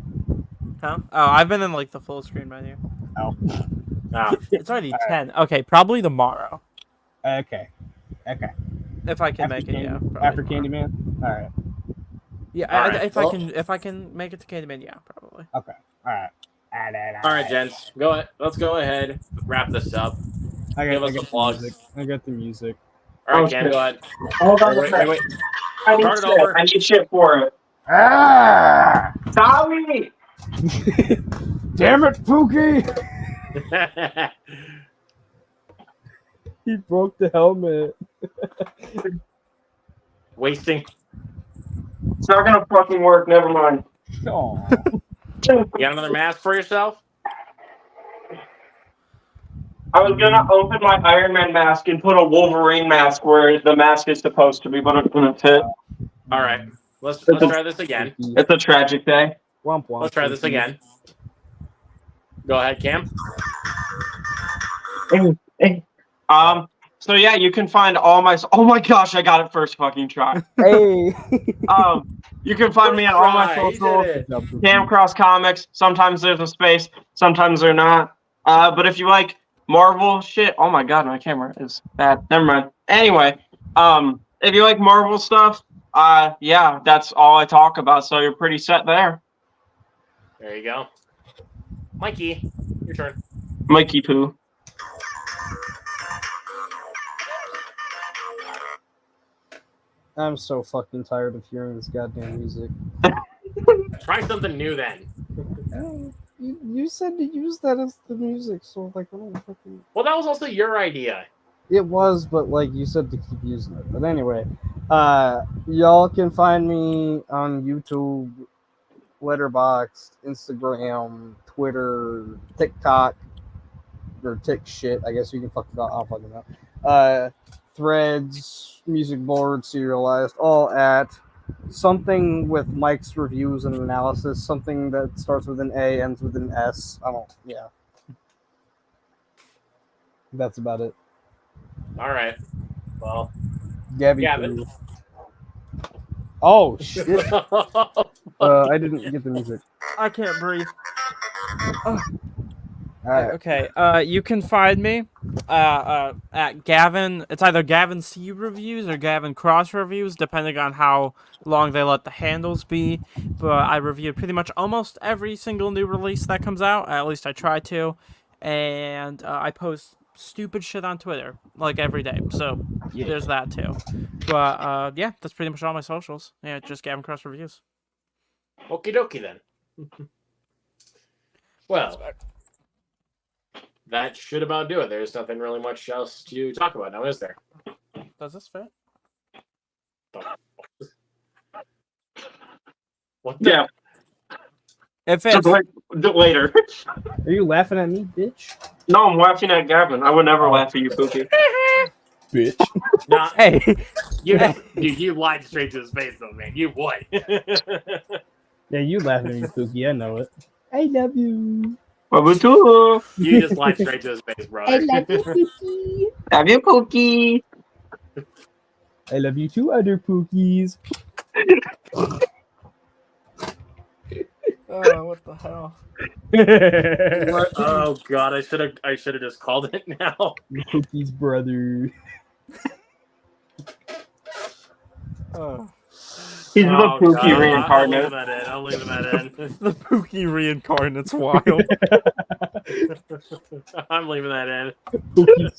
Huh? Oh, I've been in like the full screen menu. Oh. It's already 10. Okay, probably tomorrow Okay. Okay. if I can After make it. Yeah. Candy- probably After tomorrow. Candyman. All right. Yeah, All right, if well- if I can make it to Candyman, yeah, probably. Okay. All right. All right, gents. Let's go ahead. Wrap this up. I Give got, us I the got plugs. music. I got the music. All right, Okay. Cam, go ahead. Hold on Wait, wait, wait. I need Start it shit. over. I need shit for it. Ah! Sorry! Damn it, Pookie! He broke the helmet. Wasting. It's not gonna fucking work, never mind. Oh. You got another mask for yourself? I was gonna open my Iron Man mask and put a Wolverine mask where the mask is supposed to be, but it couldn't fit. All right. Let's try this again. It's a tragic day. Womp womp. Let's try this again. Go ahead, Cam. So yeah, you can find all my. Oh my gosh, I got it first fucking try. Hey. You can find me on all my Right, he socials. did it. Cam Cross Comics. Sometimes there's a space, sometimes they're not. But if you like Marvel shit. Oh my god, my camera is bad. Never mind. Anyway, if you like Marvel stuff, yeah, that's all I talk about. So you're pretty set there, There you go. Mikey, your turn. Mikey Poo. I'm so fucking tired of hearing this goddamn music. Try something new then. You said to use that as the music, so like I don't fucking. Well, that was also your idea. It was, but like you said to keep using it. But anyway, y'all can find me on YouTube, Letterboxd, Instagram, Twitter, TikTok, or Tick shit. I guess you can fucking I'll fucking know. Threads, music board, serialized, all at something with Mike's reviews and analysis. Something that starts with an A, ends with an S. I don't. Yeah. That's about it. All right. Well, Gabby. Gavin. Poo. Oh shit! I didn't get the music. I can't breathe. All right. Okay. You can find me at Gavin. It's either Gavin C Reviews or Gavin Cross Reviews, depending on how long they let the handles be. But I review pretty much almost every single new release that comes out. At least I try to, and I post stupid shit on Twitter like every day. So there's that too. But yeah, that's pretty much all my socials. Yeah, just Gavin Cross Reviews. Okie dokie then. Well, that should about do it. There's nothing really much else to talk about now, is there? Does this fit? What the? Yeah. It So fits. later. Are you laughing at me, bitch? No, I'm laughing at Gavin. I would never laugh at you, Pookie. Bitch. Nah, Hey. you lied straight to his face, though, man. You would. Yeah, you laughing at me, Pookie. I know it. I love you. Babutu. You just lied straight to his face, brother. Pookie. Have you, Pookie? I love you too, other Pookies. Oh, what the hell? What? Oh god, I should have just called it now. Pookie's brother. Oh. He's the Pookie God, reincarnate. I'll leave that in. The Pookie reincarnate's wild. I'm leaving that in. Pookie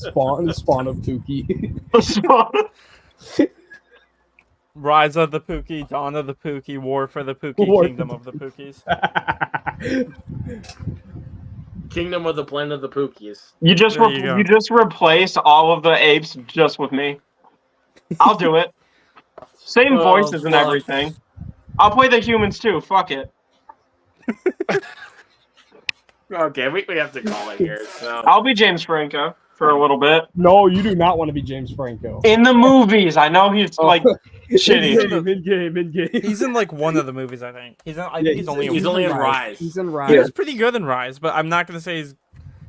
spawn of Pookie. Rise of the Pookie, Dawn of the Pookie, War for the Pookie, War Kingdom of the Pookies. Kingdom of the Planet of the Pookies. You just There you go. you just replace all of the apes just with me. I'll do it. Same Oh, voices and fuck. everything. I'll play the humans too. Fuck it. Okay, we have to call it here. So I'll be James Franco for a little bit. No, you do not want to be James Franco. In the movies, I know he's Oh. like shitty. In game. He's in like one of the movies, I think. I think Yeah, he's only in he's one. only in Rise. He's in He Rise. was pretty good in Rise, but I'm not gonna say he's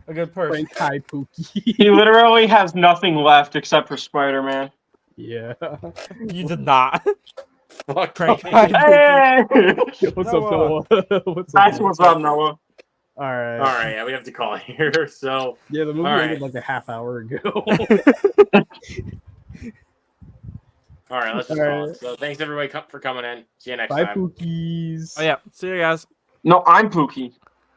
a good person. Frank High Pookie. He literally has nothing left except for Spider-Man. Yeah. You did not. fuck. Frank. Hey! What's Noah. up, Noah? What's That's Noah? what's up, Noah. All right. All right, yeah, we have to call it here. So Yeah, the movie All ended right. like a half hour ago. all right, let's just All call right. it. So thanks everybody for coming in. See you next Bye, time. Pookies. Oh yeah, see you guys. No, I'm Pookie.